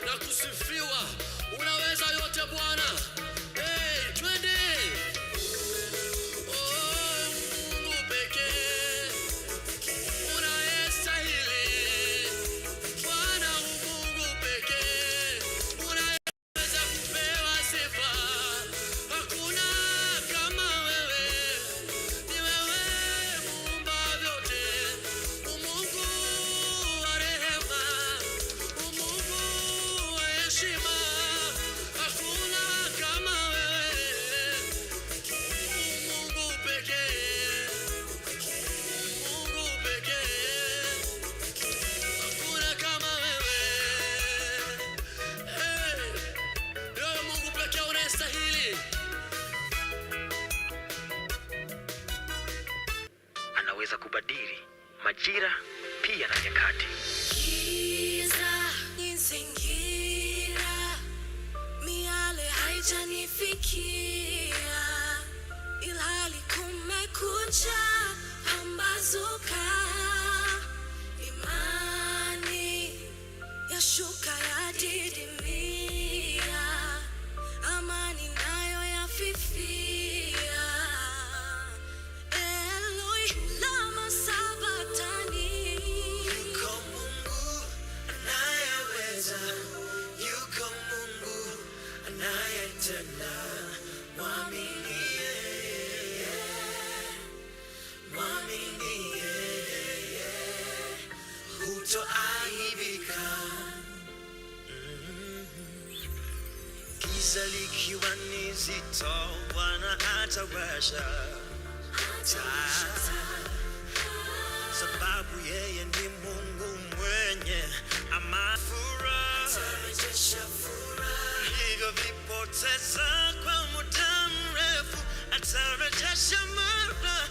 Na kusifiwa, unaweza yote Bwana. Hey, twende. Oh, Mungu pekee unayestahili. Bwana Mungu pekee unaweza kupewa sifa. Hakuna kama wewe, ni wewe muumba vyote. Mungu wa rehema, Mungu wa heshima, hakuna kama wewe. Mungu pekee, Mungu pekee, hakuna kama wewe. Hey, wewe Mungu pekee unastahili. Anaweza kubadili majira pia na nyakati. Giza nizingira, miale haijanifikia, ilhali kumekucha pambazuka, imani yashuka yadidimia, amani nayo yafifia. Eloi lama sabatani, Yuko Mungu anayeweza, yuko Mungu anayetenda. Mwamini yeye, mwamini yeye, hutoaibika. Giza likiwa ni zito, Bwana atawasha taa. Sababu yeye ni Mungu mwenye amani, hivyo vipoteza kwa muda mrefu atarejesha mara.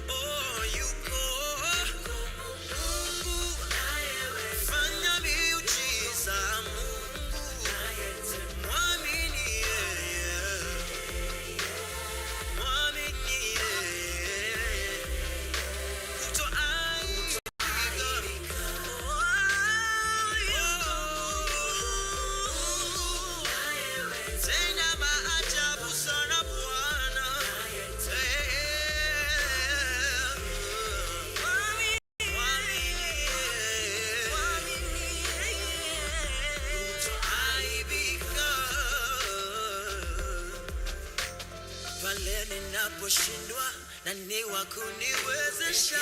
Oh, yuko Mungu fanya miujiza. Mungu mwamini yeye, mwamini yeye, hutoaibika. Tena maajabu sana Bwana. Mwamini yeye, hutoaibika. Pale ninaposhindwa nani wa kuniwezesha?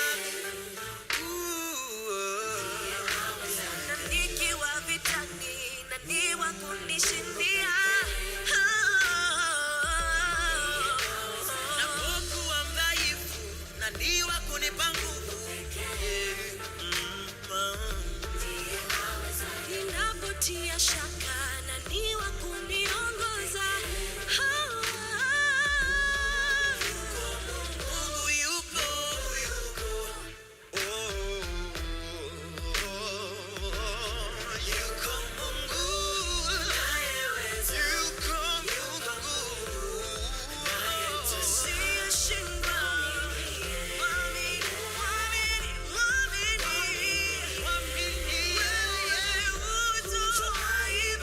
nikiwa vitani, nani wa kunishindia? Napokuwa mdhaifu nani wa kunipa nguvu? Ninapotia shaka, nani wa kuniongoza? Mungu yupo. Oh, yuko Mungu. Yuko Mungu. Siyeshindwa. Mwamini, mwamini, mwamini. Mwamini yeye, Hutoaibika.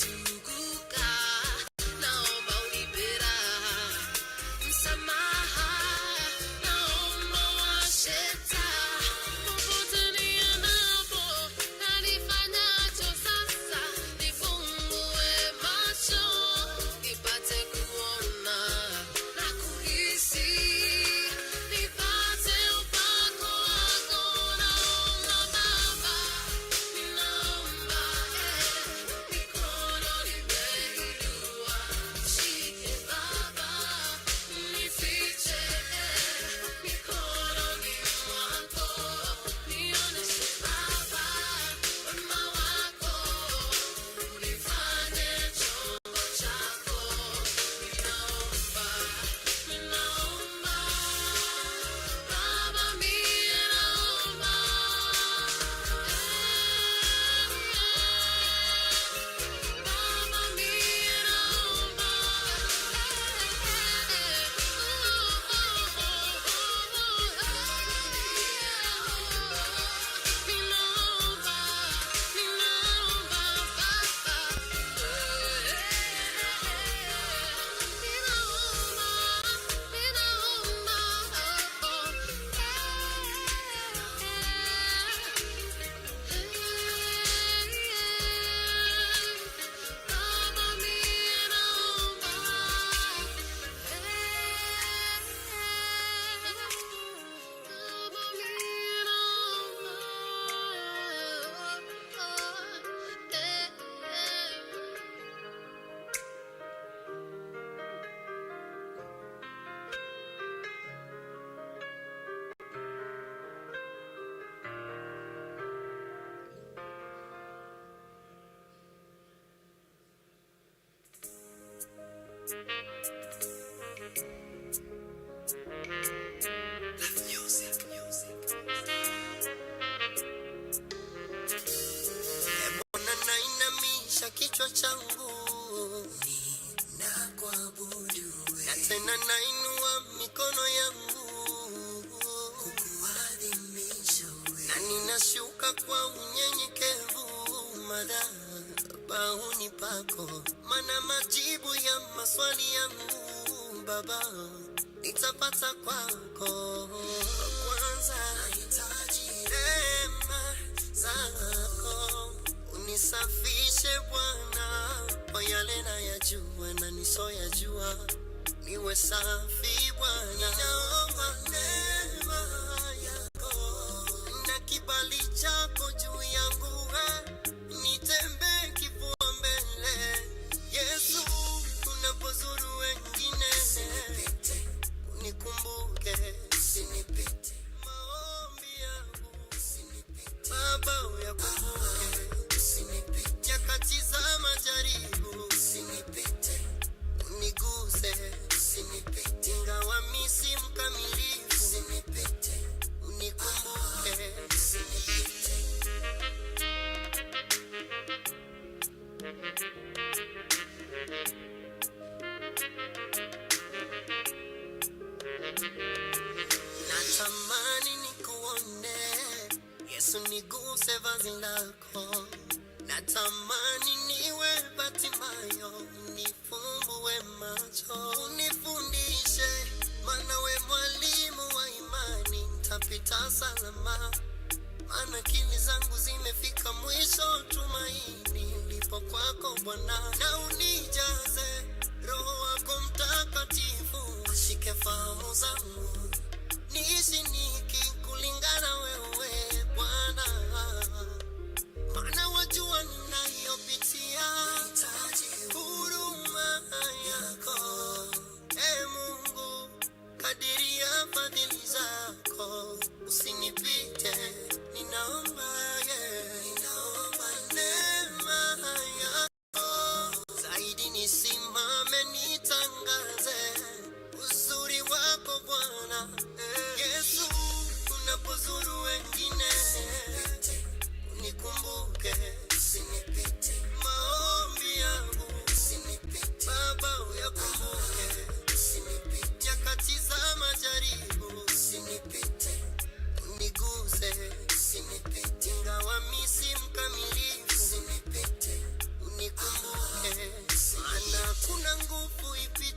nimetuguka, naomba unipera msamaha, naomba washeta popote niendapo, nalifanyacho sasa, nifungue macho nipate kuona na kuhisi, nipate upako wako. Naomba Baba, ninaomba mikono nimeinua, shike Baba, unifiche mikononi mwako, nionyeshe Baba wema wako, unifanye chombo chako. Ninaomba Baba, mie naomba Baba, mie naomba Mbona nainamisha kichwa changu ninakuabudu, na tena nainua mikono yangu kukuadhimisha wewe, na ninashuka kwa unyenyekevu madhabahuni pako, maana majibu ya maswali yangu Baba nitapata kwako. Kwanza nahitaji rehema zako, unisafishe Bwana kwa yale nayajua na nisoyajua, niwe safi Bwana. Naomba neema yako na kibali chako juu yangu, nitembee kifua mbele. Yesu, unapozuru wengine unikumbuke, usinipite maombi yangu, usinipite Baba, uyakumbuke, usinipite nyakati za majaribu, usinipite uniguse, usinipite ingawa mimi si mkamilifu, usinipite unikumbuke, usinipite. Natamani nikuone Yesu, niguse vazi lako, natamani niwe Batimayo, nifumbue macho, unifundishe, maana we mwalimu wa imani, nitapita salama, maana akili zangu zimefika mwisho. Tumaini lipo kwako Bwana, na unijaze Roho wako Mtakatifu, ashike fahamu zangu, niishi nikikulingana wewe Bwana, maana wajua ninayopitia, nahitaji huruma yako. Mungu, kadiria fadhili zako, usinipite, ninaomba ninaomba neema yako zaidi, nisimame nitangaze uzuri wako Bwana. Yesu,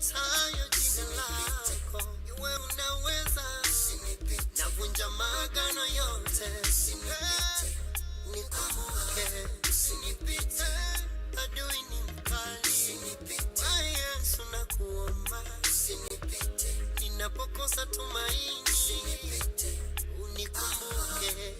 nilitayo jina lako, iwe unaweza, navunja maagano yote, nikumbuke, adui ni mkali, Bwana Yesu nakuomba, ninapokosa tumaini, unikumbuke.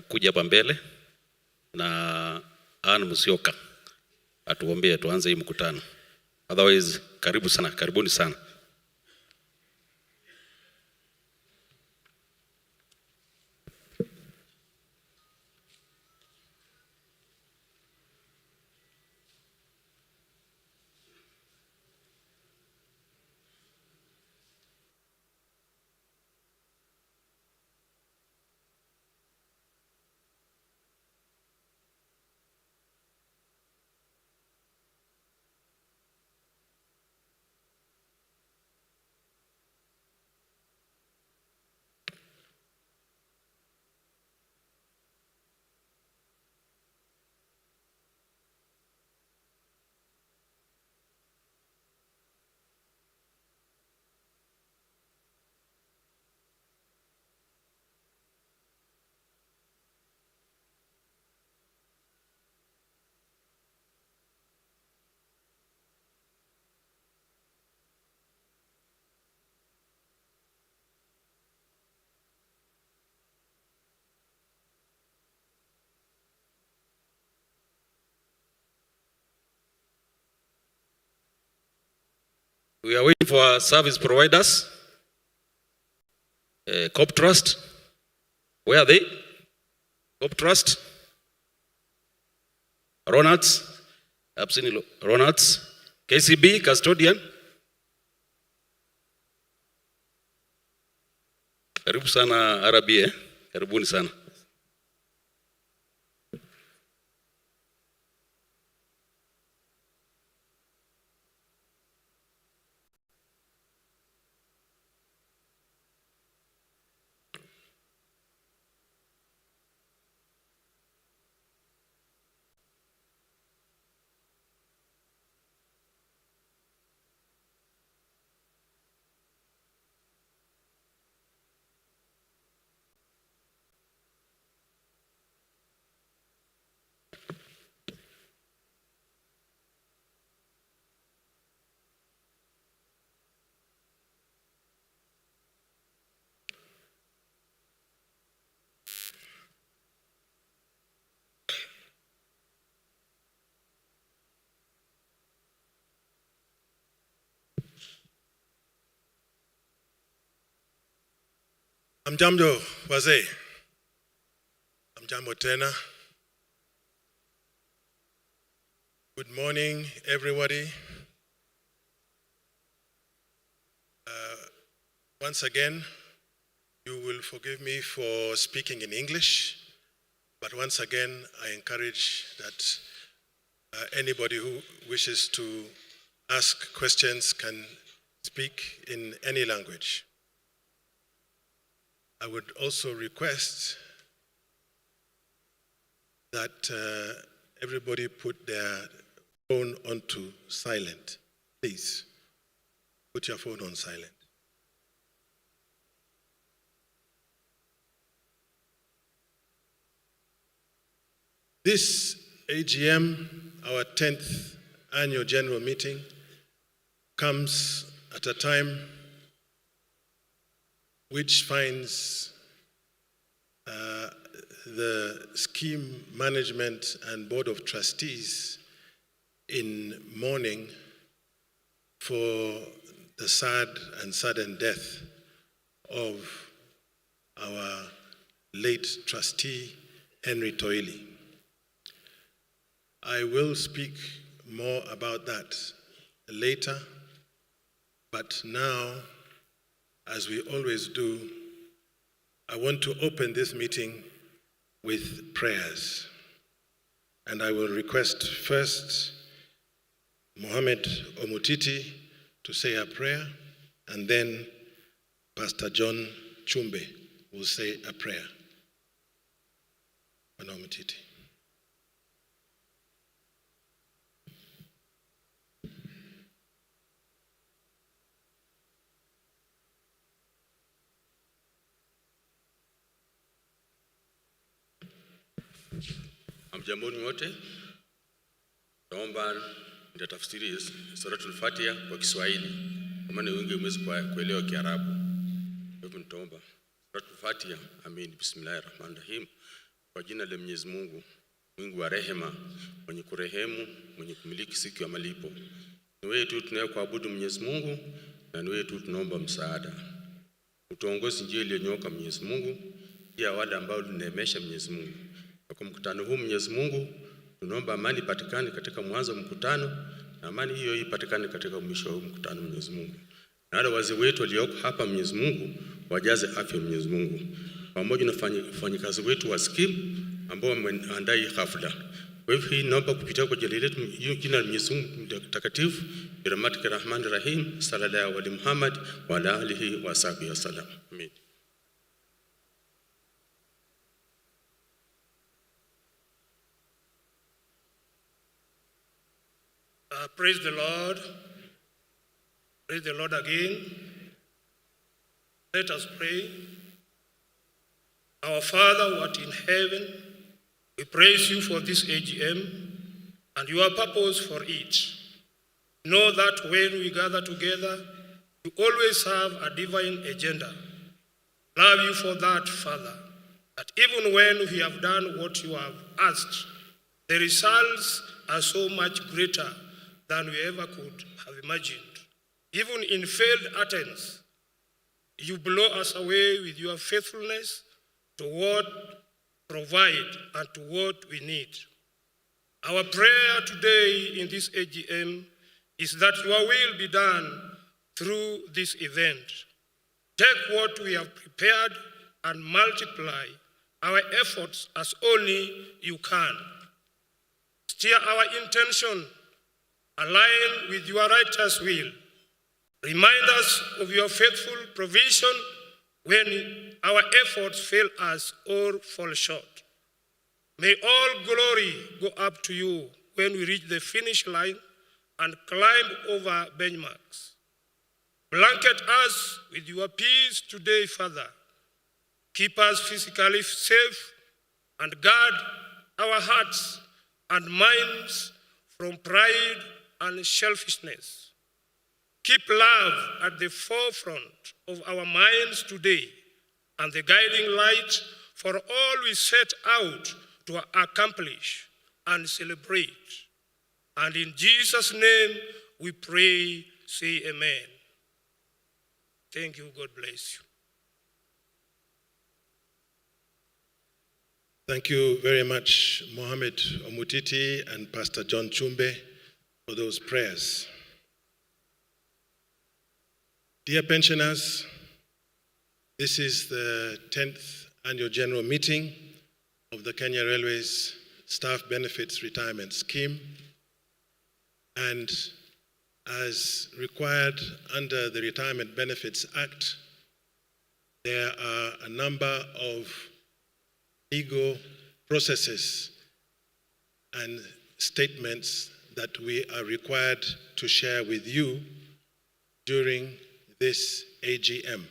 kuja hapa mbele na Ann Musyoka atuombee tuanze hii mkutano. Otherwise, karibu sana, karibuni sana. We are waiting for service providers. COP Trust, where are they? COP Trust, Ronalds, absolutely Ronalds, KCB, Custodian. Karibu sana RBA, karibuni sana. Amjambo wazee. Amjambo tena. Good morning, everybody. Once again, you will forgive me for speaking in English, but once again, I encourage that anybody who wishes to ask questions can speak in any language. I would also request that everybody put their phone onto silent. Please, put your phone on silent. This AGM, our 10th annual general meeting, comes at a time which finds the Scheme Management and Board of Trustees in mourning for the sad and sudden death of our late trustee, Henry Toili. I will speak more about that later, but now, as we always do, I want to open this meeting with prayers. And I will request first Mohammed Omutiti to say a prayer, and then Pastor John Chumbe will say a prayer. Omutiti. Amjamboni wote, naomba nitatafsiri Suratul Fatiha kwa Kiswahili, kwa maana wengi hamwezi kuelewa Kiarabu. Hivyo nitaomba Suratul Fatiha. Amin. Bismillahirrahmanirrahim. Kwa jina la Mwenyezi Mungu, Mungu wa rehema, mwenye kurehemu, mwenye kumiliki siku ya malipo. Ni wewe tu tunayekuabudu Mwenyezi Mungu, na ni wewe tu tunaomba msaada. Utuongoze njia iliyonyooka Mwenyezi Mungu, ya wale ambao tunaemesha Mwenyezi Mungu. Kwa mkutano huu Mwenyezi Mungu, tunaomba amani patikane katika mwanzo wa mkutano, na amani hiyo ipatikane katika mwisho wa mkutano Mwenyezi Mungu. Na wale wazee wetu walioko hapa Mwenyezi Mungu, wajaze afya Mwenyezi Mungu. Pamoja na wafanyakazi wetu wa Scheme ambao wameandaa hii hafla. Kwa hivyo hii naomba kupitia kwa jina letu, jina la Mwenyezi Mungu mtakatifu, Birahmatika Rahmanir Rahim, sallallahu alaihi Muhammad wa ala alihi wa sahbihi wasallam. Amen. Praise the Lord. Praise the Lord again. Let us pray. Our Father who art in heaven, we praise you for this AGM and your purpose for it. Know that when we gather together, you always have a divine agenda. Love you for that, Father, that even when we have done what you have asked, the results are so much greater than we ever could have imagined. Even in failed attempts, you blow us away with your faithfulness to what provide and to what we need. Our prayer today in this AGM is that your will be done through this event. Take what we have prepared and multiply our efforts as only you can. Steer our intention, align with your righteous will. Remind us of your faithful provision when our efforts fail us or fall short. May all glory go up to you when we reach the finish line and climb over benchmarks. Blanket us with your peace today, Father. Keep us physically safe and guard our hearts and minds from pride and selfishness. Keep love at the forefront of our minds today and the guiding light for all we set out to accomplish and celebrate. And in Jesus' name we pray, say amen. Thank you, God bless you. Thank you very much, Mohammed Omutiti and Pastor John Chumbe, for those prayers. Dear pensioners, this is the 10th annual general meeting of the Kenya Railways Staff Benefits Retirement Scheme. And as required under the Retirement Benefits Act, there are a number of legal processes and statements that we are required to share with you during this AGM.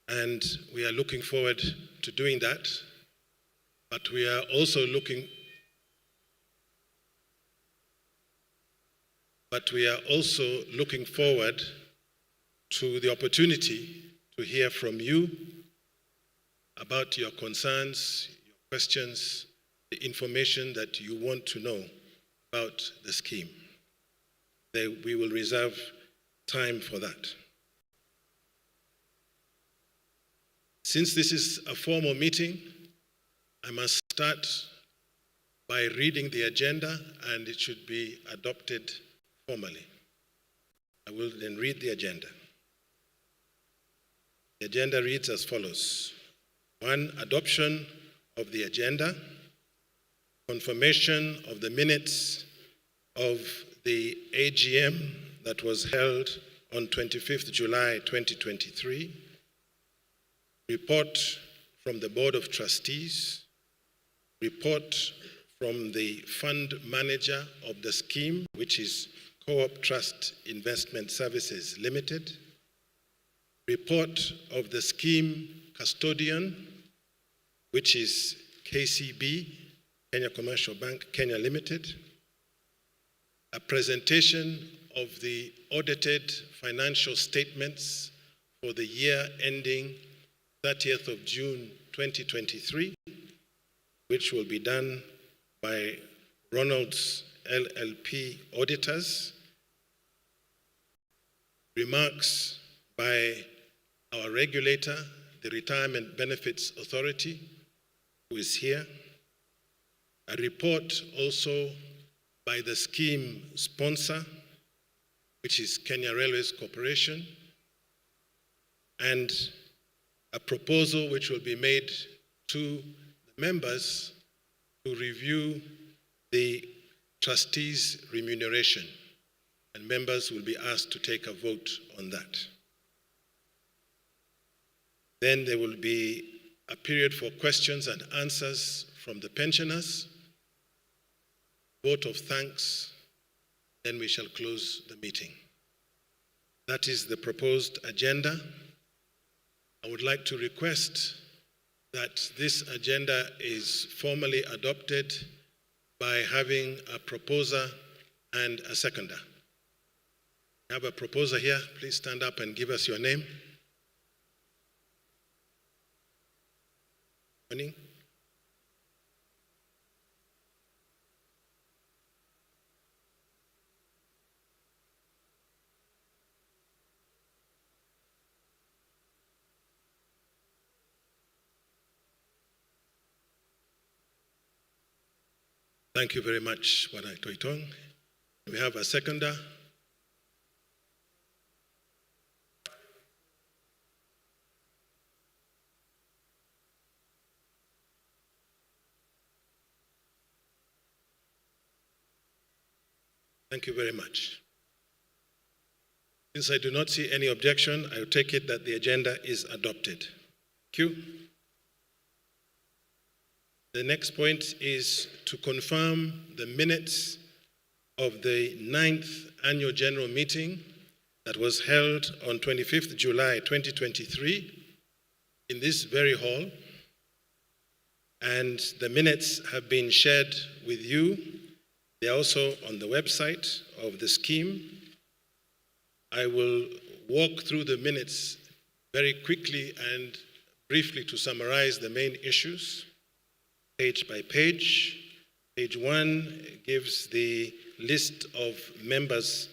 And we are looking forward to doing that, but we are also looking forward to the opportunity to hear from you about your concerns, your questions, the information that you want to know about the scheme. We will reserve time for that. Since this is a formal meeting, I must start by reading the agenda, and it should be adopted formally. I will then read the agenda. The agenda reads as follows. 1, adoption of the agenda, confirmation of the minutes of the AGM that was held on 25th July 2023, report from the Board of Trustees, report from the fund manager of the scheme, which is Co-op Trust Investment Services Limited, report of the Scheme Custodian, which is KCB, Kenya Commercial Bank, Kenya Limited, a presentation of the audited financial statements for the year ending 30th of June 2023, which will be done by Ronald's LLP auditors, remarks by our regulator, the Retirement Benefits Authority, who is here, a report also by the scheme sponsor, which is Kenya Railways Corporation, and a proposal which will be made to the members to review the trustees' remuneration, and members will be asked to take a vote on that. Then there will be a period for questions and answers from the pensioners, vote of thanks, then we shall close the meeting. That is the proposed agenda. I would like to request that this agenda is formally adopted by having a proposer and a seconder. We have a proposer here. Please stand up and give us your name. Morning. Thank you very much, Wana Toitong. We have a seconder. Thank you very much. Since I do not see any objection, I will take it that the agenda is adopted. Thank you. The next point is to confirm the minutes of the 9th annual general meeting that was held on 25th July 2023 in this very hall. And the minutes have been shared with you. They are also on the website of the scheme. I will walk through the minutes very quickly and briefly to summarize the main issues, page by page. Page 1 gives the list of members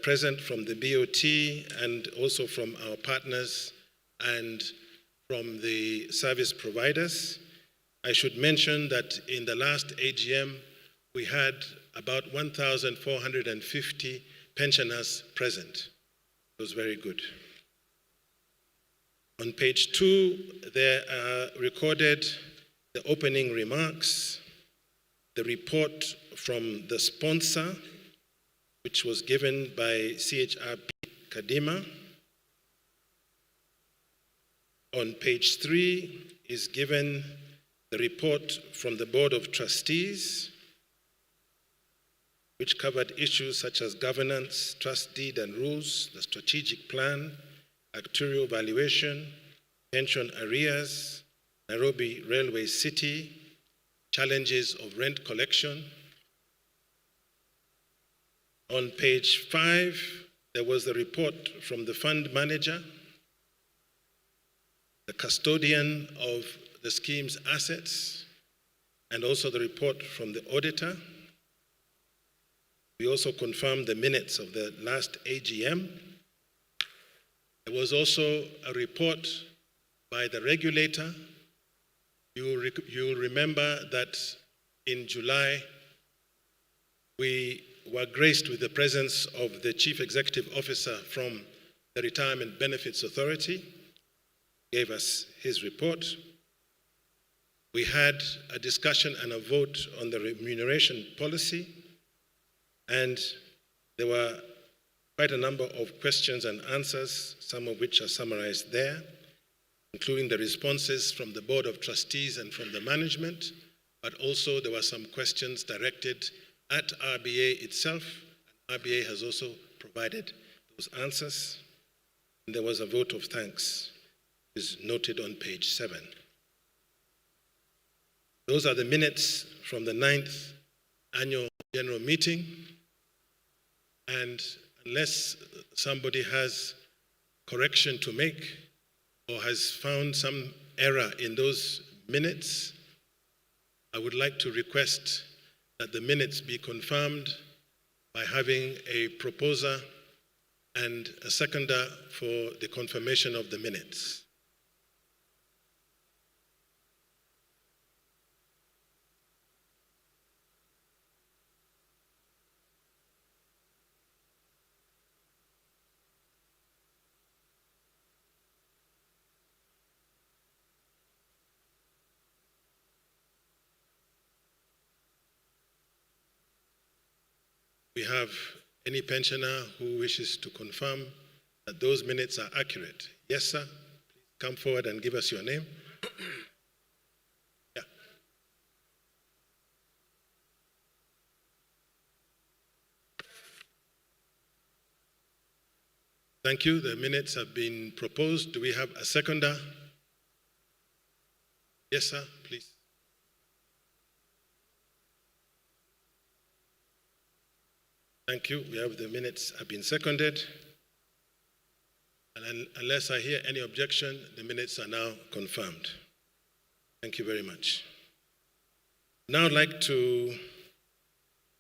present from the BOT and also from our partners and from the service providers. I should mention that in the last AGM, we had about 1,450 pensioners present. It was very good. On page 2, there are recorded the opening remarks, the report from the sponsor, which was given by KRSRBS Kadima. On page 3 is given the report from the Board of Trustees, which covered issues such as governance, trust deed and rules, the strategic plan, actuarial valuation, pension arrears, Nairobi Railway City, challenges of rent collection. On page 5, there was the report from the fund manager, the custodian of the scheme's assets, and also the report from the auditor. We also confirmed the minutes of the last AGM. There was also a report by the regulator. You'll remember that in July, we were graced with the presence of the Chief Executive Officer from the Retirement Benefits Authority, gave us his report. We had a discussion and a vote on the remuneration policy, and there were quite a number of questions and answers, some of which are summarized there, including the responses from the Board of Trustees and from the management, but also there were some questions directed at RBA itself, and RBA has also provided those answers. And there was a vote of thanks, is noted on page 7. Those are the minutes from the 9th Annual General Meeting, and unless somebody has correction to make or has found some error in those minutes, I would like to request that the minutes be confirmed by having a proposer and a seconder for the confirmation of the minutes. We have any pensioner who wishes to confirm that those minutes are accurate? Yes, sir. Please come forward and give us your name. Yeah. Thank you. The minutes have been proposed. Do we have a seconder? Yes, sir. Please. Thank you. We have the minutes have been seconded. And unless I hear any objection, the minutes are now confirmed. Thank you very much. Now I'd like to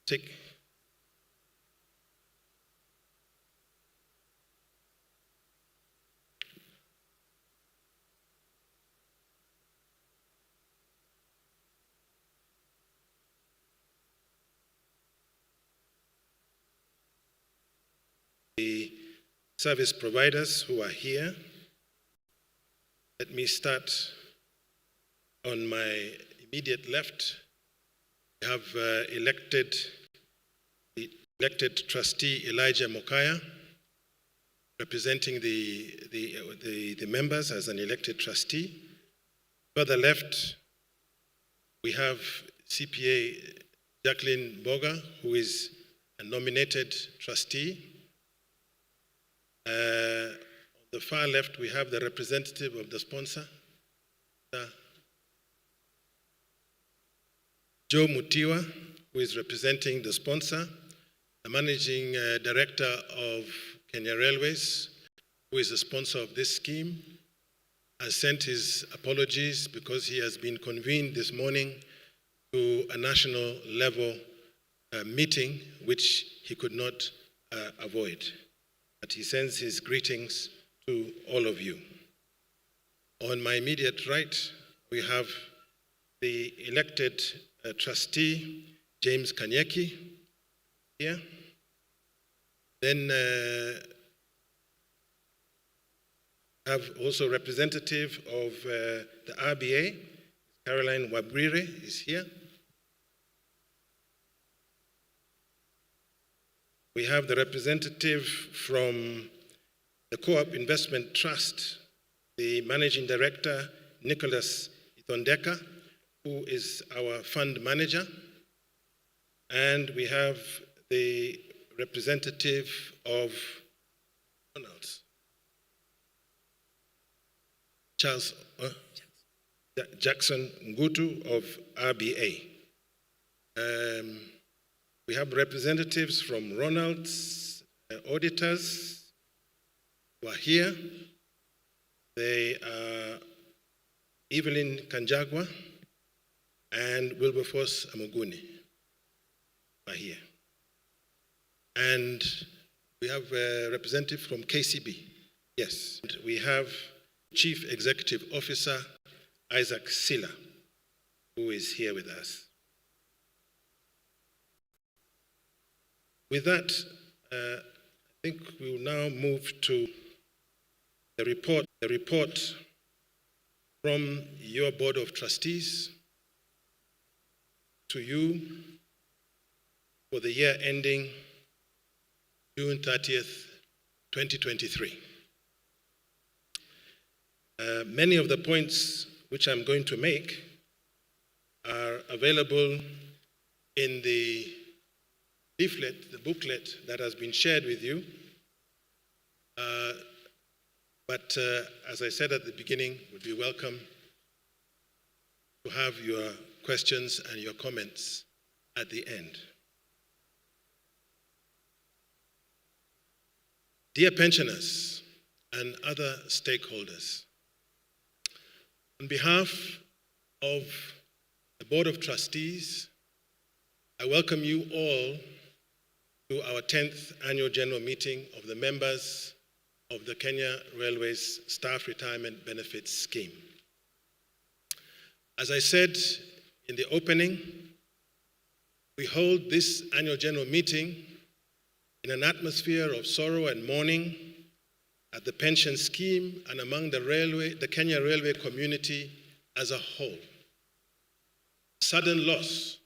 take the service providers who are here. Let me start on my immediate left. We have elected trustee Elijah Mokaya, representing the members as an elected trustee. Further left, we have CPA Jacqueline Boga, who is a nominated trustee. On the far left, we have the representative of the sponsor, Joe Mutiwa, who is representing the sponsor, the managing director of Kenya Railways, who is the sponsor of this scheme, has sent his apologies because he has been convened this morning to a national level meeting, which he could not avoid. But he sends his greetings to all of you. On my immediate right, we have the elected trustee, James Kanyeki, here. Then have also representative of the RBA, Caroline Wabwire is here. We have the representative from the Co-op Investment Trust, the Managing Director, Nicholas Itondeka, who is our fund manager. And we have the representative of Charles Jackson Ngutu of RBA. We have representatives from Ronald's auditors who are here. They are Evelyn Kanjagwa and Wilberforce Amoguni are here. And we have a representative from KCB. Yes. And we have Chief Executive Officer Isaac Silla, who is here with us. With that, I think we will now move to the report from your Board of Trustees to you for the year ending June 30th, 2023. Many of the points which I'm going to make are available in the leaflet, the booklet that has been shared with you. But as I said at the beginning, it would be welcome to have your questions and your comments at the end. Dear pensioners and other stakeholders, on behalf of the Board of Trustees, I welcome you all to our 10th Annual General Meeting of the members of the Kenya Railways Staff Retirement Benefits Scheme. As I said in the opening, we hold this Annual General Meeting in an atmosphere of sorrow and mourning at the pension scheme and among the Kenya Railway community as a whole. Sudden loss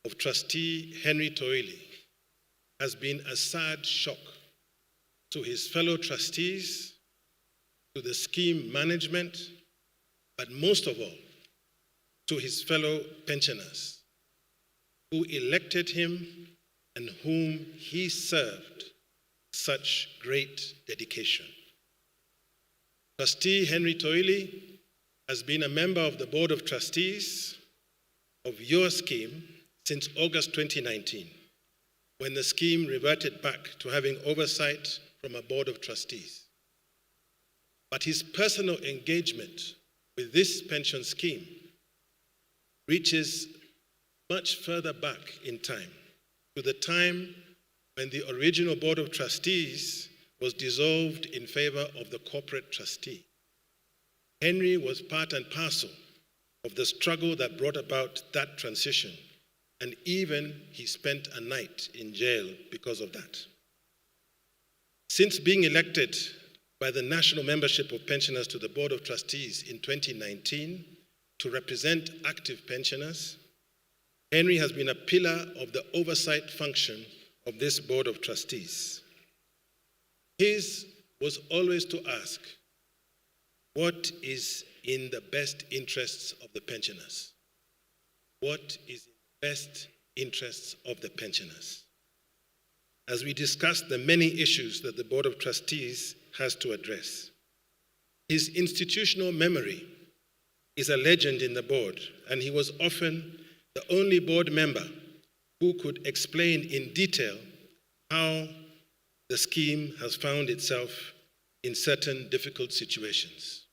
of Trustee Henry Toili has been a sad shock to his fellow trustees, to the scheme management, but most of all, to his fellow pensioners who elected him and whom he served such great dedication. Trustee Henry Toili has been a member of the Board of Trustees of your scheme since August 2019, when the scheme reverted back to having oversight from a Board of Trustees. But his personal engagement with this pension scheme reaches much further back in time, to the time when the original Board of Trustees was dissolved in favor of the corporate trustee. Henry was part and parcel of the struggle that brought about that transition, and even he spent a night in jail because of that. Since being elected by the national membership of pensioners to the Board of Trustees in 2019 to represent active pensioners, Henry has been a pillar of the oversight function of this Board of Trustees. His was always to ask, what is in the best interests of the pensioners? What is in the best interests of the pensioners? As we discuss the many issues that the Board of Trustees has to address, his institutional memory is a legend in the board, and he was often the only board member who could explain in detail how the scheme has found itself in certain difficult situations.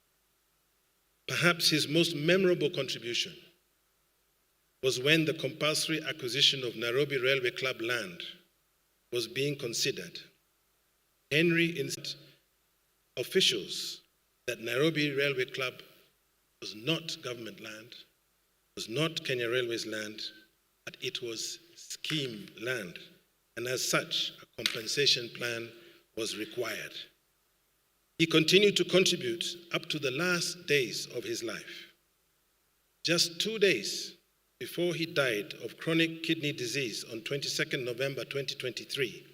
Perhaps his most memorable contribution was when the compulsory acquisition of Nairobi Railway Club land was being considered. Henry informed officials that Nairobi Railway Club was not government land, was not Kenya Railways land, but it was scheme land. And as such, a compensation plan was required. He continued to contribute up to the last days of his life. Just 2 days before he died of chronic kidney disease on 22nd November 2023,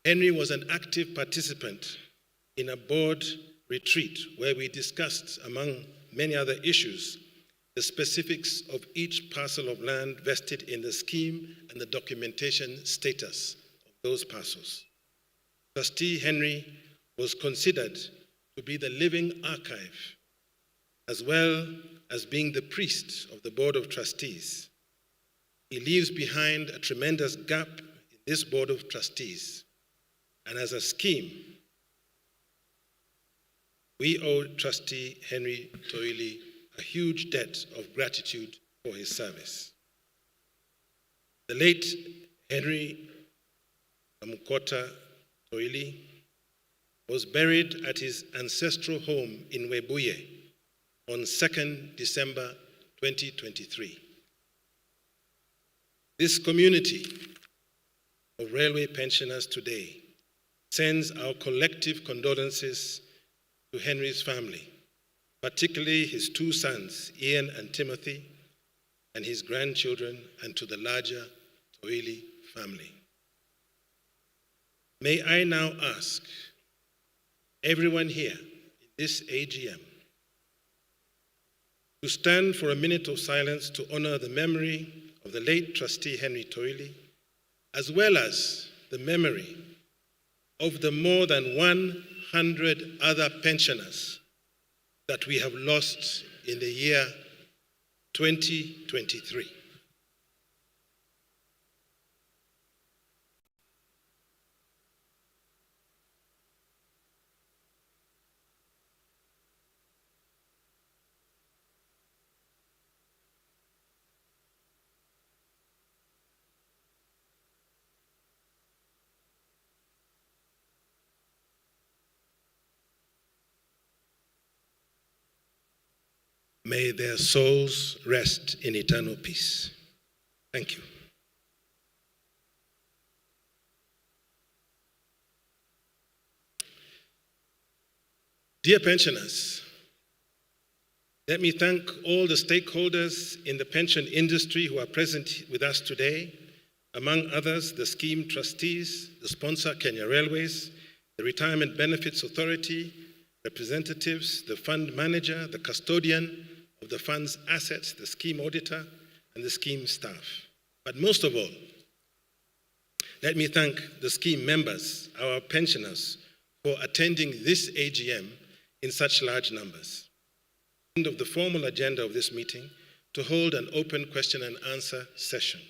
Henry was an active participant in a board retreat where we discussed, among many other issues, the specifics of each parcel of land vested in the scheme and the documentation status of those parcels. Trustee Henry was considered to be the living archive, as well as being the priest of the Board of Trustees. He leaves behind a tremendous gap in this Board of Trustees. And as a scheme, we owe Trustee Henry Toili a huge debt of gratitude for his service. The late Henry Amukota Toili was buried at his ancestral home in Webuye on 2nd December 2023. This community of railway pensioners today sends our collective condolences to Henry's family, particularly his 2 sons, Ian and Timothy, and his grandchildren, and to the larger Toili family. May I now ask everyone here in this AGM to stand for a minute of silence to honor the memory of the late Trustee Henry Toili, as well as the memory of the more than 100 other pensioners that we have lost in the year 2023. May their souls rest in eternal peace. Thank you. Dear pensioners, let me thank all the stakeholders in the pension industry who are present with us today, among others, the scheme trustees, the sponsor, Kenya Railways, the Retirement Benefits Authority, representatives, the fund manager, the custodian of the fund's assets, the scheme auditor, and the scheme staff. But most of all, let me thank the scheme members, our pensioners, for attending this AGM in such large numbers. End of the formal agenda of this meeting to hold an open question and answer session.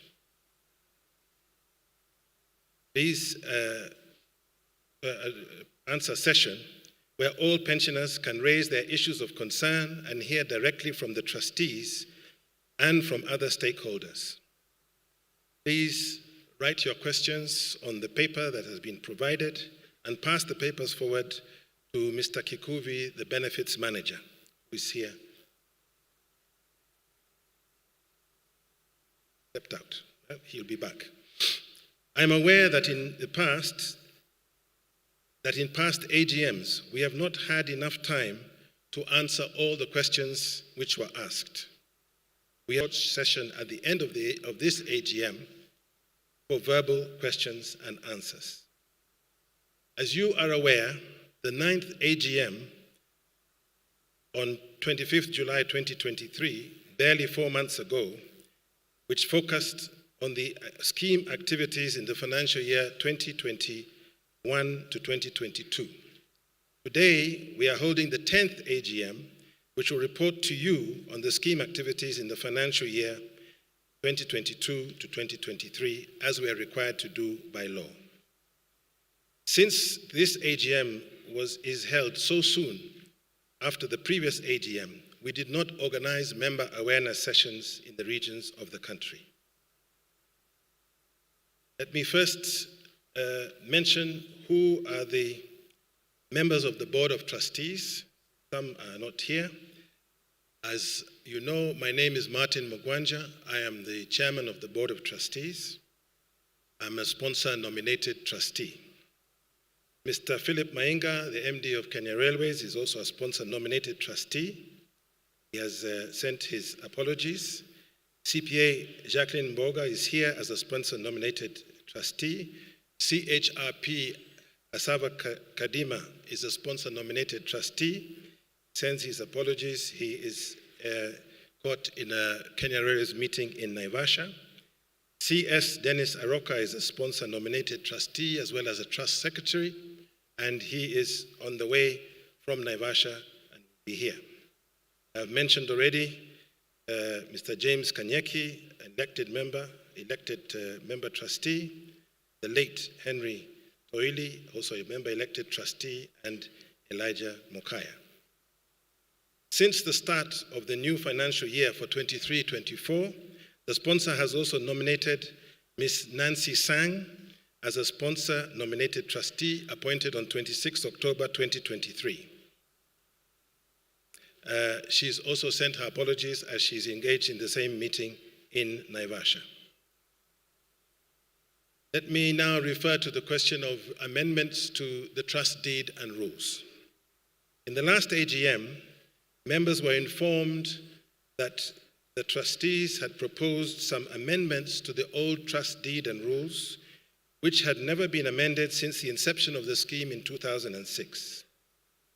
This answer session where all pensioners can raise their issues of concern and hear directly from the trustees and from other stakeholders. Please write your questions on the paper that has been provided and pass the papers forward to Mr. Kikuvi, the benefits manager, who is here. Stepped out. Well, he'll be back. I'm aware that in past AGMs, we have not had enough time to answer all the questions which were asked. We have a session at the end of this AGM for verbal questions and answers. As you are aware, the 9th AGM on 25th July 2023, barely 4 months ago, which focused on the scheme activities in the financial year 2021 to 2022. Today, we are holding the 10th AGM, which will report to you on the scheme activities in the financial year 2022 to 2023, as we are required to do by law. Since this AGM is held so soon after the previous AGM, we did not organize member awareness sessions in the regions of the country. Let me first mention who are the members of the Board of Trustees. Some are not here. As you know, my name is Martin Mugwanja. I am the chairman of the Board of Trustees. I'm a sponsor-nominated trustee. Mr. Philip Mainga, the MD of Kenya Railways, is also a sponsor-nominated trustee. He has sent his apologies. CPA Jacqueline Mboga is here as a sponsor-nominated trustee. CHRP Asava Kadima is a sponsor-nominated trustee. Sends his apologies. He is caught in a Kenya Railways meeting in Naivasha. CS Dennis Aroka is a sponsor-nominated trustee as well as a trust secretary, and he is on the way from Naivasha and will be here. I've mentioned already Mr. James Kanyeki, elected member trustee, the late Henry Toili, also a member elected trustee, and Elijah Mokaya. Since the start of the new financial year for 23-24, the sponsor has also nominated Ms. Nancy Sang as a sponsor-nominated trustee appointed on 26 October 2023. She's also sent her apologies as she's engaged in the same meeting in Naivasha. Let me now refer to the question of amendments to the trust deed and rules. In the last AGM, members were informed that the trustees had proposed some amendments to the old trust deed and rules, which had never been amended since the inception of the scheme in 2006.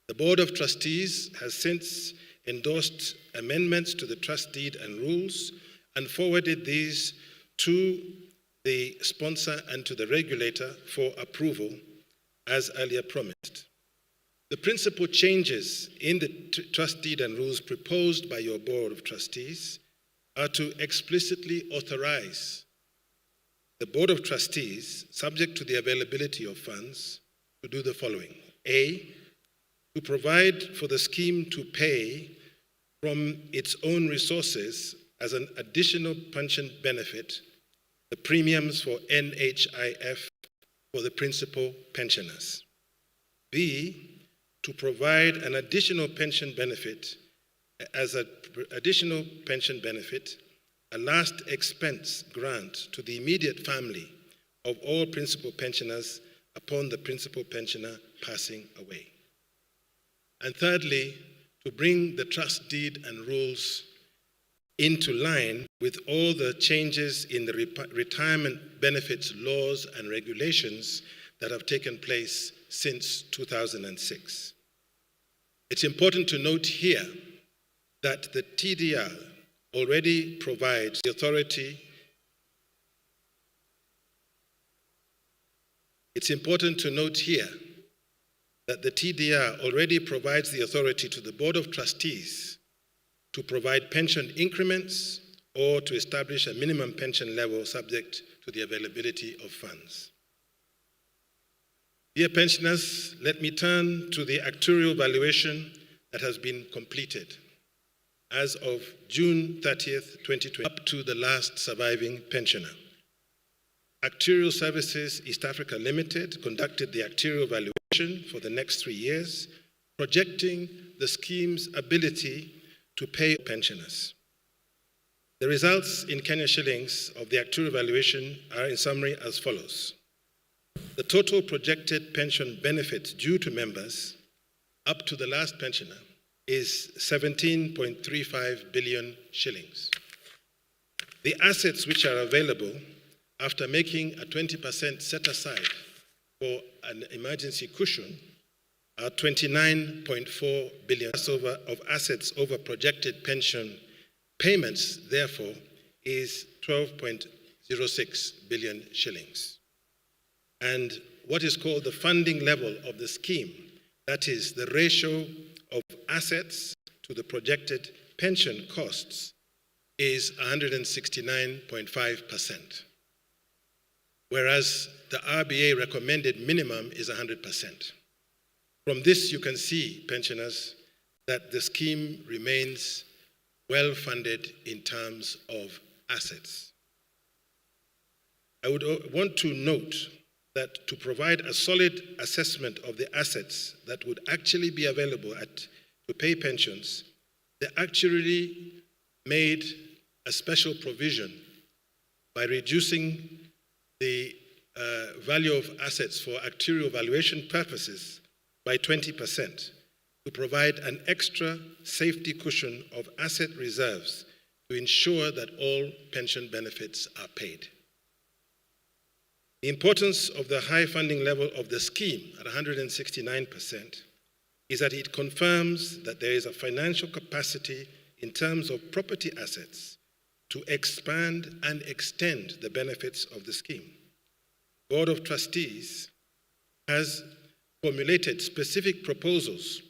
The Board of Trustees has since endorsed amendments to the trust deed and rules and forwarded these to the sponsor and to the regulator for approval, as earlier promised. The principal changes in the trust deed and rules proposed by your Board of Trustees are to explicitly authorize the Board of Trustees, subject to the availability of funds, to do the following. A, to provide for the scheme to pay from its own resources as an additional pension benefit the premiums for NHIF for the principal pensioners. B, to provide an additional pension benefit as an additional pension benefit, a last expense grant to the immediate family of all principal pensioners upon the principal pensioner passing away. And thirdly, to bring the trust deed and rules into line with all the changes in the retirement benefits laws and regulations that have taken place since 2006. It's important to note here that the TDR already provides the authority. It's important to note here that the TDR already provides the authority to the Board of Trustees to provide pension increments or to establish a minimum pension level subject to the availability of funds. Dear pensioners, let me turn to the actuarial valuation that has been completed as of June 30th, 2020, up to the last surviving pensioner. Actuarial Services East Africa Limited conducted the actuarial valuation for the next 3 years, projecting the scheme's ability to pay pensioners. The results in Kenya shillings of the actuarial valuation are in summary as follows. The total projected pension benefits due to members up to the last pensioner is 17.35 billion shillings. The assets which are available after making a 20% set aside for an emergency cushion are 29.4 billion of assets over projected pension payments, therefore, is 12.06 billion shillings. And what is called the funding level of the scheme, that is the ratio of assets to the projected pension costs, is 169.5%, whereas the RBA recommended minimum is 100%. From this, you can see, pensioners, that the scheme remains well funded in terms of assets. I would want to note that to provide a solid assessment of the assets that would actually be available to pay pensions, they actually made a special provision by reducing the value of assets for actuarial valuation purposes by 20% to provide an extra safety cushion of asset reserves to ensure that all pension benefits are paid. The importance of the high funding level of the scheme at 169% is that it confirms that there is a financial capacity in terms of property assets to expand and extend the benefits of the scheme. Board of Trustees has formulated specific proposals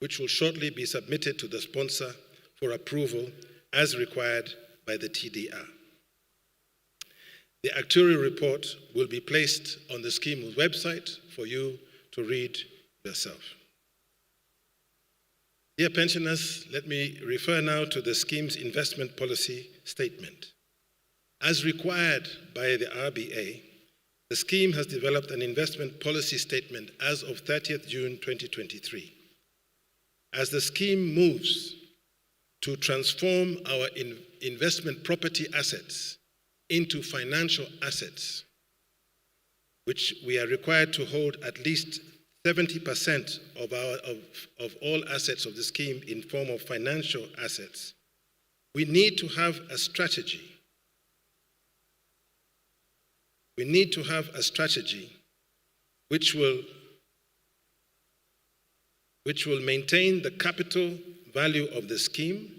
which will shortly be submitted to the sponsor for approval as required by the TDR. The actuarial report will be placed on the scheme's website for you to read yourself. Dear pensioners, let me refer now to the scheme's investment policy statement. As required by the RBA, the scheme has developed an investment policy statement as of 30th June 2023. As the scheme moves to transform our investment property assets into financial assets, which we are required to hold at least 70% of all assets of the scheme in form of financial assets, we need to have a strategy. We need to have a strategy which will maintain the capital value of the scheme,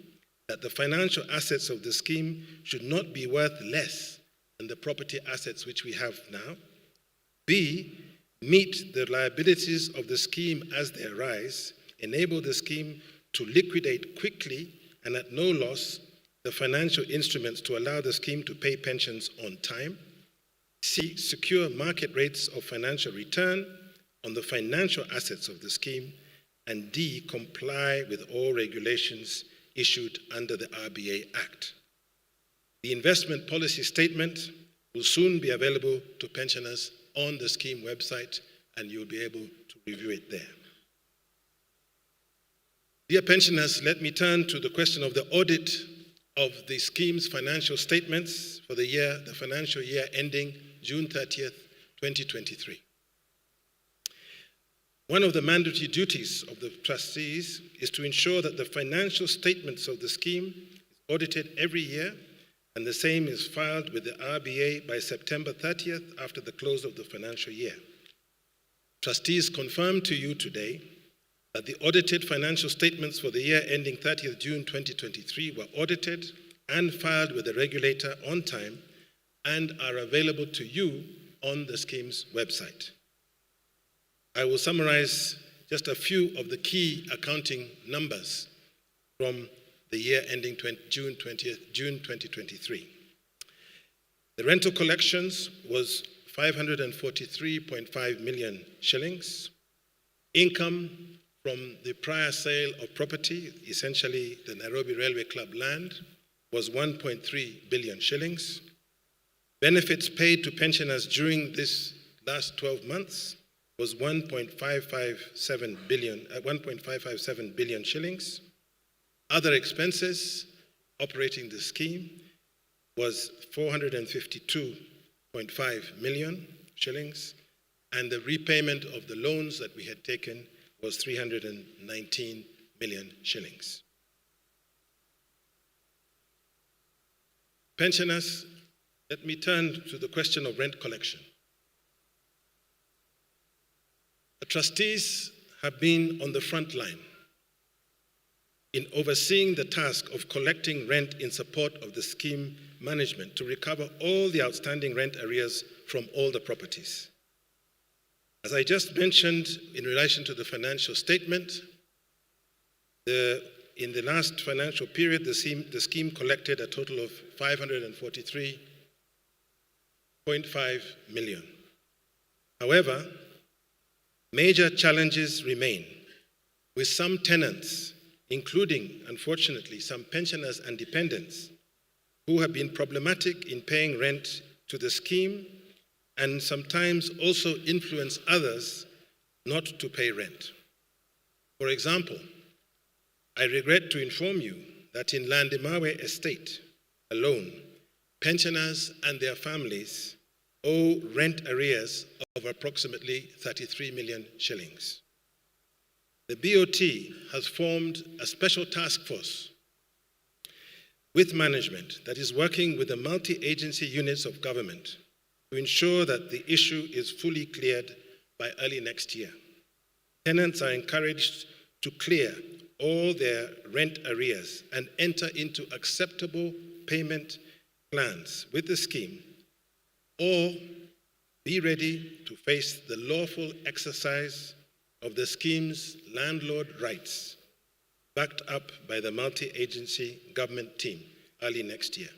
that the financial assets of the scheme should not be worth less than the property assets which we have now. B, meet the liabilities of the scheme as they arise, enable the scheme to liquidate quickly and at no loss the financial instruments to allow the scheme to pay pensions on time. C, secure market rates of financial return on the financial assets of the scheme. And D, comply with all regulations issued under the RBA Act. The investment policy statement will soon be available to pensioners on the scheme website, and you'll be able to review it there. Dear pensioners, let me turn to the question of the audit of the scheme's financial statements for the financial year ending June 30th, 2023. One of the mandatory duties of the trustees is to ensure that the financial statements of the scheme is audited every year, and the same is filed with the RBA by September 30th after the close of the financial year. Trustees confirm to you today that the audited financial statements for the year ending 30th June 2023 were audited and filed with the regulator on time and are available to you on the scheme's website. I will summarize just a few of the key accounting numbers from the year ending June 2023. The rental collections was 543.5 million shillings. Income from the prior sale of property, essentially the Nairobi Railway Club land, was 1.3 billion shillings. Benefits paid to pensioners during this last 12 months was 1.557 billion shillings. Other expenses operating the scheme was 452.5 million shillings, and the repayment of the loans that we had taken was 319 million shillings. Pensioners, let me turn to the question of rent collection. The trustees have been on the front line in overseeing the task of collecting rent in support of the scheme management to recover all the outstanding rent arrears from all the properties. As I just mentioned in relation to the financial statement, in the last financial period, the scheme collected a total of 543.5 million. However, major challenges remain, with some tenants, including, unfortunately, some pensioners and dependents, who have been problematic in paying rent to the scheme and sometimes also influence others not to pay rent. For example, I regret to inform you that in Landimawe Estate alone, pensioners and their families owe rent arrears of approximately 33 million shillings. The BOT has formed a special task force with management that is working with the multi-agency units of government to ensure that the issue is fully cleared by early next year. Tenants are encouraged to clear all their rent arrears and enter into acceptable payment plans with the scheme, or be ready to face the lawful exercise of the scheme's landlord rights, backed up by the multi-agency government team early next year.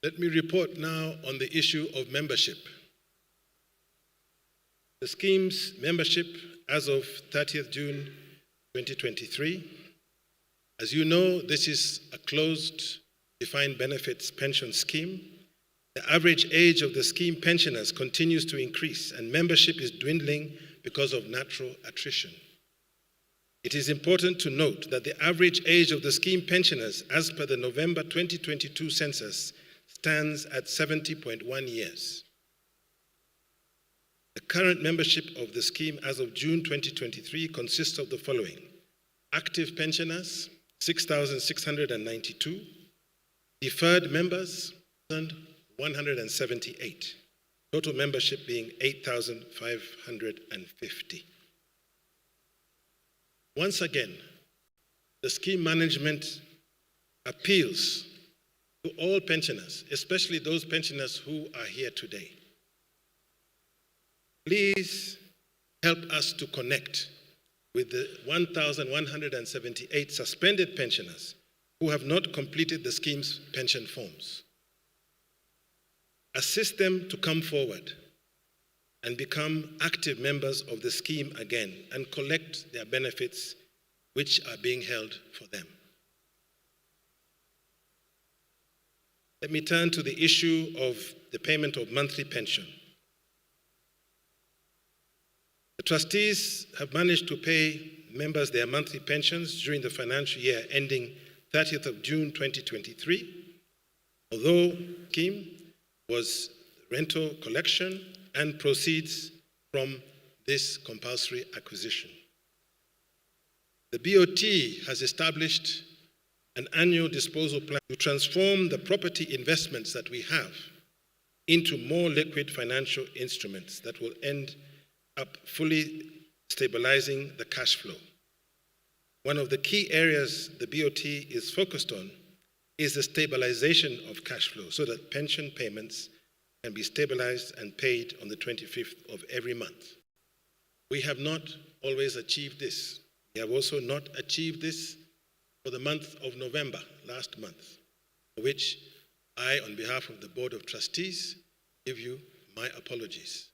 Let me report now on the issue of membership. The scheme's membership as of 30th June 2023. As you know, this is a closed defined benefits pension scheme. The average age of the scheme pensioners continues to increase, and membership is dwindling because of natural attrition. It is important to note that the average age of the scheme pensioners, as per the November 2022 census, stands at 70.1 years. The current membership of the scheme as of June 2023 consists of the following: active pensioners, 6,692, deferred members, 178, total membership being 8,550. Once again, the scheme management appeals to all pensioners, especially those pensioners who are here today. Please help us to connect with the 1,178 suspended pensioners who have not completed the scheme's pension forms. Assist them to come forward and become active members of the scheme again and collect their benefits which are being held for them. Let me turn to the issue of the payment of monthly pension. The trustees have managed to pay members their monthly pensions during the financial year ending 30th of June 2023, although the scheme was rental collection and proceeds from this compulsory acquisition. The BOT has established an annual disposal plan to transform the property investments that we have into more liquid financial instruments that will end up fully stabilizing the cash flow. One of the key areas the BOT is focused on is the stabilization of cash flow so that pension payments can be stabilized and paid on the 25th of every month. We have not always achieved this. We have also not achieved this for the month of November, last month, for which I, on behalf of the Board of Trustees, give you my apologies.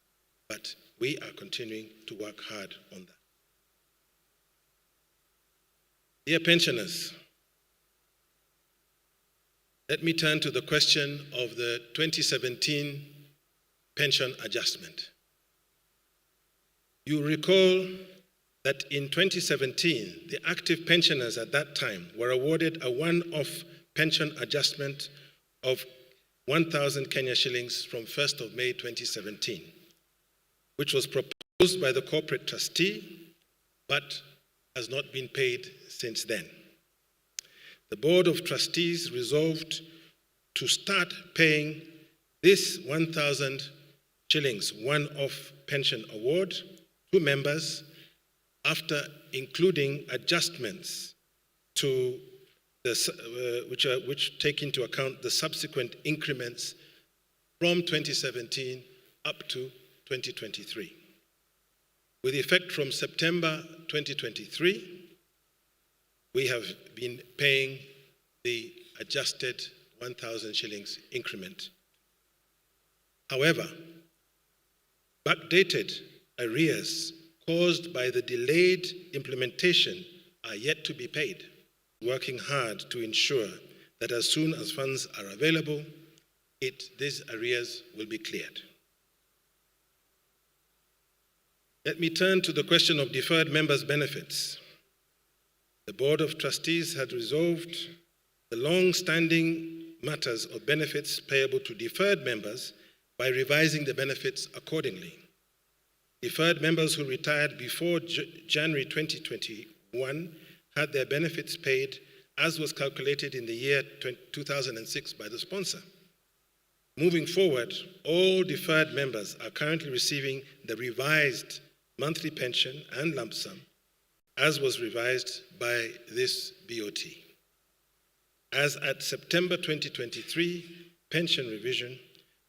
But we are continuing to work hard on that. Dear pensioners, let me turn to the question of the 2017 pension adjustment. You recall that in 2017, the active pensioners at that time were awarded a one-off pension adjustment of 1,000 Kenya shillings from 1st of May 2017, which was proposed by the corporate trustee, but has not been paid since then. The Board of Trustees resolved to start paying this 1,000 shillings one-off pension award to members after including adjustments to which take into account the subsequent increments from 2017 up to 2023. With effect from September 2023, we have been paying the adjusted 1,000 shillings increment. However, backdated arrears caused by the delayed implementation are yet to be paid, working hard to ensure that as soon as funds are available, these arrears will be cleared. Let me turn to the question of deferred members' benefits. The Board of Trustees had resolved the long-standing matters of benefits payable to deferred members by revising the benefits accordingly. Deferred members who retired before January 2021 had their benefits paid as was calculated in the year 2006 by the sponsor. Moving forward, all deferred members are currently receiving the revised monthly pension and lump sum as was revised by this BOT. As at September 2023, pension revision,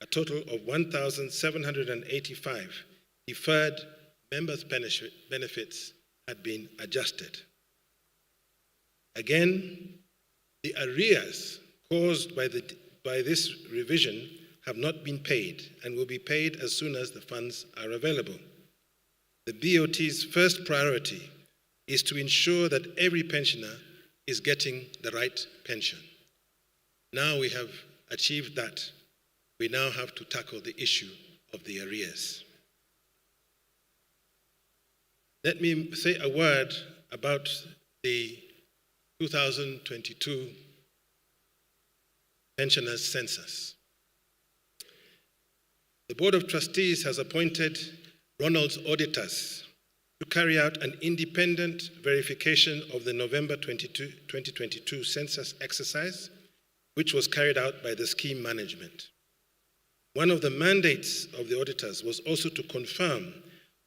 a total of 1,785 deferred members' benefits had been adjusted. Again, the arrears caused by this revision have not been paid and will be paid as soon as the funds are available. The BOT's first priority is to ensure that every pensioner is getting the right pension. Now we have achieved that. We now have to tackle the issue of the arrears. Let me say a word about the 2022 Pensioners Census. The Board of Trustees has appointed Ronald's auditors to carry out an independent verification of the November 2022 census exercise, which was carried out by the scheme management. One of the mandates of the auditors was also to confirm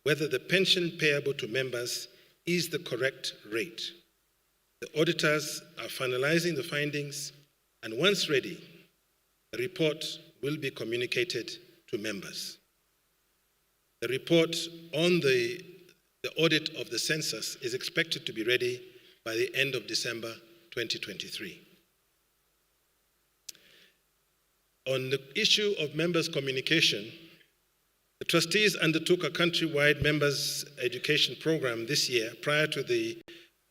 whether the pension payable to members is the correct rate. The auditors are finalizing the findings, and once ready, the report will be communicated to members. The report on the audit of the census is expected to be ready by the end of December 2023. On the issue of members' communication, the trustees undertook a countrywide members' education program this year prior to the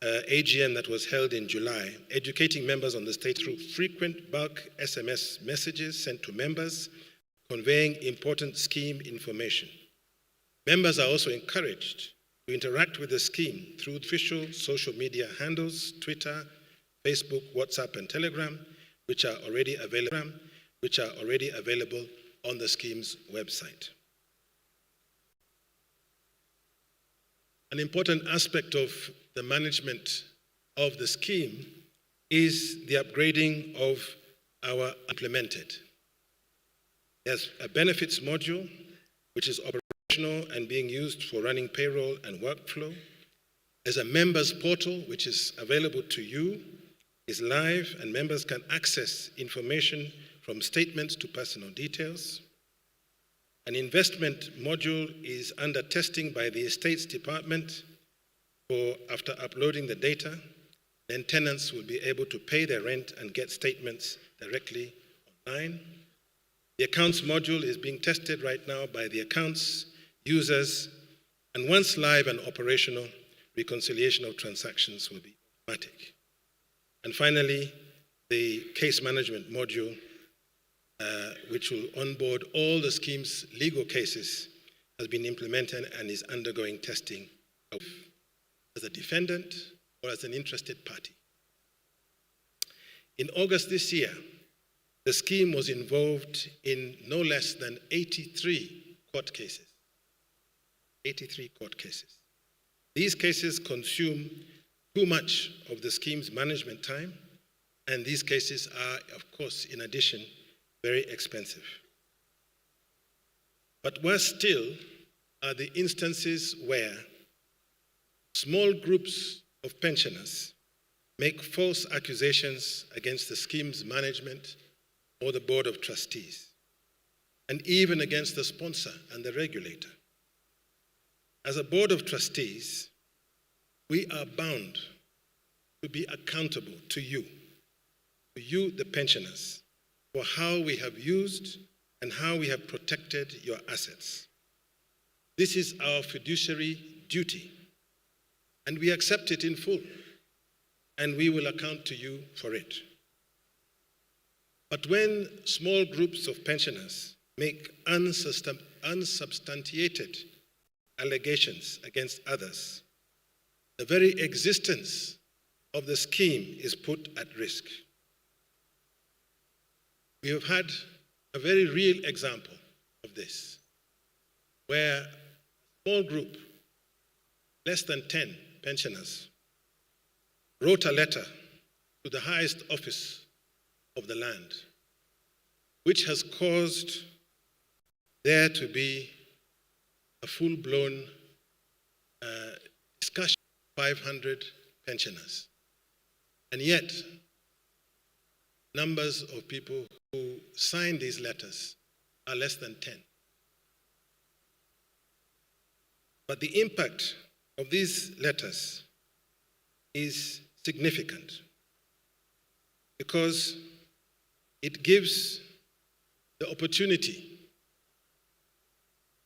AGM that was held in July, educating members on the state through frequent bulk SMS messages sent to members, conveying important scheme information. Members are also encouraged to interact with the scheme through official social media handles, Twitter, Facebook, WhatsApp, and Telegram, which are already available on the scheme's website. An important aspect of the management of the scheme is the upgrading of our implemented. There's a benefits module, which is operational and being used for running payroll and workflow. There's a members portal, which is available to you, is live, and members can access information from statements to personal details. An investment module is under testing by the Estates Department after uploading the data, then tenants will be able to pay their rent and get statements directly online. The accounts module is being tested right now by the accounts users, and once live and operational, reconciliation of transactions will be automatic. And finally, the case management module, which will onboard all the scheme's legal cases, has been implemented and is undergoing testing as a defendant or as an interested party. In August this year, the scheme was involved in no less than 83 court cases. 83 court cases. These cases consume too much of the scheme's management time, and these cases are, of course, in addition, very expensive. But worse still are the instances where small groups of pensioners make false accusations against the scheme's management or the Board of Trustees, and even against the sponsor and the regulator. As a Board of Trustees, we are bound to be accountable to you, the pensioners, for how we have used and how we have protected your assets. This is our fiduciary duty, and we accept it in full, and we will account to you for it. But when small groups of pensioners make unsubstantiated allegations against others, the very existence of the scheme is put at risk. We have had a very real example of this, where a small group, less than 10 pensioners, wrote a letter to the highest office of the land, which has caused there to be a full-blown discussion of 500 pensioners. And yet, numbers of people who signed these letters are less than 10. But the impact of these letters is significant because it gives the opportunity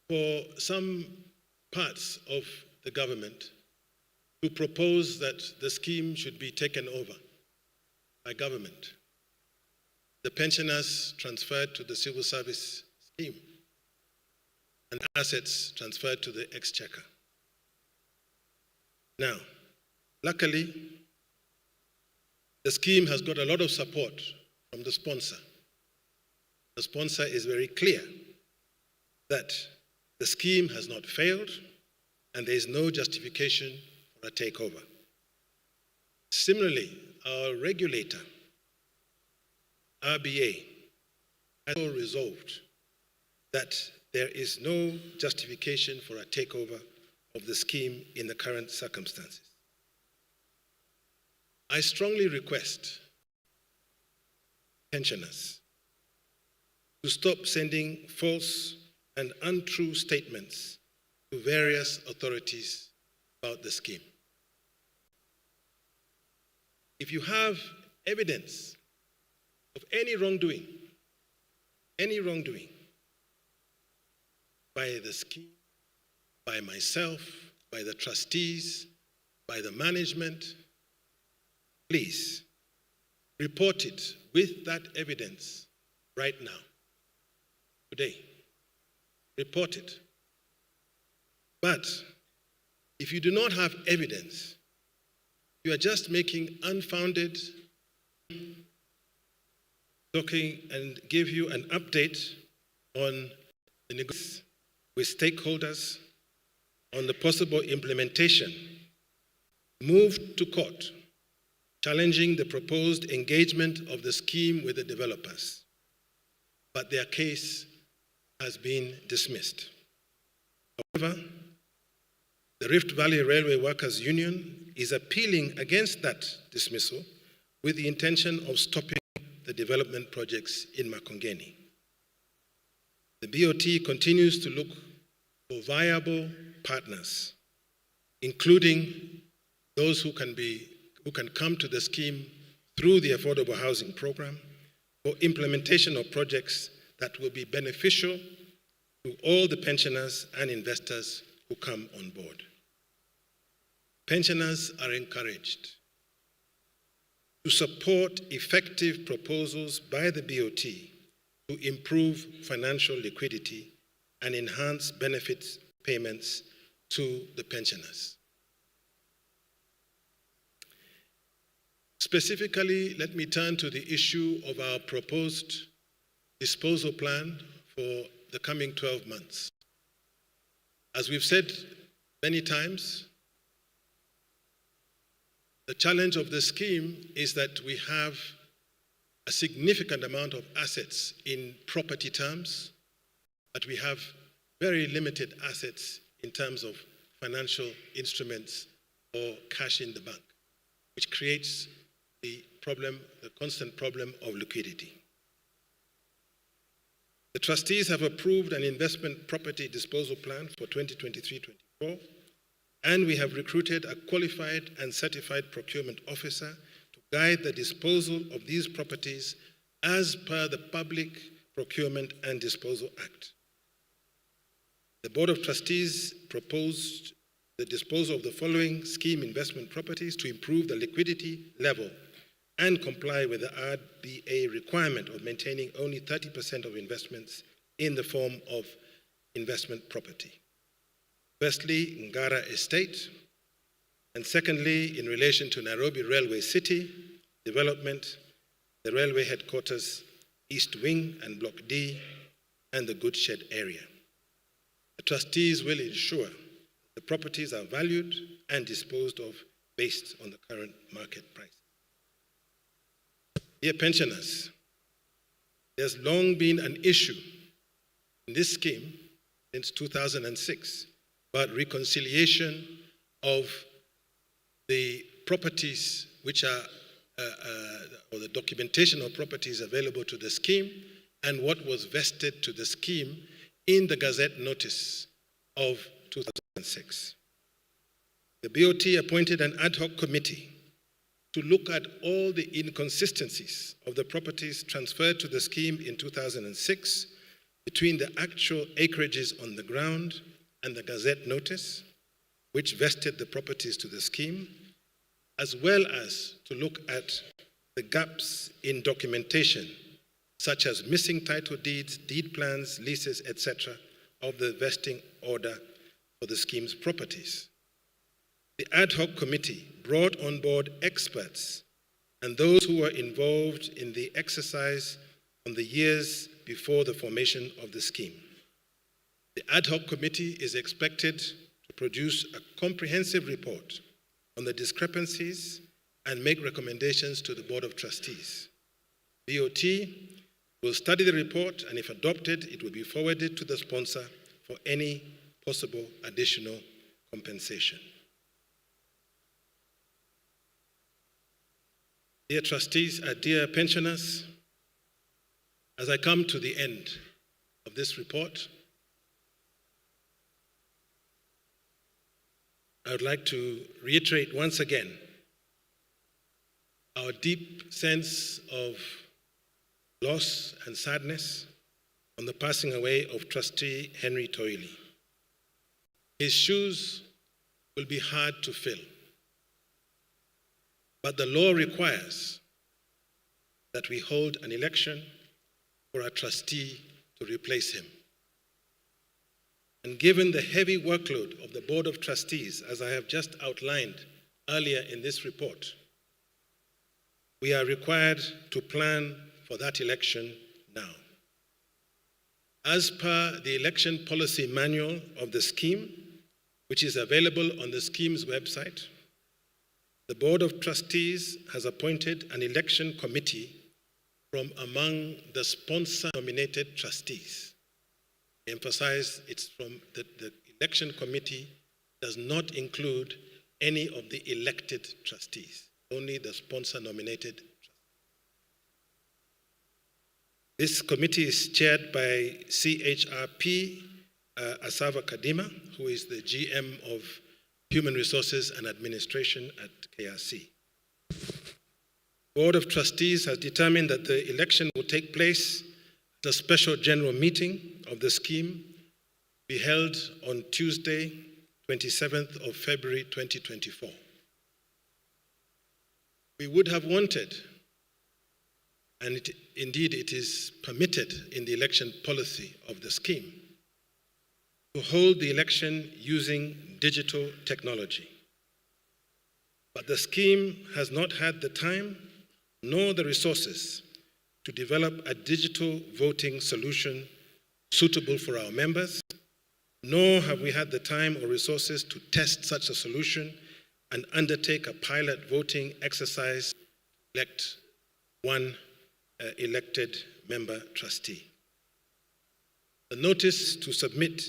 for some parts of the government to propose that the scheme should be taken over by government. The pensioners transferred to the civil service scheme and assets transferred to the exchequer. Now, luckily, the scheme has got a lot of support from the sponsor. The sponsor is very clear that the scheme has not failed and there is no justification for a takeover. Similarly, our regulator, RBA, has also resolved that there is no justification for a takeover of the scheme in the current circumstances. I strongly request pensioners to stop sending false and untrue statements to various authorities about the scheme. If you have evidence of any wrongdoing by the scheme, by myself, by the trustees, by the management, please report it with that evidence right now, today. Report it. But if you do not have evidence, you are just making unfounded talking and give you an update on the negotiations with stakeholders on the possible implementation, moved to court, challenging the proposed engagement of the scheme with the developers. But their case has been dismissed. However, the Rift Valley Railway Workers Union is appealing against that dismissal with the intention of stopping the development projects in Makongeni. The BOT continues to look for viable partners, including those who can come to the scheme through the Affordable Housing Program for implementation of projects that will be beneficial to all the pensioners and investors who come on board. Pensioners are encouraged to support effective proposals by the BOT to improve financial liquidity and enhance benefits payments to the pensioners. Specifically, let me turn to the issue of our proposed disposal plan for the coming 12 months. As we've said many times, the challenge of the scheme is that we have a significant amount of assets in property terms, but we have very limited assets in terms of financial instruments or cash in the bank, which creates the constant problem of liquidity. The trustees have approved an investment property disposal plan for 2023-24, and we have recruited a qualified and certified procurement officer to guide the disposal of these properties as per the Public Procurement and Disposal Act. The Board of Trustees proposed the disposal of the following scheme investment properties to improve the liquidity level and comply with the RBA requirement of maintaining only 30% of investments in the form of investment property. Firstly, Ngara Estate, and secondly, in relation to Nairobi Railway City development, the railway headquarters, East Wing and Block D, and the goods shed area. The trustees will ensure the properties are valued and disposed of based on the current market price. Dear pensioners, there's long been an issue in this scheme since 2006 about reconciliation of the properties which are, or the documentation of properties available to the scheme and what was vested to the scheme in the Gazette notice of 2006. The BOT appointed an ad hoc committee to look at all the inconsistencies of the properties transferred to the scheme in 2006 between the actual acreages on the ground and the Gazette notice, which vested the properties to the scheme, as well as to look at the gaps in documentation, such as missing title deeds, deed plans, leases, etc., of the vesting order for the scheme's properties. The ad hoc committee brought on board experts and those who were involved in the exercise on the years before the formation of the scheme. The ad hoc committee is expected to produce a comprehensive report on the discrepancies and make recommendations to the Board of Trustees. BOT will study the report, and if adopted, it will be forwarded to the sponsor for any possible additional compensation. Dear trustees, dear pensioners, as I come to the end of this report, I would like to reiterate once again our deep sense of loss and sadness on the passing away of Trustee Henry Toili. His shoes will be hard to fill, but the law requires that we hold an election for a trustee to replace him. And given the heavy workload of the Board of Trustees, as I have just outlined earlier in this report, we are required to plan for that election now. As per the election policy manual of the scheme, which is available on the scheme's website, the Board of Trustees has appointed an election committee from among the sponsor-nominated trustees. I emphasize it's from the election committee does not include any of the elected trustees, only the sponsor-nominated trustees. This committee is chaired by CHRP Asava Kadima, who is the GM of Human Resources and Administration at KRC. Board of Trustees has determined that the election will take place at a special general meeting of the scheme be held on Tuesday, 27th of February 2024. We would have wanted, and indeed it is permitted in the election policy of the scheme, to hold the election using digital technology. But the scheme has not had the time nor the resources to develop a digital voting solution suitable for our members, nor have we had the time or resources to test such a solution and undertake a pilot voting exercise to elect one elected member trustee. The notice to submit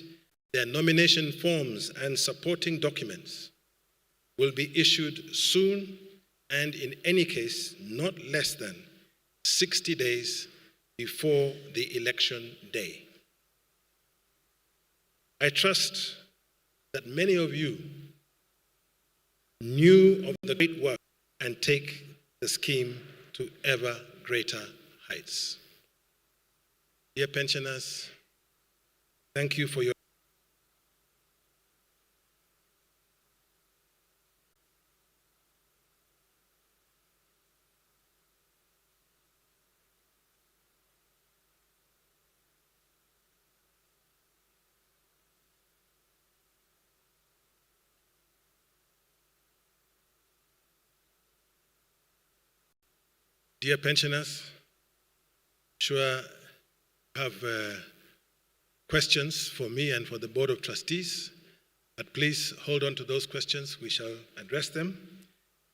their nomination forms and supporting documents will be issued soon, and in any case, not less than 60 days before the election day. I trust that many of you knew of the great work and take the scheme to ever greater heights. Dear pensioners, thank you for your Dear pensioners, sure have questions for me and for the Board of Trustees, but please hold on to those questions. We shall address them.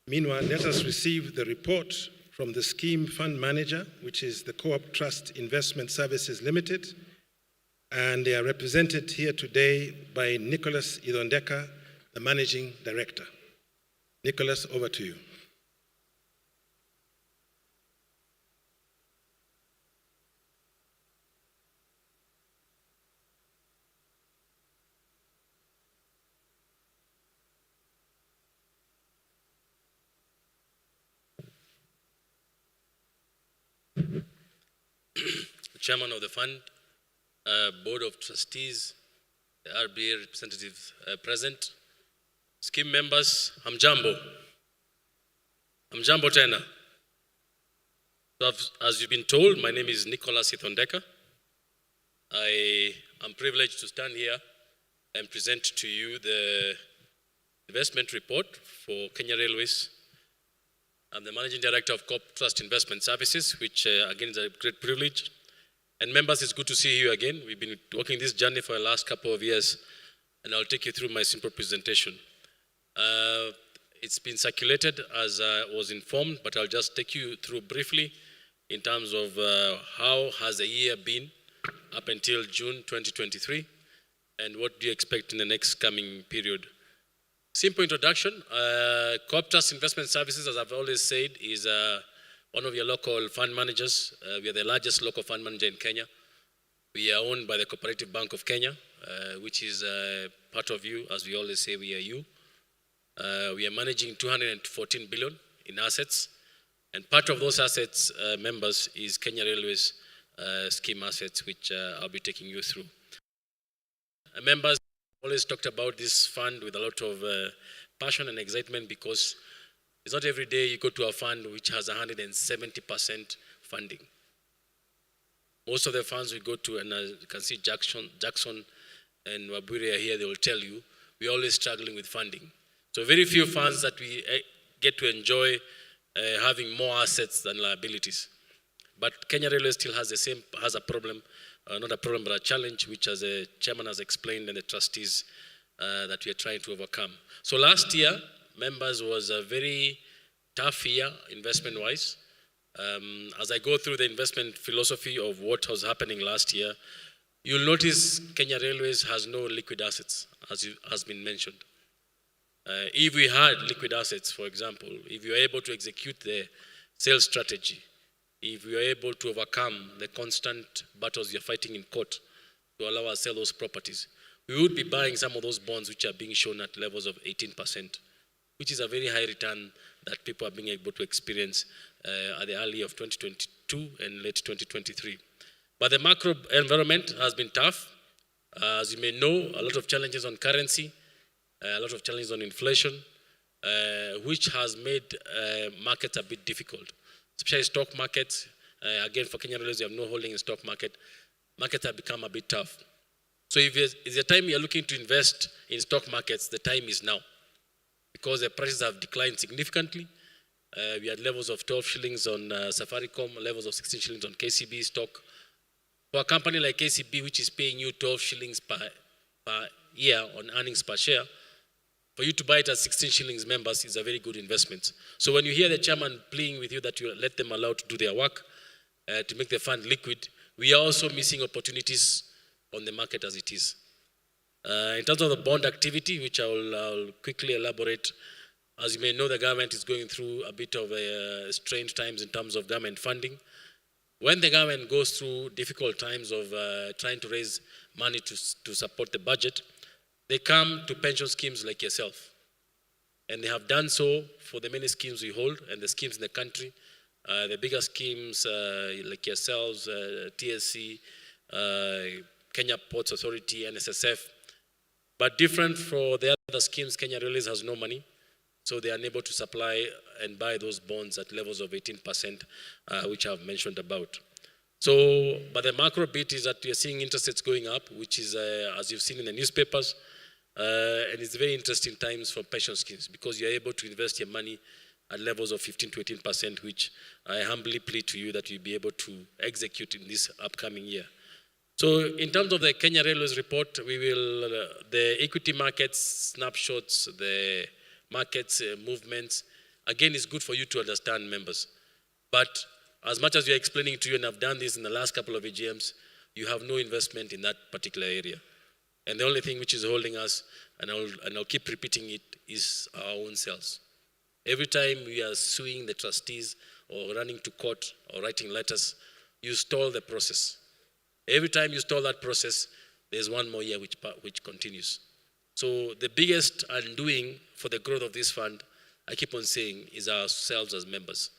Meanwhile, let us receive the report from the scheme fund manager, which is the Co-op Trust Investment Services Limited, and they are represented here today by Nicholas Idondeka, the Managing Director. Nicholas, over to you. Chairman of the fund, Board of Trustees, the RBA representatives present, scheme members, hamjambo. Hamjambo tena. So as you've been told, my name is Nicholas Idondeka. I am privileged to stand here and present to you the investment report for Kenya Railways. I'm the Managing Director of Co-op Trust Investment Services, which again is a great privilege. And members, it's good to see you again. We've been walking this journey for the last couple of years, and I'll take you through my simple presentation. It's been circulated as I was informed, but I'll just take you through briefly in terms of how has the year been up until June 2023, and what do you expect in the next coming period. Simple introduction. Co-op Trust Investment Services, as I've always said, is one of your local fund managers. We are the largest local fund manager in Kenya. We are owned by the Cooperative Bank of Kenya, which is part of you. As we always say, we are you. We are managing 214 billion in assets. And part of those assets, members, is Kenya Railways scheme assets, which I'll be taking you through. Members always talked about this fund with a lot of passion and excitement, because it's not every day you go to a fund which has 170% funding. Most of the funds we go to, and as you can see Jackson and Waburi are here, they will tell you, we're always struggling with funding. So very few funds that we get to enjoy having more assets than liabilities. But Kenya Railways still has a problem, not a problem, but a challenge, which as the chairman has explained and the trustees that we are trying to overcome. So last year, members, was a very tough year investment-wise. As I go through the investment philosophy of what was happening last year, you'll notice Kenya Railways has no liquid assets, as has been mentioned. If we had liquid assets, for example, if we were able to execute the sales strategy, if we were able to overcome the constant battles we are fighting in court to allow us to sell those properties, we would be buying some of those bonds which are being shown at levels of 18%, which is a very high return that people are being able to experience at the early of 2022 and late 2023. But the macro environment has been tough. As you may know, a lot of challenges on currency, a lot of challenges on inflation, which has made markets a bit difficult, especially stock markets. Again, for Kenya Railways, we have no holding in stock market. Markets have become a bit tough. So if it's the time you're looking to invest in stock markets, the time is now, because the prices have declined significantly. We had levels of 12 shillings on Safaricom, levels of 16 shillings on KCB stock. For a company like KCB, which is paying you 12 shillings per year on earnings per share, for you to buy it at 16 shillings, members, is a very good investment. So when you hear the chairman pleading with you that you let them allow to do their work, to make the fund liquid, we are also missing opportunities on the market as it is. In terms of the bond activity, which I'll quickly elaborate, as you may know, the government is going through a bit of strange times in terms of government funding. When the government goes through difficult times of trying to raise money to support the budget, they come to pension schemes like yourself. And they have done so for the many schemes we hold and the schemes in the country. The bigger schemes like yourselves, TSC, Kenya Ports Authority, NSSF. But different for the other schemes, Kenya Railways has no money. So they are unable to supply and buy those bonds at levels of 18%, which I've mentioned about. So, but the macro bit is that we are seeing interest rates going up, which is, as you've seen in the newspapers, and it's very interesting times for pension schemes, because you're able to invest your money at levels of 15 to 18%, which I humbly plead to you that you'll be able to execute in this upcoming year. So in terms of the Kenya Railways report, we will, the equity markets snapshots, the markets movements, again, it's good for you to understand, members. But as much as we are explaining to you, and I've done this in the last couple of AGMs, you have no investment in that particular area. And the only thing which is holding us, and I'll keep repeating it, is our own selves. Every time we are suing the trustees or running to court or writing letters, you stall the process. Every time you stall that process, there's one more year which continues. So the biggest undoing for the growth of this fund, I keep on saying, is ourselves as members.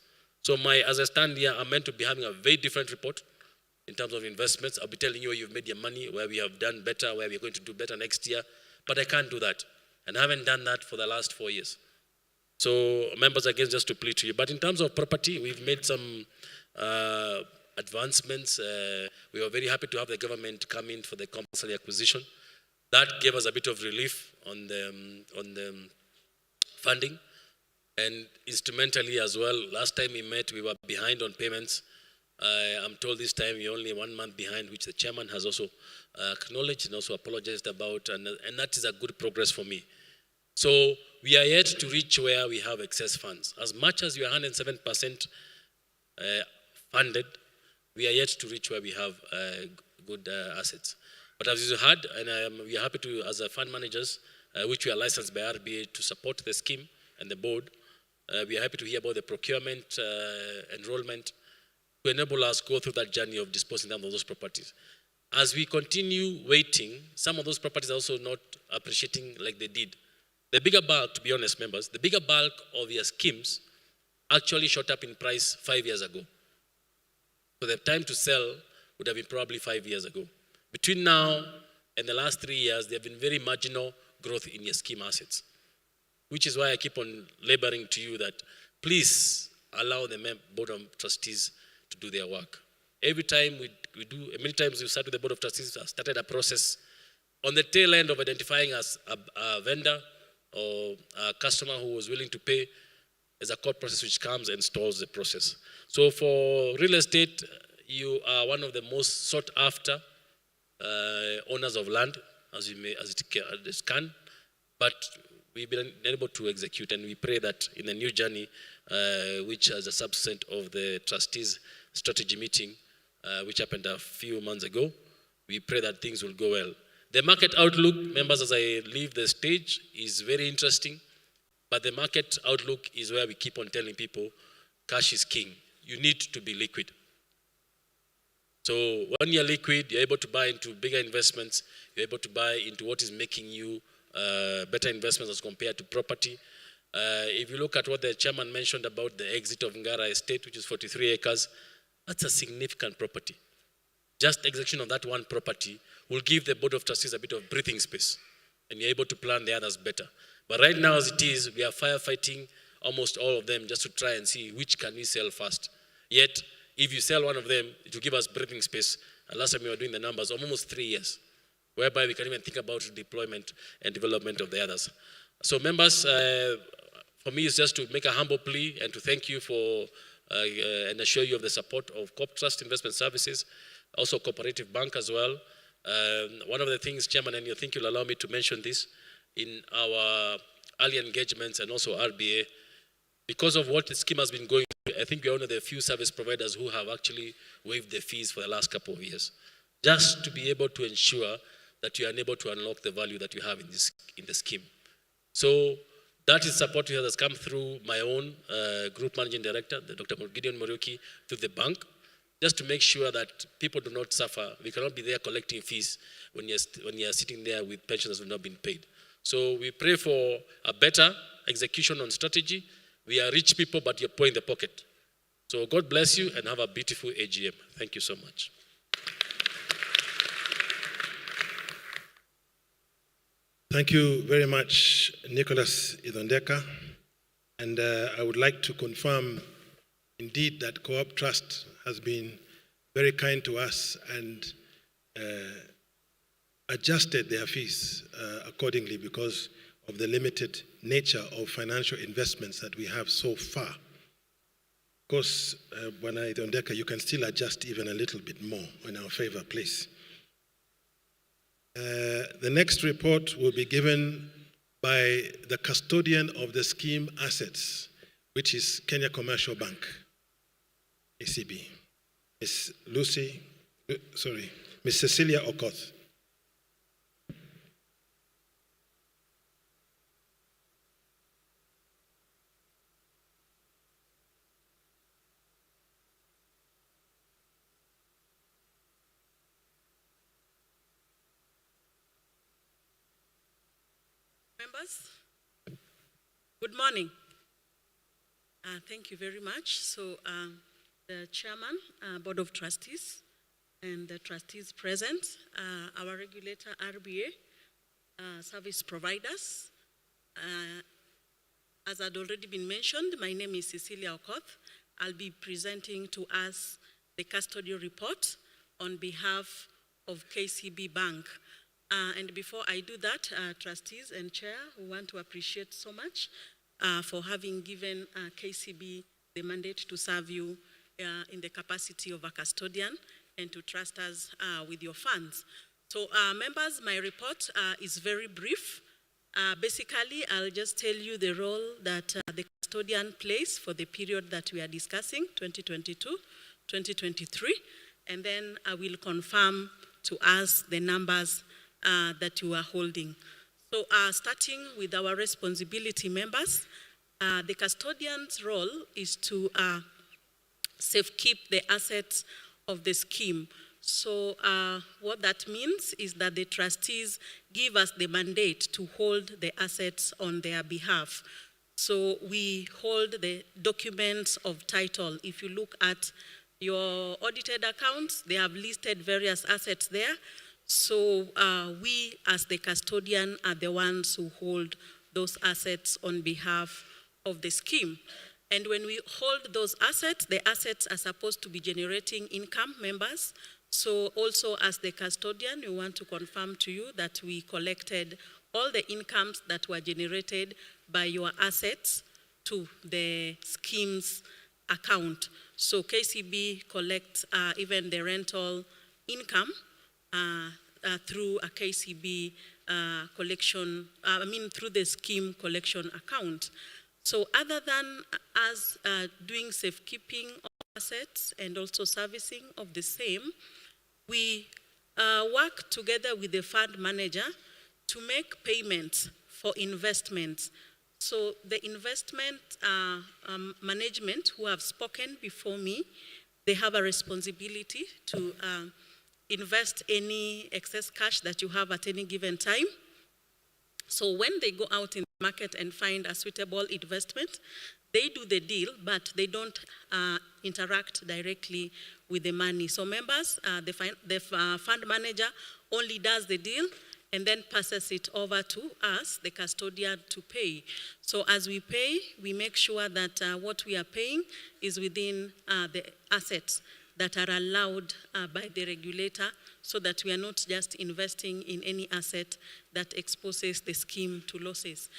So as I stand here, I'm meant to be having a very different report in terms of investments. I'll be telling you where you've made your money, where we have done better, where we're going to do better next year. But I can't do that. And I haven't done that for the last 4 years. So members, again, just to plead to you. But in terms of property, we've made some advancements. We were very happy to have the government come in for the compulsory acquisition. That gave us a bit of relief on the funding. And instrumentally as well, last time we met, we were behind on payments. I'm told this time we're only 1 month behind, which the chairman has also acknowledged and also apologized about, and that is a good progress for me. So we are yet to reach where we have excess funds. As much as we are 107% funded, we are yet to reach where we have good assets. But as you heard, and we are happy to, as a fund managers, which we are licensed by RBA to support the scheme and the board, we are happy to hear about the procurement, enrollment, to enable us go through that journey of disposing them of those properties. As we continue waiting, some of those properties are also not appreciating like they did. The bigger bulk, to be honest, members, the bigger bulk of your schemes actually shot up in price 5 years ago. So the time to sell would have been probably 5 years ago. Between now and the last 3 years, there have been very marginal growth in your scheme assets, which is why I keep on laboring to you that please allow the Board of Trustees to do their work. Every time we do, many times we start with the Board of Trustees, started a process on the tail end of identifying as a vendor or a customer who was willing to pay. There's a court process which comes and stalls the process. So for real estate, you are one of the most sought after owners of land, as it can, but we've been able to execute, and we pray that in the new journey, which is a subset of the trustees' strategy meeting, which happened a few months ago, we pray that things will go well. The market outlook, members, as I leave the stage, is very interesting, but the market outlook is where we keep on telling people, cash is king. You need to be liquid. So when you're liquid, you're able to buy into bigger investments, you're able to buy into what is making you better investments as compared to property. If you look at what the chairman mentioned about the exit of Ngara Estate, which is 43 acres, that's a significant property. Just execution of that one property will give the Board of Trustees a bit of breathing space, and you're able to plan the others better. But right now, as it is, we are firefighting almost all of them just to try and see which can we sell first. Yet, if you sell one of them, it will give us breathing space. And last time we were doing the numbers, almost 3 years, whereby we can even think about deployment and development of the others. So members, for me, it's just to make a humble plea and to thank you for and assure you of the support of Corp Trust Investment Services, also Cooperative Bank as well. One of the things, Chairman, and I think you'll allow me to mention this, in our early engagements and also RBA, because of what the scheme has been going through, I think we're one of the few service providers who have actually waived the fees for the last couple of years, just to be able to ensure that you are able to unlock the value that you have in the scheme. So that is support that has come through my own group managing director, Dr. Gideon Muriuki, through the bank, just to make sure that people do not suffer. We cannot be there collecting fees when you're sitting there with pensions that have not been paid. So we pray for a better execution on strategy. We are rich people, but you're poor in the pocket. So God bless you and have a beautiful AGM. Thank you so much. Thank you very much, Nicholas Idondeka. And I would like to confirm indeed that Co-op Trust has been very kind to us and adjusted their fees accordingly because of the limited nature of financial investments that we have so far. Of course, Bwana Ondeka, you can still adjust even a little bit more in our favor, please. The next report will be given by the custodian of the scheme assets, which is Kenya Commercial Bank, KCB. Miss Cecilia Okoth. Members, good morning. Thank you very much. So, the Chairman, Board of Trustees, and the trustees present, our regulator, RBA, service providers. As had already been mentioned, my name is Cecilia Okoth. I'll be presenting to us the custodial report on behalf of KCB Bank. And before I do that, trustees and chair, we want to appreciate so much for having given KCB the mandate to serve you in the capacity of a custodian and to trust us with your funds. So members, my report is very brief. Basically, I'll just tell you the role that the custodian plays for the period that we are discussing, 2022-2023, and then I will confirm to us the numbers that you are holding. So starting with our responsibility, members, the custodian's role is to safekeep the assets of the scheme. So what that means is that the trustees give us the mandate to hold the assets on their behalf. So we hold the documents of title. If you look at your audited accounts, they have listed various assets there. So we, as the custodian, are the ones who hold those assets on behalf of the scheme. And when we hold those assets, the assets are supposed to be generating income, members. So also as the custodian, we want to confirm to you that we collected all the incomes that were generated by your assets to the scheme's account. So KCB collects even the rental income through a KCB collection, through the scheme collection account. So other than us doing safekeeping of assets and also servicing of the same, we work together with the fund manager to make payments for investments. So the investment management who have spoken before me, they have a responsibility to invest any excess cash that you have at any given time. So when they go out in the market and find a suitable investment, they do the deal, but they don't interact directly with the money. So members, the fund manager only does the deal and then passes it over to us, the custodian, to pay. So as we pay, we make sure that what we are paying is within the assets that are allowed by the regulator, so that we are not just investing in any asset that exposes the scheme to losses.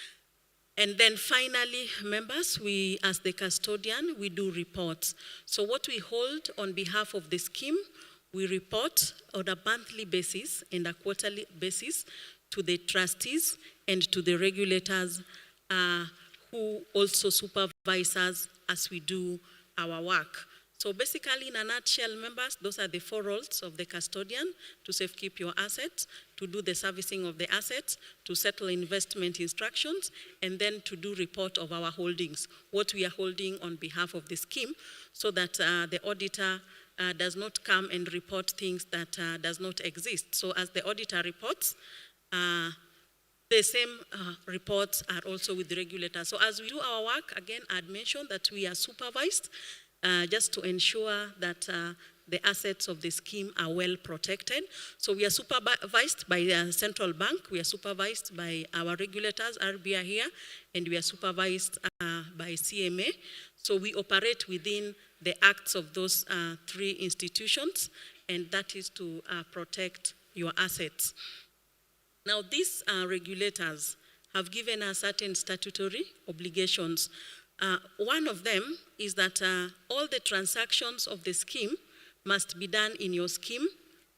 And then finally, members, we, as the custodian, we do reports. So what we hold on behalf of the scheme, we report on a monthly basis and a quarterly basis to the trustees and to the regulators who also supervise us as we do our work. So basically, in a nutshell, members, those are the 4 roles of the custodian: to safekeep your assets, to do the servicing of the assets, to settle investment instructions, and then to do report of our holdings, what we are holding on behalf of the scheme, so that the auditor does not come and report things that does not exist. So as the auditor reports, the same reports are also with the regulator. So as we do our work, again, I'd mentioned that we are supervised just to ensure that the assets of the scheme are well protected. So we are supervised by the central bank, we are supervised by our regulators, RBA here, and we are supervised by CMA. So we operate within the acts of those 3 institutions, and that is to protect your assets. Now these regulators have given us certain statutory obligations. One of them is that all the transactions of the scheme must be done in your scheme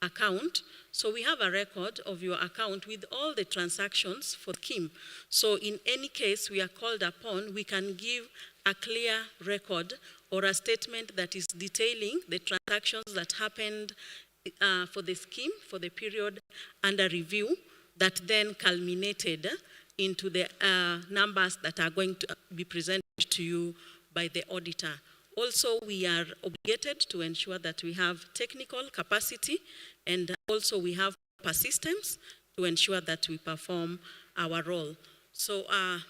account. So we have a record of your account with all the transactions for the scheme. So in any case we are called upon, we can give a clear record or a statement that is detailing the transactions that happened for the scheme for the period under review that then culminated into the numbers that are going to be presented to you by the auditor. Also, we are obligated to ensure that we have technical capacity, and also we have systems to ensure that we perform our role. So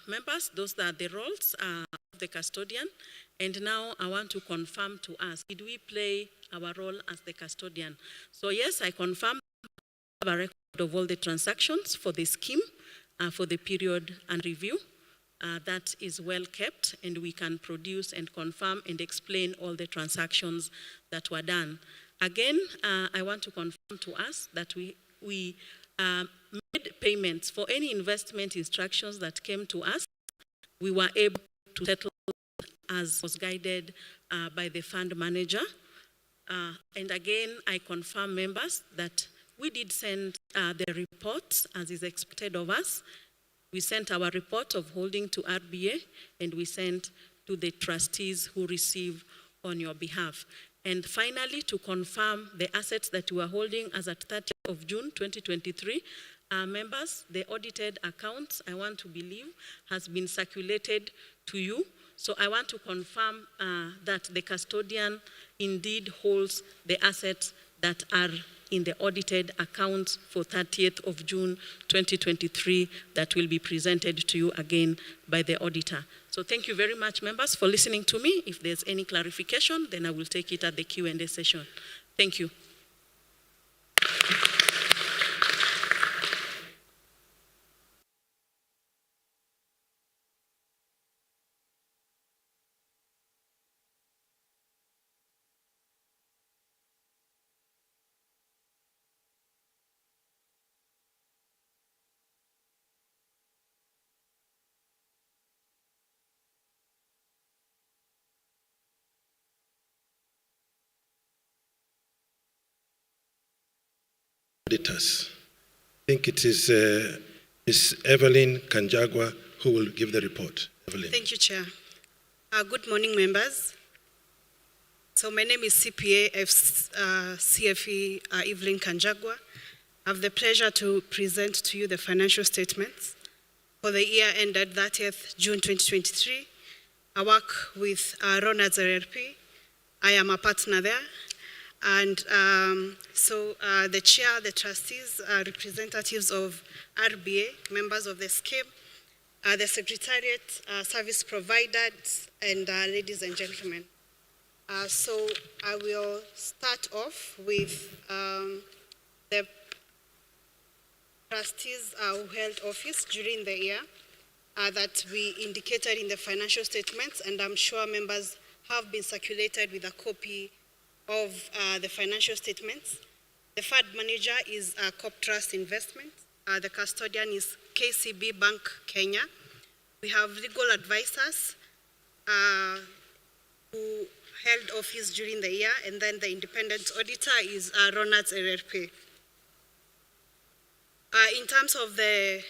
members, those are the roles of the custodian. And now I want to confirm to us, did we play our role as the custodian? So yes, I confirm we have a record of all the transactions for the scheme for the period and review. That is well kept, and we can produce and confirm and explain all the transactions that were done. Again, I want to confirm to us that we made payments for any investment instructions that came to us. We were able to settle as was guided by the fund manager. And again, I confirm members that we did send the reports as is expected of us. We sent our report of holding to RBA, and we sent to the trustees who receive on your behalf. And finally, to confirm the assets that we are holding as at 30th of June 2023, members, the audited accounts, I want to believe, has been circulated to you. So I want to confirm that the custodian indeed holds the assets that are in the audited accounts for 30th of June 2023 that will be presented to you again by the auditor. So thank you very much, members, for listening to me. If there's any clarification, then I will take it at the Q&A session. Thank you. Auditors. I think it is Ms. Evelyn Kanjagwa who will give the report. Evelyn. Thank you, Chair. Good morning, members. So my name is CPA CFE Evelyn Kanjagwa. I have the pleasure to present to you the financial statements for the year ended 30th June 2023. I work with Ronald's LLP. I am a partner there. And the chair, the trustees, representatives of RBA, members of the scheme, the secretariat, service providers, and ladies and gentlemen. So I will start off with the trustees who held office during the year that we indicated in the financial statements, and I'm sure members have been circulated with a copy of the financial statements. The fund manager is Corp Trust Investment. The custodian is KCB Bank Kenya. We have legal advisors who held office during the year, and then the independent auditor is Ronald's LLP. In terms of the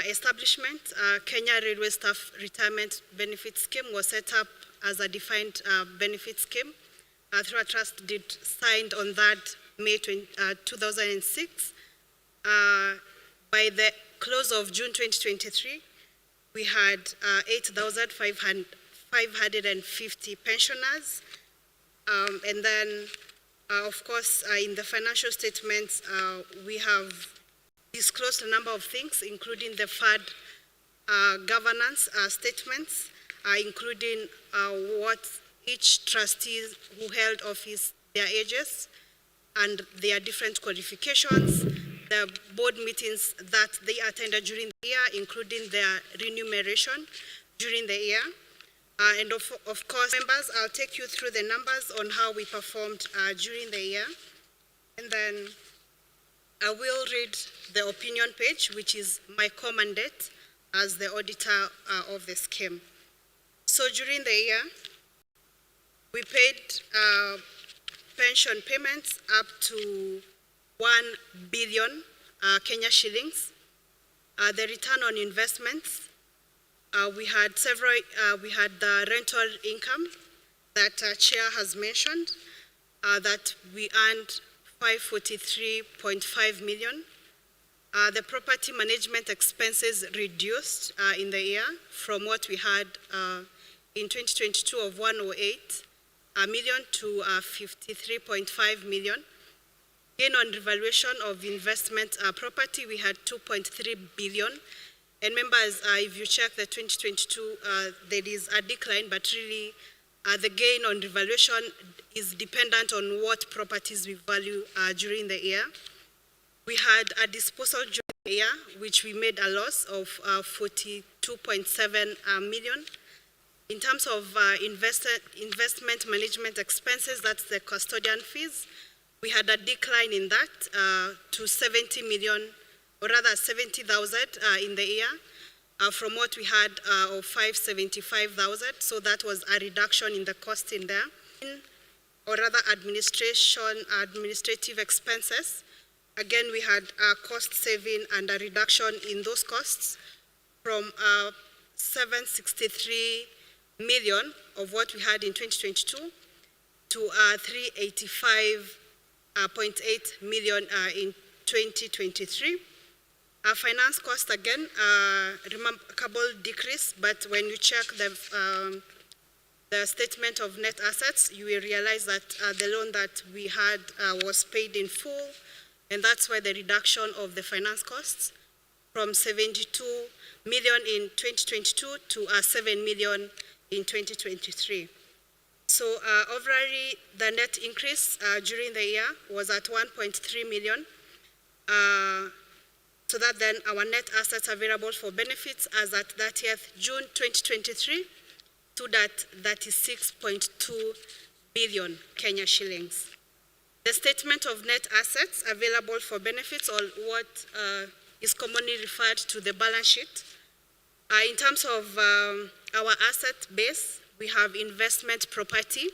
establishment, Kenya Railway Staff Retirement Benefit Scheme was set up as a defined benefit scheme through a trust deed signed on that May 2006. By the close of June 2023, we had 8,550 pensioners. And then, of course, in the financial statements, we have disclosed a number of things, including the FAD governance statements, including what each trustee who held office, their ages, and their different qualifications, the board meetings that they attended during the year, including their remuneration during the year. And of course, members, I'll take you through the numbers on how we performed during the year. And then I will read the opinion page, which is my core mandate as the auditor of the scheme. So during the year, we paid pension payments up to 1 billion Kenya shillings. The return on investments, we had the rental income that Chair has mentioned, that we earned 543.5 million. The property management expenses reduced in the year from what we had in 2022 of 108 million to 53.5 million. Gain on revaluation of investment property, we had 2.3 billion. And members, if you check the 2022, there is a decline, but really the gain on revaluation is dependent on what properties we value during the year. We had a disposal during the year, which we made a loss of 42.7 million. In terms of investment management expenses, that's the custodian fees, we had a decline in that to 70 million, or rather 70,000 in the year, from what we had of 575,000. So that was a reduction in the cost in there. Or rather administrative expenses. Again, we had a cost saving and a reduction in those costs from 763 million of what we had in 2022 to 385.8 million in 2023. Our finance cost, again, remarkable decrease, but when you check the statement of net assets, you will realize that the loan that we had was paid in full, and that's why the reduction of the finance costs from 72 million in 2022 to 7 million in 2023. So overall, the net increase during the year was at 1.3 million. So that then our net assets available for benefits as at 30th June 2023 stood at 36.2 billion Kenya shillings. The statement of net assets available for benefits, or what is commonly referred to the balance sheet. In terms of our asset base, we have investment property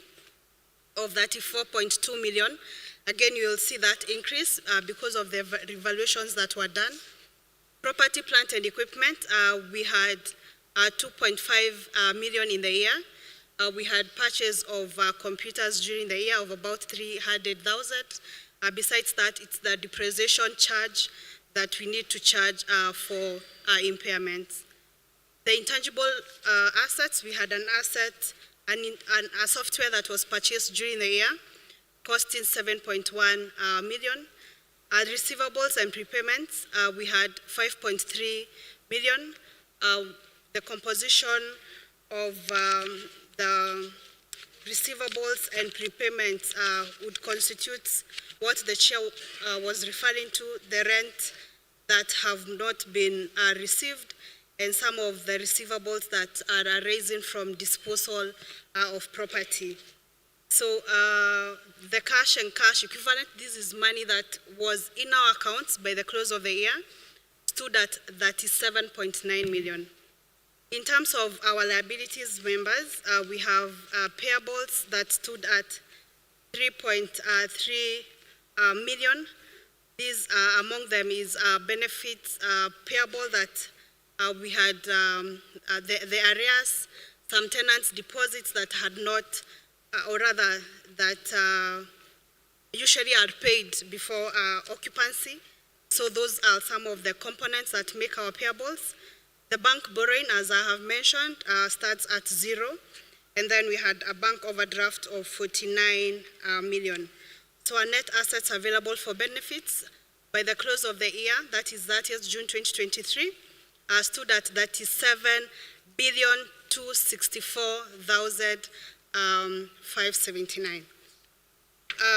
of 34.2 million. Again, you will see that increase because of the revaluations that were done. Property, plant and equipment, we had 2.5 million in the year. We had purchase of computers during the year of about 300,000. Besides that, it's the depreciation charge that we need to charge for impairments. The intangible assets, we had an asset and a software that was purchased during the year, costing 7.1 million. Receivables and prepayments, we had 5.3 million. The composition of the receivables and prepayments would constitute what the chair was referring to, the rent that have not been received, and some of the receivables that are arising from disposal of property. So the cash and cash equivalent, this is money that was in our accounts by the close of the year, stood at 37.9 million. In terms of our liabilities, members, we have payables that stood at 3.3 million. These among them is benefits payable that we had the arrears, some tenants' deposits that had not, or rather that usually are paid before occupancy. So those are some of the components that make our payables. The bank borrowing, as I have mentioned, starts at 0. And then we had a bank overdraft of 49 million. So our net assets available for benefits by the close of the year, that is 30th June 2023, stood at 37,264,579.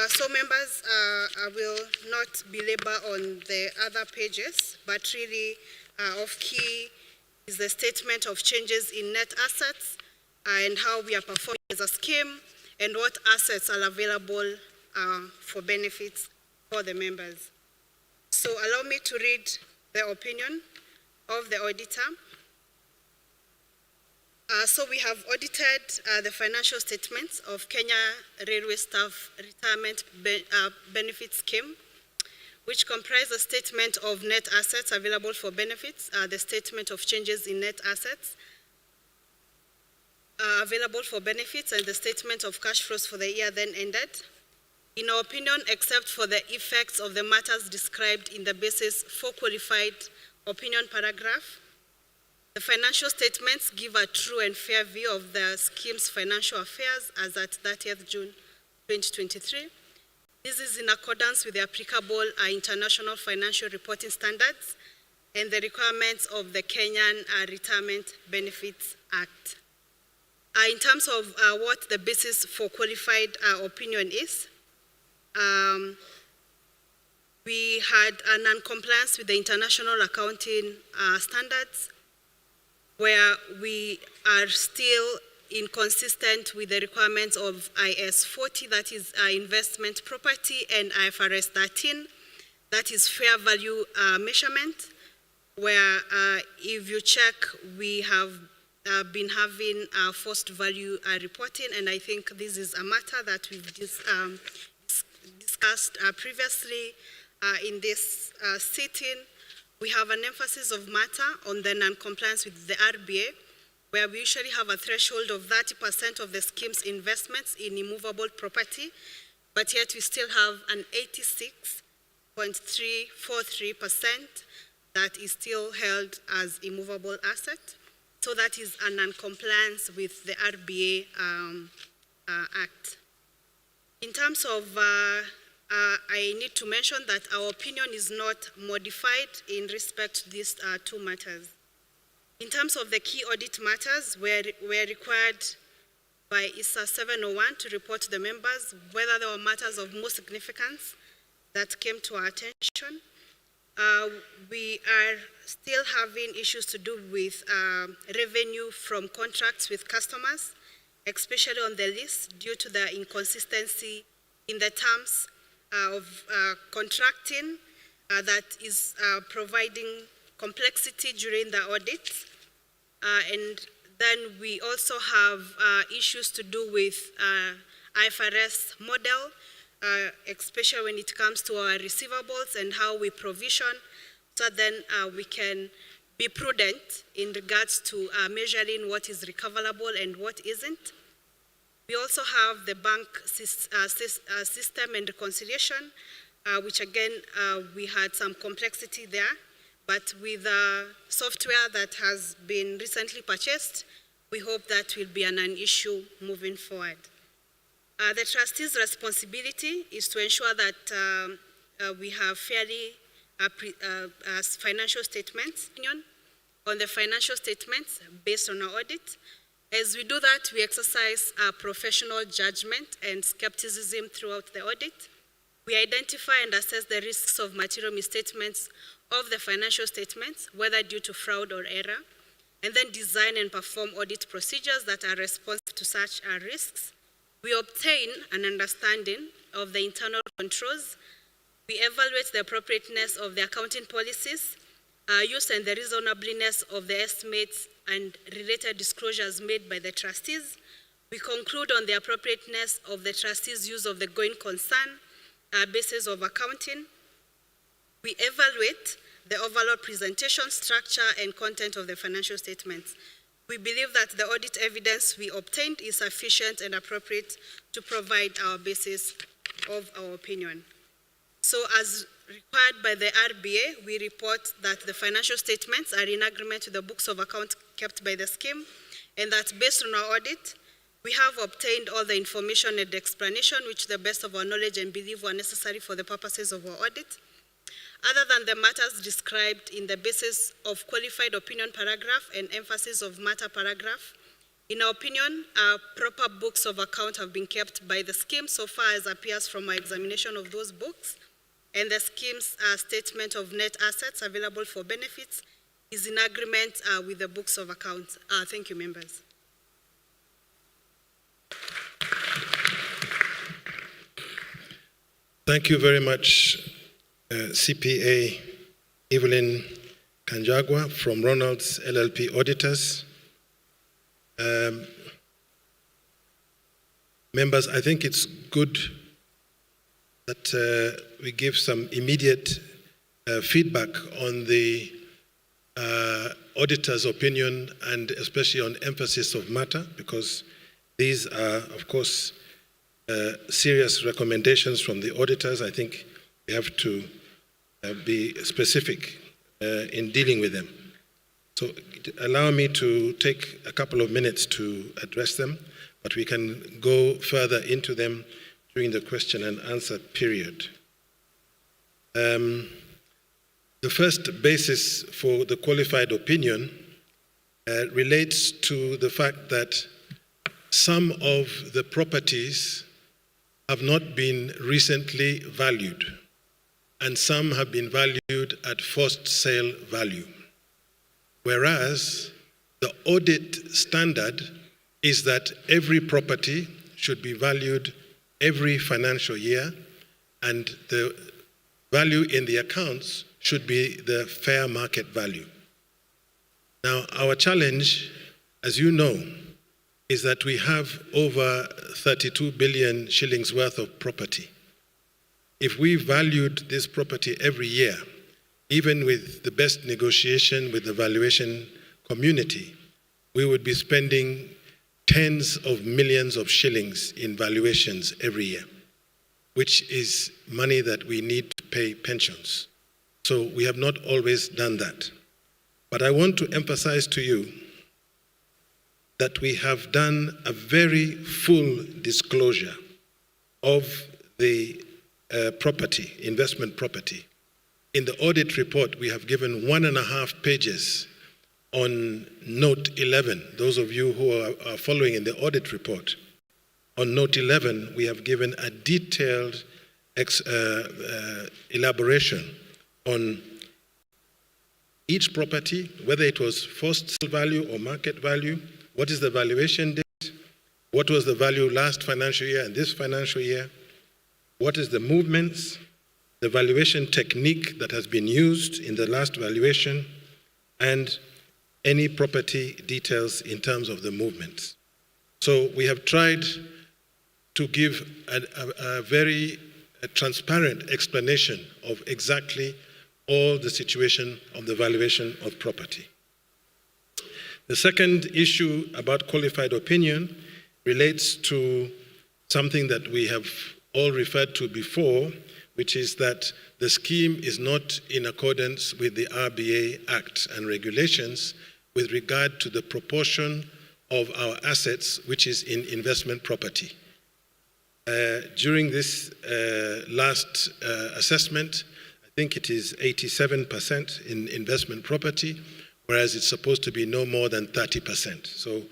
So members, I will not belabor on the other pages, but really of key is the statement of changes in net assets and how we are performing as a scheme and what assets are available for benefits for the members. So allow me to read the opinion of the auditor. So we have audited the financial statements of Kenya Railway Staff Retirement Benefit Scheme, which comprise a statement of net assets available for benefits, the statement of changes in net assets available for benefits, and the statement of cash flows for the year then ended. In our opinion, except for the effects of the matters described in the basis for qualified opinion paragraph, the financial statements give a true and fair view of the scheme's financial affairs as at 30th June 2023. This is in accordance with the applicable international financial reporting standards and the requirements of the Kenyan Retirement Benefits Act. In terms of what the basis for qualified opinion is, we had a non-compliance with the international accounting standards, where we are still inconsistent with the requirements of IS 40, that is investment property, and IFRS 13, that is fair value measurement, where if you check, we have been having forced value reporting, and I think this is a matter that we've discussed previously in this sitting. We have an emphasis of matter on the non-compliance with the RBA, where we usually have a threshold of 30% of the scheme's investments in immovable property, but yet we still have an 86.343% that is still held as immovable asset. So that is a non-compliance with the RBA Act. In terms of I need to mention that our opinion is not modified in respect to these two matters. In terms of the key audit matters, we're required by ISA 701 to report to the members whether there were matters of more significance that came to our attention. We are still having issues to do with revenue from contracts with customers, especially on the list due to the inconsistency in the terms of contracting that is providing complexity during the audit. And then we also have issues to do with IFRS model, especially when it comes to our receivables and how we provision, so then we can be prudent in regards to measuring what is recoverable and what isn't. We also have the bank system and reconciliation, which again, we had some complexity there, but with software that has been recently purchased, we hope that will be a non-issue moving forward. The trustees' responsibility is to ensure that we have fairly financial statements on the financial statements based on our audit. As we do that, we exercise professional judgment and skepticism throughout the audit. We identify and assess the risks of material misstatements of the financial statements, whether due to fraud or error, and then design and perform audit procedures that are responsive to such risks. We obtain an understanding of the internal controls. We evaluate the appropriateness of the accounting policies used and the reasonableness of the estimates and related disclosures made by the trustees. We conclude on the appropriateness of the trustees' use of the going concern basis of accounting. We evaluate the overall presentation, structure, and content of the financial statements. We believe that the audit evidence we obtained is sufficient and appropriate to provide our basis of our opinion. So as required by the RBA, we report that the financial statements are in agreement with the books of account kept by the scheme, and that based on our audit, we have obtained all the information and explanation which, to the best of our knowledge and belief, were necessary for the purposes of our audit. Other than the matters described in the basis of qualified opinion paragraph and emphasis of matter paragraph, in our opinion, proper books of account have been kept by the scheme so far as appears from our examination of those books, and the scheme's statement of net assets available for benefits is in agreement with the books of accounts. Thank you, members. Thank you very much, CPA Evelyn Kanjagwa from Ronald's LLP Auditors. Members, I think it's good that we give some immediate feedback on the auditor's opinion, and especially on emphasis of matter, because these are, of course, serious recommendations from the auditors. I think we have to be specific in dealing with them. So allow me to take a couple of minutes to address them, but we can go further into them during the question and answer period. The first basis for the qualified opinion relates to the fact that some of the properties have not been recently valued, and some have been valued at forced sale value. Whereas the audit standard is that every property should be valued every financial year, and the value in the accounts should be the fair market value. Now, our challenge, as you know, is that we have over 32 billion shillings worth of property. If we valued this property every year, even with the best negotiation with the valuation community, we would be spending tens of millions of shillings in valuations every year, which is money that we need to pay pensions. So we have not always done that. But I want to emphasize to you that we have done a very full disclosure of the property, investment property. In the audit report, we have given 1.5 pages on note 11. Those of you who are following in the audit report, on note 11, we have given a detailed elaboration on each property, whether it was forced sale value or market value, what is the valuation date, what was the value last financial year and this financial year, what is the movements, the valuation technique that has been used in the last valuation, and any property details in terms of the movements. So we have tried to give a very transparent explanation of exactly all the situation of the valuation of property. The second issue about qualified opinion relates to something that we have all referred to before, which is that the scheme is not in accordance with the RBA Act and regulations with regard to the proportion of our assets which is in investment property. During this last assessment, I think it is 87% in investment property, whereas it's supposed to be no more than 30%. So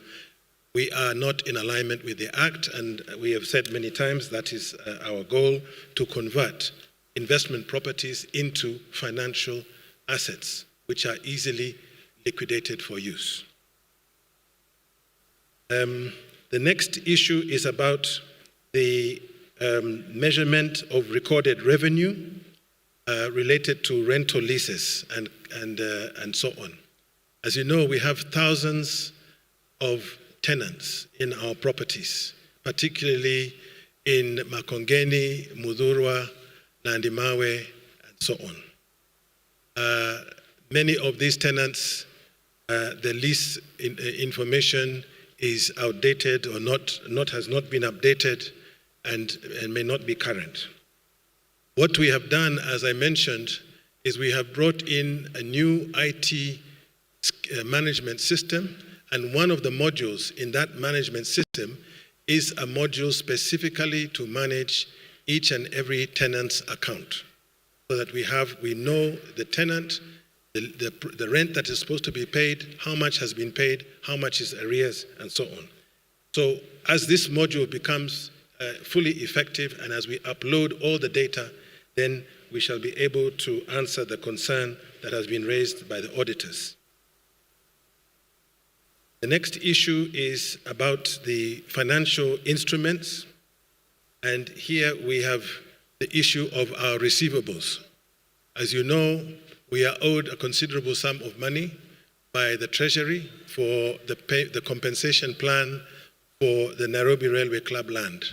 we are not in alignment with the Act, and we have said many times that is our goal, to convert investment properties into financial assets, which are easily liquidated for use. The next issue is about the measurement of recorded revenue related to rental leases and so on. As you know, we have thousands of tenants in our properties, particularly in Makongeni, Mudhurwa, Nandimawe, and so on. Many of these tenants, the lease information is outdated or has not been updated and may not be current. What we have done, as I mentioned, is we have brought in a new IT management system, and one of the modules in that management system is a module specifically to manage each and every tenant's account, so that we know the tenant, the rent that is supposed to be paid, how much has been paid, how much is arrears, and so on. So as this module becomes fully effective, and as we upload all the data, then we shall be able to answer the concern that has been raised by the auditors. The next issue is about the financial instruments, and here we have the issue of our receivables. As you know, we are owed a considerable sum of money by the Treasury for the compensation plan for the Nairobi Railway Club land.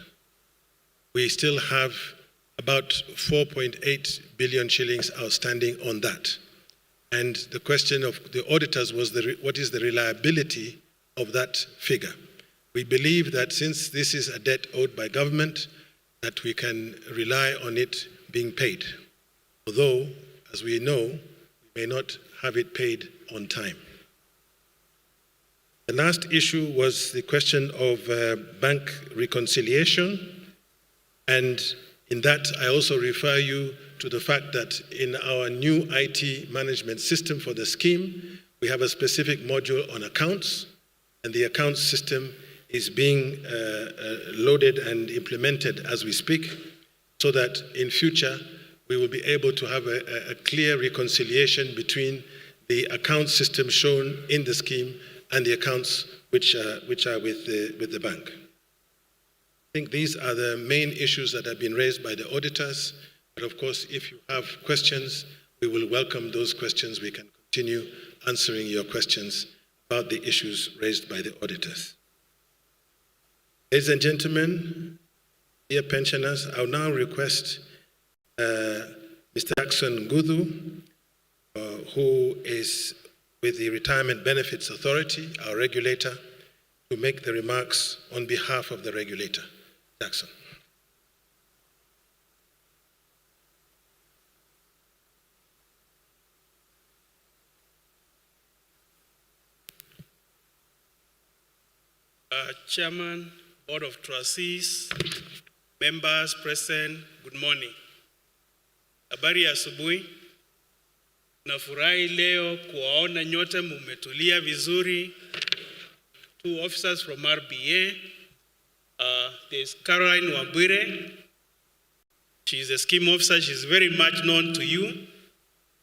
We still have about 4.8 billion shillings outstanding on that. And the question of the auditors was what is the reliability of that figure? We believe that since this is a debt owed by government, that we can rely on it being paid. Although, as we know, we may not have it paid on time. The last issue was the question of bank reconciliation. And in that, I also refer you to the fact that in our new IT management system for the scheme, we have a specific module on accounts, and the accounts system is being loaded and implemented as we speak, so that in future, we will be able to have a clear reconciliation between the account system shown in the scheme and the accounts which are with the bank. I think these are the main issues that have been raised by the auditors. But of course, if you have questions, we will welcome those questions. We can continue answering your questions about the issues raised by the auditors. Ladies and gentlemen, dear pensioners, I will now request Mr. Jackson Gudhu, who is with the Retirement Benefits Authority, our regulator, to make the remarks on behalf of the regulator. Jackson. Chairman, Board of Trustees, members present, good morning. Habari ya asubuhi. Nafurahi leo kuwaona nyote mumetulia vizuri. Two officers from RBA. There's Caroline Wabwire. She's a scheme officer. She's very much known to you.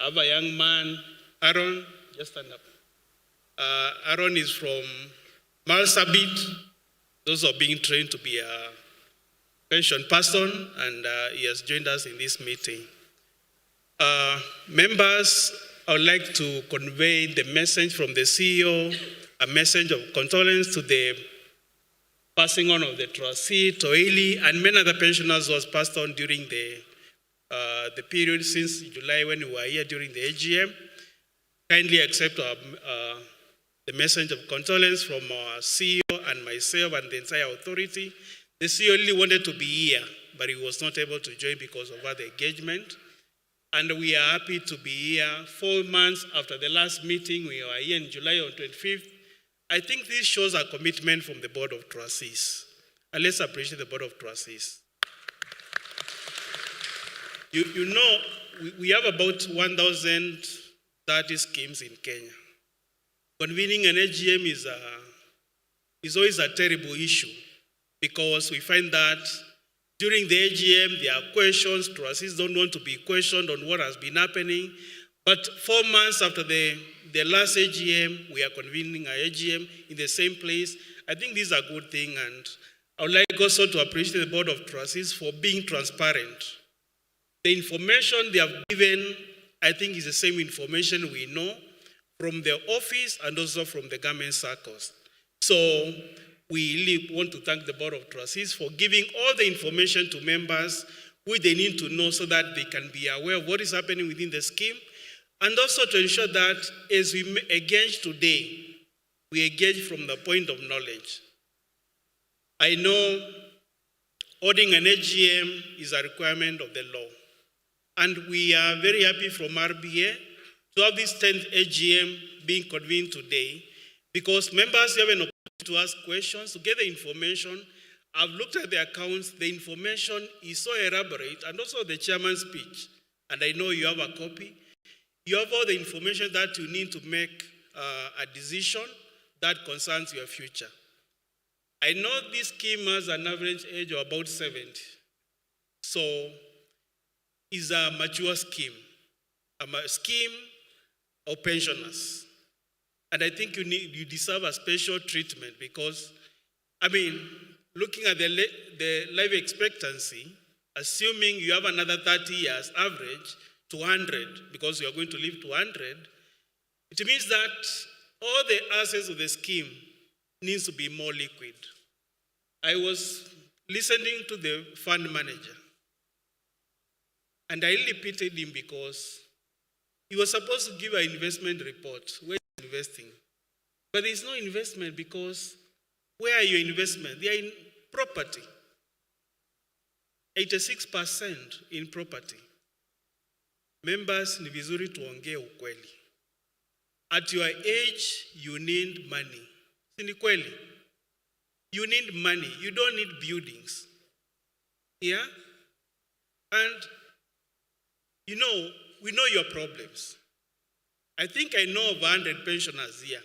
I have a young man, Aaron. Just stand up. Aaron is from Marsabit. Those are being trained to be a pension person, and he has joined us in this meeting. Members, I would like to convey the message from the CEO, a message of condolence to the passing on of the trustee, Toili, and many other pensioners who was passed on during the period since July when we were here during the AGM. Kindly accept the message of condolence from our CEO and myself and the entire authority. The CEO really wanted to be here, but he was not able to join because of other engagement. And we are happy to be here 4 months after the last meeting. We were here in July on 25th. I think this shows a commitment from the Board of Trustees. And let's appreciate the Board of Trustees. You know, we have about 1,030 schemes in Kenya. Convening an AGM is always a terrible issue because we find that during the AGM, there are questions. Trustees don't want to be questioned on what has been happening. But 4 months after the last AGM, we are convening our AGM in the same place. I think this is a good thing, and I would like also to appreciate the Board of Trustees for being transparent. The information they have given, I think, is the same information we know from the office and also from the government circles. So we really want to thank the Board of Trustees for giving all the information to members which they need to know so that they can be aware of what is happening within the scheme, and also to ensure that as we engage today, we engage from the point of knowledge. I know holding an AGM is a requirement of the law, and we are very happy from RBA to have this 10th AGM being convened today because members have an opportunity to ask questions, to get the information. I've looked at the accounts. The information is so elaborate, and also the chairman's speech, and I know you have a copy. You have all the information that you need to make a decision that concerns your future. I know this scheme has an average age of about 70. So it's a mature scheme, a scheme of pensioners. And I think you deserve a special treatment because, I mean, looking at the life expectancy, assuming you have another 30 years average, 200, because you are going to live to 100, it means that all the assets of the scheme needs to be more liquid. I was listening to the fund manager, and I really pitied him because he was supposed to give an investment report. Where he's investing? But there's no investment because where are your investments? They are in property. 86% in property. Members, ni vizuri tuongee ukweli. At your age, you need money. Si ni kweli? You need money. You don't need buildings. Yeah? And, you know, we know your problems. I think I know of 100 pensioners here.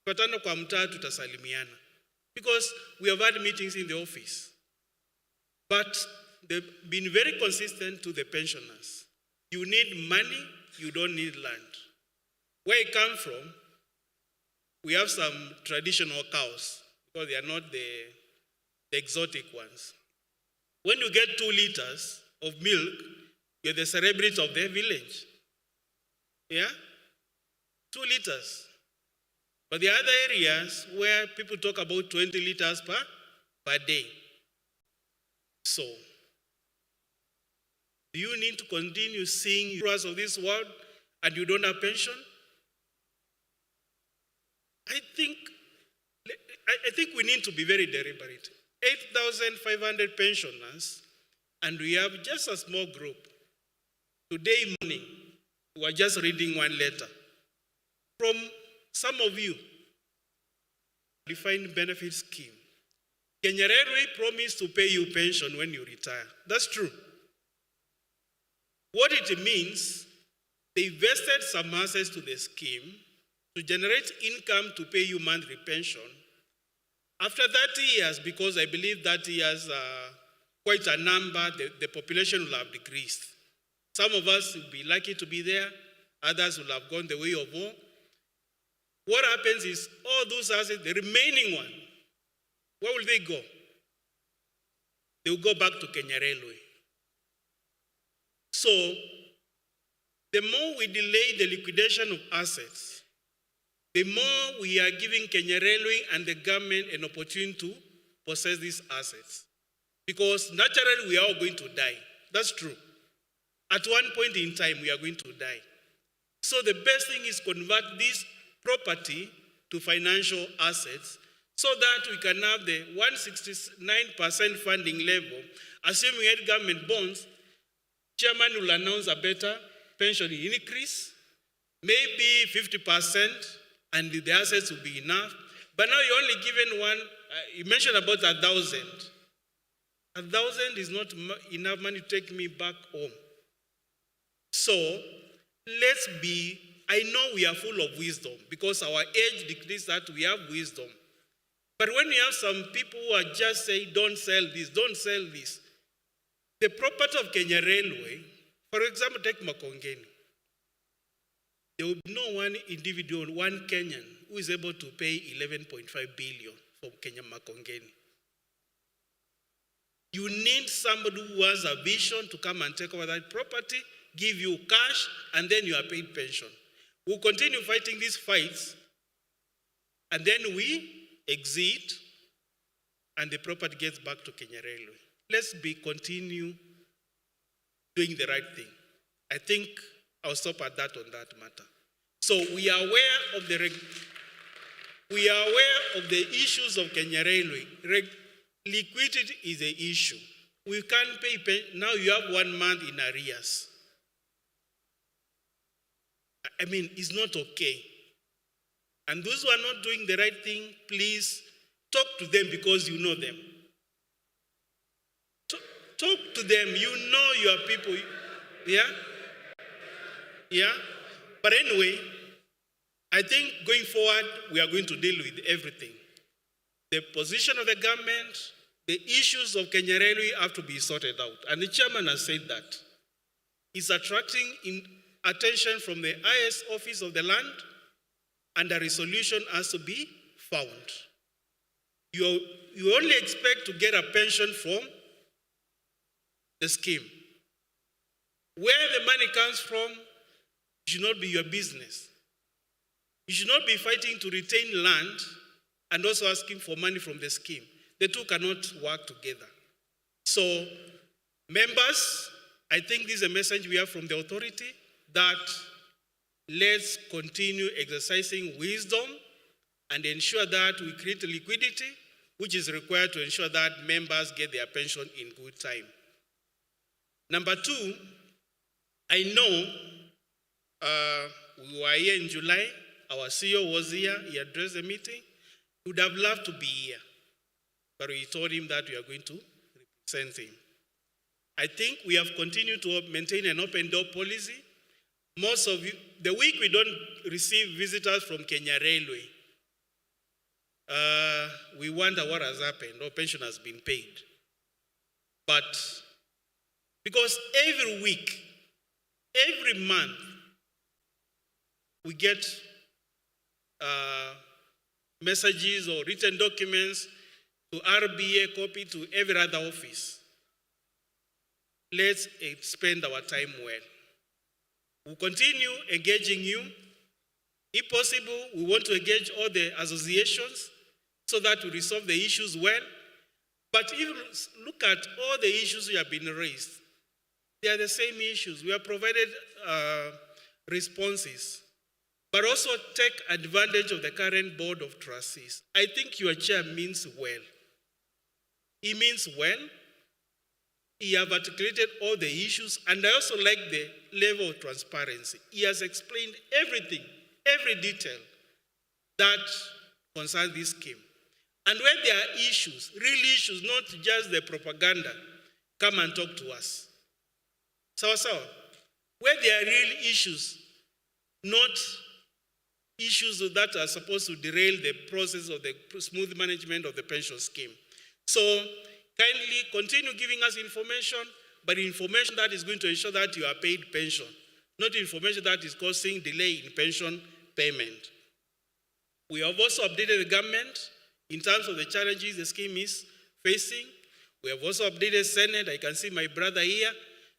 Patano kwa mtaa tutasalimiana. Because we have had meetings in the office. But they've been very consistent to the pensioners. You need money, you don't need land. Where I come from, we have some traditional cows, because they are not the exotic ones. When you get 2 liters of milk, you're the celebrity of the village. Yeah? 2 liters. But the other areas where people talk about 20 liters per day. So, do you need to continue seeing rulers of this world and you don't have pension? I think we need to be very deliberate. 8,500 pensioners, and we have just a small group. Today morning, we were just reading one letter from some of you. Defined benefit scheme. Kenya Railway promised to pay you pension when you retire. That's true. What it means, they invested some assets to the scheme to generate income to pay you monthly pension. After 30 years, because I believe 30 years quite a number, the population will have decreased. Some of us will be lucky to be there, others will have gone the way of war. What happens is all those assets, the remaining one, where will they go? They will go back to Kenya Railway. So, the more we delay the liquidation of assets, the more we are giving Kenya Railway and the government an opportunity to possess these assets. Because naturally we are all going to die. That's true. At one point in time, we are going to die. So the best thing is convert this property to financial assets so that we can have the 169% funding level. Assuming we had government bonds, chairman will announce a better pension increase, maybe 50%, and the assets will be enough. But now you're only given one, you mentioned about 1,000. 1,000 is not enough money to take me back home. So, I know we are full of wisdom because our age dictates that we have wisdom. But when you have some people who are just saying, don't sell this, don't sell this. The property of Kenya Railway, for example, take Makongeni. There will be no one individual, one Kenyan, who is able to pay 11.5 billion for Kenya Makongeni. You need somebody who has a vision to come and take over that property, give you cash, and then you are paid pension. We'll continue fighting these fights, and then we exit, and the property gets back to Kenya Railway. Let's continue doing the right thing. I think I'll stop at that on that matter. So we are aware of the issues of Kenya Railway. Liquidity is an issue. We can't pay. Now you have 1 month in arrears. I mean, it's not okay. And those who are not doing the right thing, please talk to them because you know them. Talk to them. You know your people. Yeah? Yeah? But anyway, I think going forward, we are going to deal with everything. The position of the government, the issues of Kenya Railway have to be sorted out. And the chairman has said that. It's attracting attention from the highest office of the land, and a resolution has to be found. You only expect to get a pension from the scheme. Where the money comes from should not be your business. You should not be fighting to retain land and also asking for money from the scheme. The two cannot work together. So, members, I think this is a message we have from the authority that let's continue exercising wisdom and ensure that we create liquidity, which is required to ensure that members get their pension in good time. Number two, I know we were here in July. Our CEO was here. He addressed the meeting. He would have loved to be here, but we told him that we are going to represent him. I think we have continued to maintain an open door policy. Most of you, the week we don't receive visitors from Kenya Railway, we wonder what has happened. No pension has been paid. But because every week, every month, we get messages or written documents to RBA, copy to every other office. Let's spend our time well. We'll continue engaging you. If possible, we want to engage all the associations so that we resolve the issues well. But if you look at all the issues that have been raised, they are the same issues. We have provided responses, but also take advantage of the current Board of Trustees. I think your chair means well. He means well. He has articulated all the issues, and I also like the level of transparency. He has explained everything, every detail that concerns this scheme. And when there are issues, real issues, not just the propaganda, come and talk to us. Sawa. Where there are real issues, not issues that are supposed to derail the process of the smooth management of the pension scheme. So, kindly continue giving us information, but information that is going to ensure that you are paid pension, not information that is causing delay in pension payment. We have also updated the government in terms of the challenges the scheme is facing. We have also updated Senate. I can see my brother here.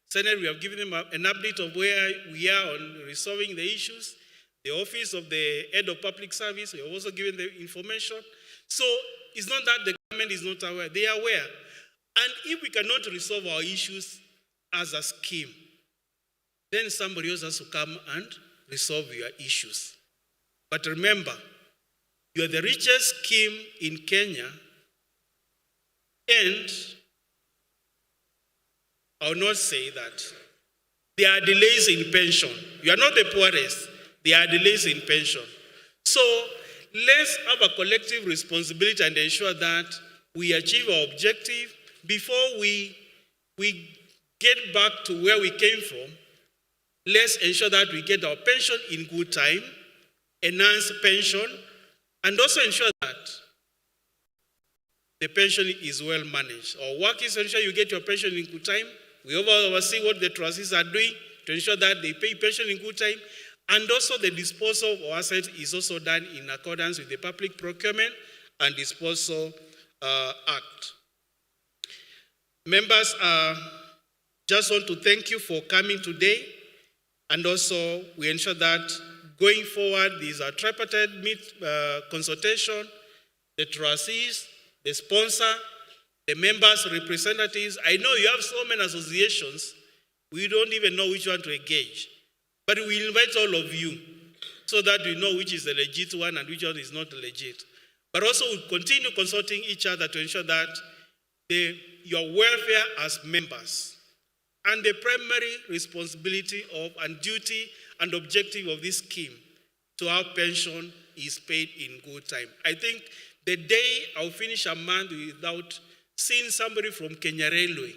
Senate, we have given them an update of where we are on resolving the issues. The Office of the Head of Public Service, we have also given the information. So it's not that the government is not aware. They are aware. And if we cannot resolve our issues as a scheme, then somebody else has to come and resolve your issues. But remember, you are the richest scheme in Kenya, and I will not say that. There are delays in pension. You are not the poorest. There are delays in pension. So let's have a collective responsibility and ensure that we achieve our objective before we get back to where we came from. Let's ensure that we get our pension in good time, enhance pension, and also ensure that the pension is well managed. Our work is to ensure you get your pension in good time. We oversee what the trustees are doing to ensure that they pay pension in good time. And also the disposal of assets is also done in accordance with the Public Procurement and Disposal Act. Members, just want to thank you for coming today. And also we ensure that going forward, these are tripartite consultation, the trustees, the sponsor, the members' representatives. I know you have so many associations, we don't even know which one to engage. But we invite all of you so that we know which is the legit one and which one is not legit. But also we continue consulting each other to ensure that your welfare as members and the primary responsibility of and duty and objective of this scheme to our pension is paid in good time. I think the day I'll finish a month without seeing somebody from Kenya Railway,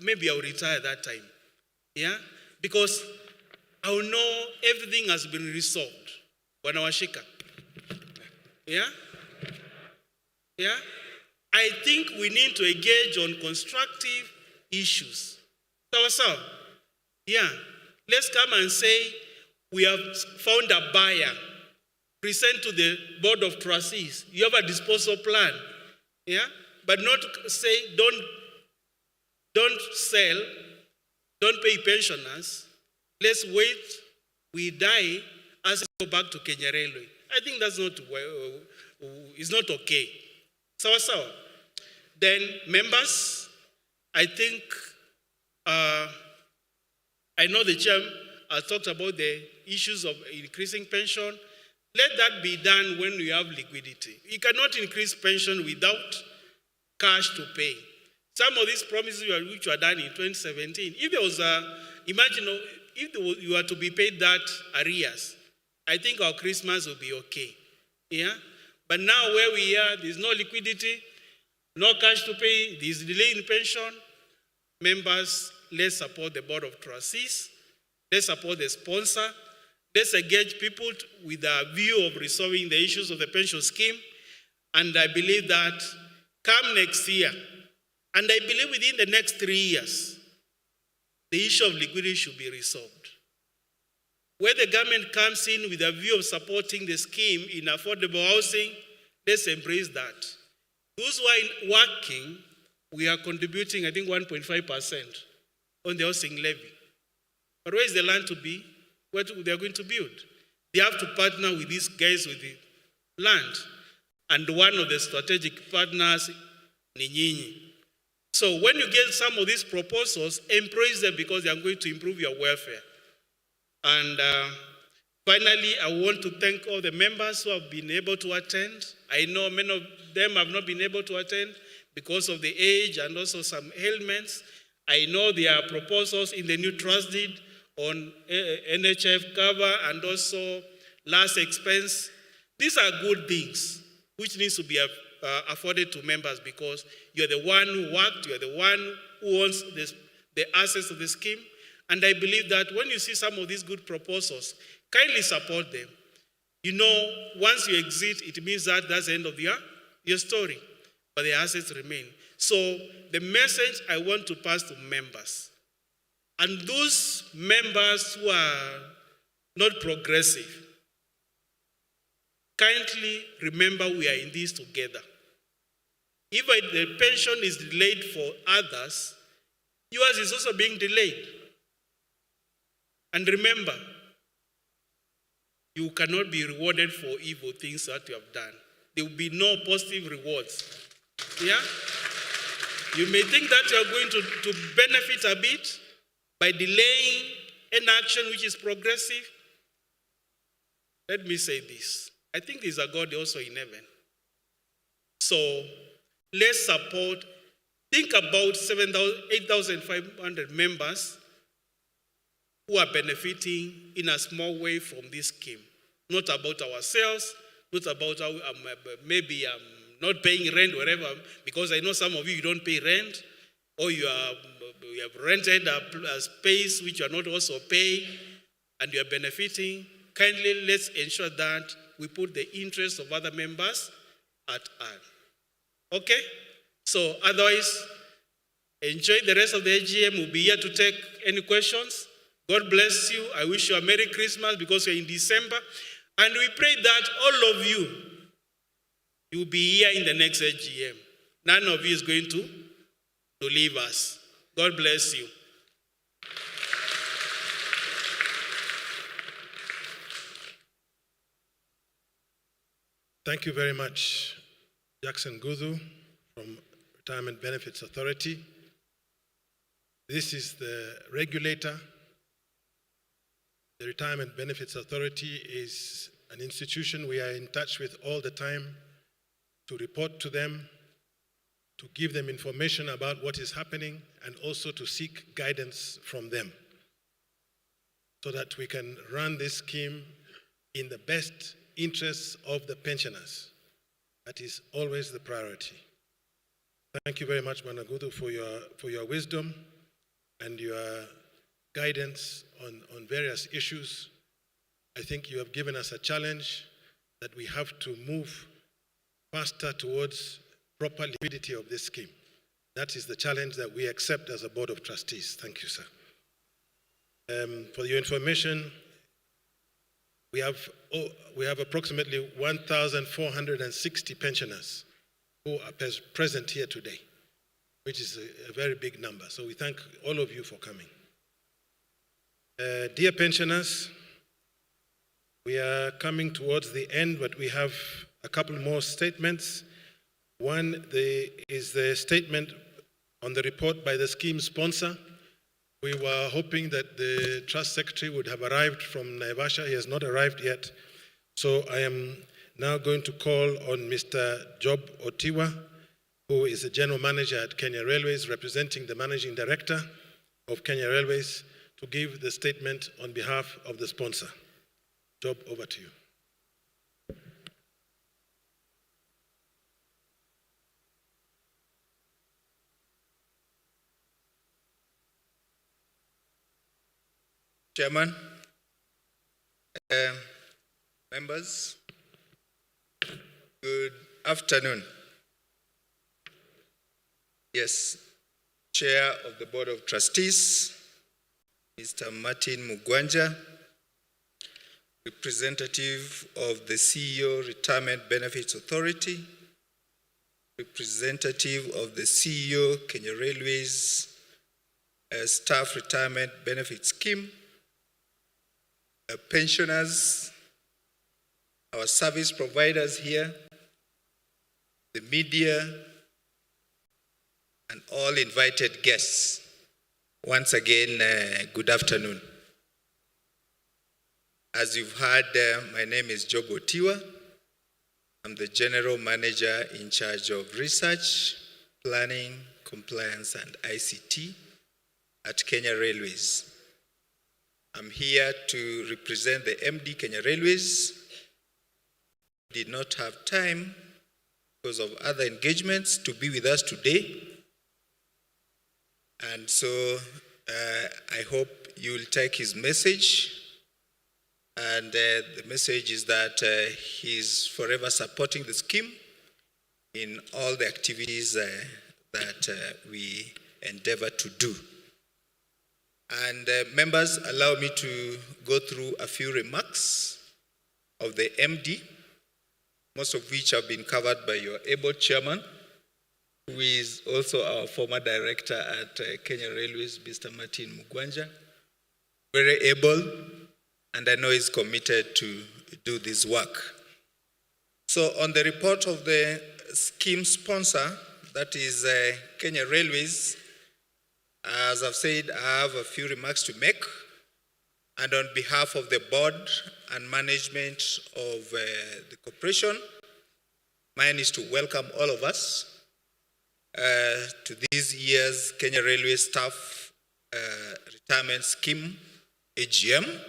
maybe I'll retire that time. Yeah? Because I will know everything has been resolved. Wanawashika. Yeah? Yeah? I think we need to engage on constructive issues. Sawa. Yeah. Let's come and say we have found a buyer. Present to the Board of Trustees. You have a disposal plan. Yeah? But not say don't sell. Don't pay pensioners. Let's wait, we die, as we go back to Kenya Railway. I think that's not it's not okay. Sawa sawa. Then members, I think I know the chair has talked about the issues of increasing pension. Let that be done when we have liquidity. You cannot increase pension without cash to pay. Some of these promises which were done in 2017, if there was imagine if you were to be paid that arrears, I think our Christmas will be okay. Yeah? But now where we are, there's no liquidity, no cash to pay, there's delay in pension. Members, let's support the Board of Trustees. Let's support the sponsor. Let's engage people with a view of resolving the issues of the pension scheme. And I believe that come next year, and I believe within the next 3 years, the issue of liquidity should be resolved. Where the government comes in with a view of supporting the scheme in affordable housing, let's embrace that. Those who are working, we are contributing, I think, 1.5% on the housing levy. But where is the land to be? Where they are going to build? They have to partner with these guys with the land. And one of the strategic partners, Ninyinyi. So when you get some of these proposals, embrace them because they are going to improve your welfare. And finally, I want to thank all the members who have been able to attend. I know many of them have not been able to attend because of the age and also some ailments. I know there are proposals in the new trust deed on NHF cover and also last expense. These are good things which needs to be afforded to members because you're the one who worked, you're the one who owns the assets of the scheme. And I believe that when you see some of these good proposals, kindly support them. You know, once you exit, it means that that's the end of your story, but the assets remain. So the message I want to pass to members, and those members who are not progressive, kindly remember we are in this together. If the pension is delayed for others, yours is also being delayed. And remember, you cannot be rewarded for evil things that you have done. There will be no positive rewards. Yeah? You may think that you are going to benefit a bit by delaying an action which is progressive. Let me say this. I think there's a God also in heaven. So let's support, think about 8,500 members who are benefiting in a small way from this scheme. Not about ourselves, not about how maybe not paying rent wherever, because I know some of you don't pay rent, or you have rented a space which you are not also paying, and you are benefiting. Kindly let's ensure that we put the interests of other members at hand. Okay? So otherwise, enjoy the rest of the AGM. We'll be here to take any questions. God bless you. I wish you a Merry Christmas because you're in December. And we pray that all of you will be here in the next AGM. None of you is going to leave us. God bless you. Thank you very much, Jackson Gudu from Retirement Benefits Authority. This is the regulator. The Retirement Benefits Authority is an institution we are in touch with all the time to report to them, to give them information about what is happening, and also to seek guidance from them so that we can run this scheme in the best interests of the pensioners. That is always the priority. Thank you very much, Managudu, for your wisdom and your guidance on various issues. I think you have given us a challenge that we have to move faster towards proper liquidity of this scheme. That is the challenge that we accept as a Board of Trustees. Thank you, sir. For your information, we have approximately 1,460 pensioners who are present here today, which is a very big number. So we thank all of you for coming. Dear pensioners, We are coming towards the end, but we have a couple more statements. One is the statement on the report by the scheme sponsor. We were hoping that the Trust Secretary would have arrived from Naivasha. He has not arrived yet. So I am now going to call on Mr. Job Otiwa, who is the General Manager at Kenya Railways, representing the Managing Director of Kenya Railways, to give the statement on behalf of the sponsor. Job, over to you. Chairman, members, good afternoon. Yes, Chair of the Board of Trustees, Mr. Martin Mugwanja, representative of the CEO Retirement Benefits Authority, representative of the CEO Kenya Railways Staff Retirement Benefit Scheme, pensioners, our service providers here, the media, and all invited guests. Once again, good afternoon. As you've heard, my name is Job Otiwa. I'm the General Manager in charge of Research, Planning, Compliance, and ICT at Kenya Railways. I'm here to represent the MD Kenya Railways. Did not have time because of other engagements to be with us today. And so I hope you will take his message. And the message is that he's forever supporting the scheme in all the activities that we endeavor to do. And members, allow me to go through a few remarks of the MD, most of which have been covered by your able chairman, who is also our former director at Kenya Railways, Mr. Martin Mugwanja. Very able, and I know he's committed to do this work. So on the report of the scheme sponsor, that is Kenya Railways, as I've said, I have a few remarks to make. And on behalf of the board and management of the corporation, mine is to welcome all of us to this year's Kenya Railway Staff Retirement Scheme AGM.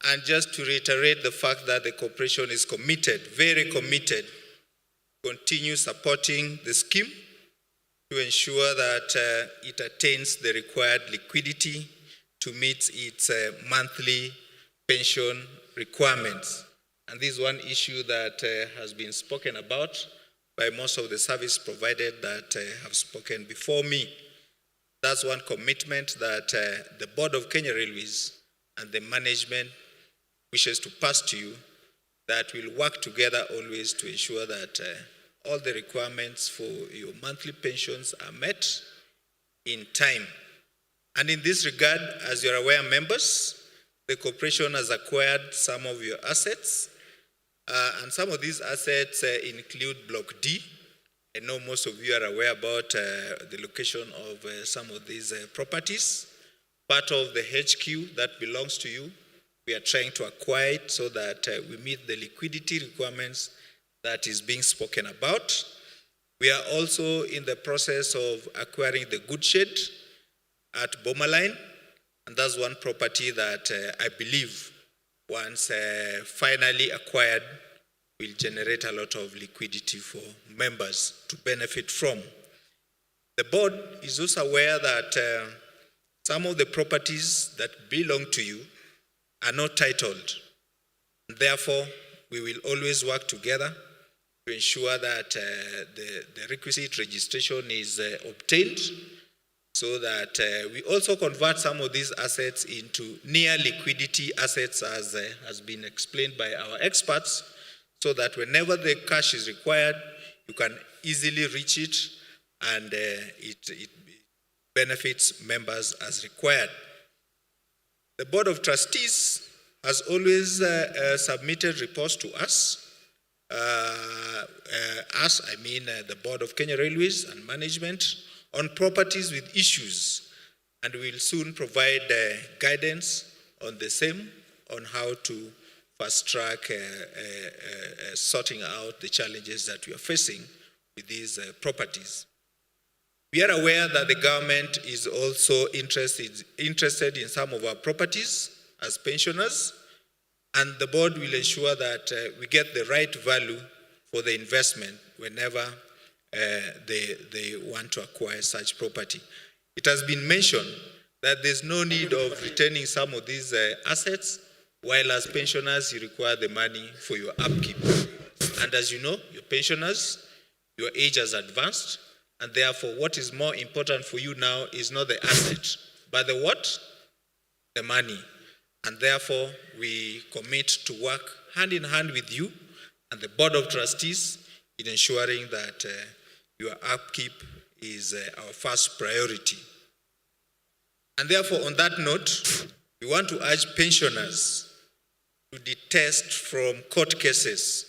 And just to reiterate the fact that the corporation is committed, very committed, to continue supporting the scheme to ensure that it attains the required liquidity to meet its monthly pension requirements. And this is one issue that has been spoken about by most of the service providers that have spoken before me. That's one commitment that the Board of Kenya Railways and the management wishes to pass to you, that we'll work together always to ensure that all the requirements for your monthly pensions are met in time. And in this regard, as you're aware, members, the corporation has acquired some of your assets, and some of these assets include Block D. I know most of you are aware about the location of some of these properties. Part of the HQ that belongs to you, we are trying to acquire it so that we meet the liquidity requirements that is being spoken about. We are also in the process of acquiring the goods shed at Bomaline, and that's one property that I believe once finally acquired will generate a lot of liquidity for members to benefit from. The board is also aware that some of the properties that belong to you are not titled. Therefore, we will always work together to ensure that the requisite registration is obtained, so that we also convert some of these assets into near liquidity assets, as has been explained by our experts, so that whenever the cash is required, you can easily reach it, and it benefits members as required. The Board of Trustees has always submitted reports to us. The Board of Kenya Railways and Management on properties with issues, and we will soon provide guidance on the same, on how to fast track sorting out the challenges that we are facing with these properties. We are aware that the government is also interested in some of our properties as pensioners, and the board will ensure that we get the right value for the investment whenever they want to acquire such property. It has been mentioned that there's no need of retaining some of these assets, while as pensioners you require the money for your upkeep. And as you know, your pensioners, your age has advanced, and therefore what is more important for you now is not the asset, but the what? The money. And therefore we commit to work hand in hand with you and the Board of Trustees in ensuring that your upkeep is our first priority. And therefore, on that note, we want to urge pensioners to detest from court cases.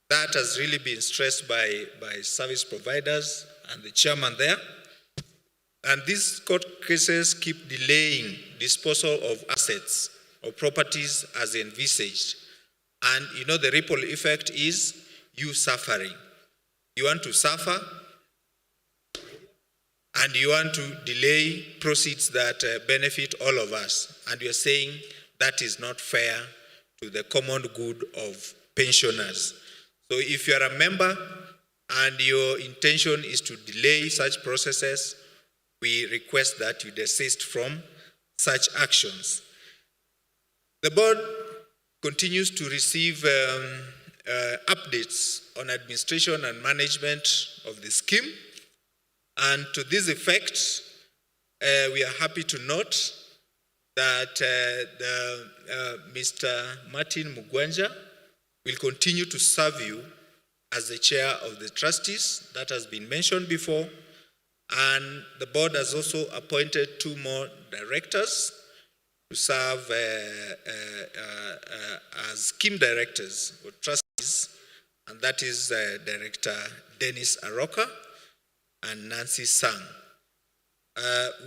That has really been stressed by service providers and the chairman there. And these court cases keep delaying disposal of assets or properties as envisaged. And you know the ripple effect is you suffering. You want to suffer, and you want to delay proceeds that benefit all of us. And you're saying that is not fair to the common good of pensioners. So if you're a member and your intention is to delay such processes, we request that you desist from such actions. The board continues to receive updates on administration and management of the scheme. And to this effect, we are happy to note that Mr. Martin Mugwanja will continue to serve you as the chair of the trustees. That has been mentioned before. And the board has also appointed 2 more directors to serve as scheme directors or trustees, and that is Director Dennis Aroka and Nancy Sang.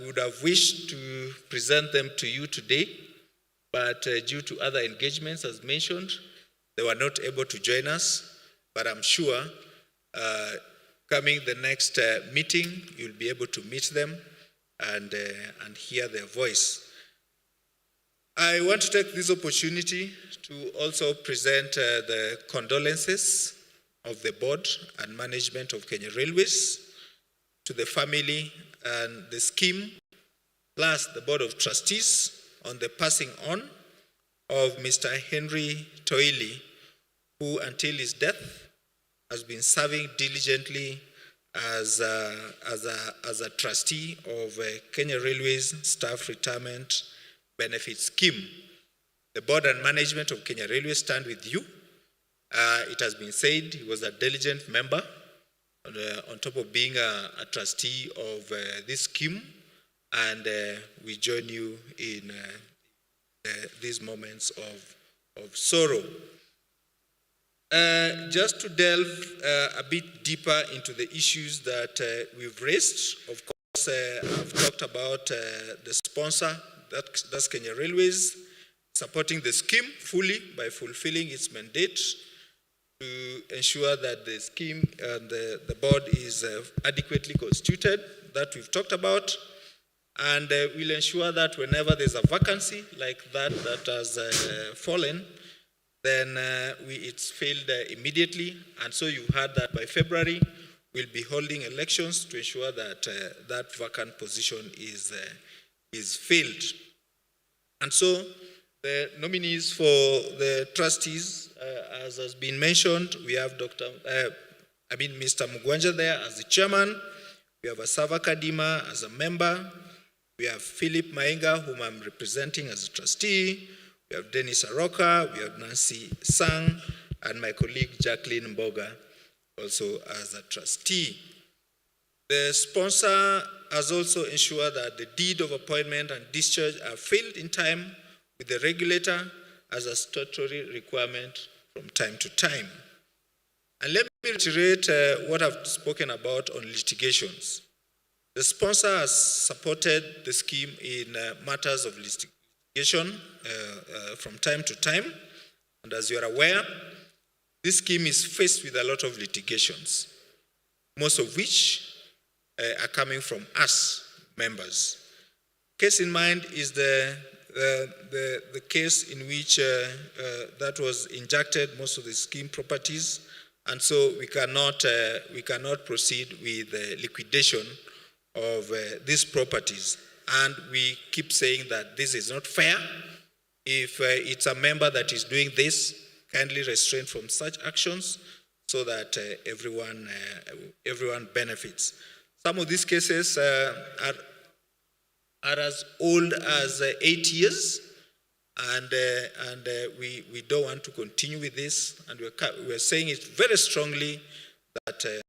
We would have wished to present them to you today, but due to other engagements, as mentioned, they were not able to join us, but I'm sure coming the next meeting, you'll be able to meet them and hear their voice. I want to take this opportunity to also present the condolences of the board and management of Kenya Railways to the family and the scheme, plus the Board of Trustees, on the passing on of Mr. Henry Toili, who until his death has been serving diligently as a trustee of Kenya Railways Staff Retirement Benefit Scheme. The board and management of Kenya Railways stand with you. It has been said he was a diligent member on top of being a trustee of this scheme, and we join you in these moments of sorrow. Just to delve a bit deeper into the issues that we've raised, of course, I've talked about the sponsor, that's Kenya Railways, supporting the scheme fully by fulfilling its mandate to ensure that the scheme and the board is adequately constituted, that we've talked about, and we'll ensure that whenever there's a vacancy like that has fallen, then it's filled immediately. And so you heard that by February, we'll be holding elections to ensure that that vacant position is filled. And so the nominees for the trustees, as has been mentioned, we have Mr. Mugwanja there as the chairman. We have Asava Kadima as a member. We have Philip Mainga, whom I'm representing as a trustee. We have Dennis Aroka, we have Nancy Sang, and my colleague Jacqueline Mboga also as a trustee. The sponsor has also ensured that the deed of appointment and discharge are filled in time with the regulator, as a statutory requirement from time to time. And let me reiterate what I've spoken about on litigations. The sponsor has supported the scheme in matters of litigation from time to time. And as you are aware, this scheme is faced with a lot of litigations, most of which are coming from us, members. Case in mind is the case in which that was injected most of the scheme properties, and so we cannot proceed with the liquidation of these properties. And we keep saying that this is not fair. If it's a member that is doing this, kindly restrain from such actions so that everyone benefits. Some of these cases are as old as 8 years, and we don't want to continue with this, and we're saying it very strongly that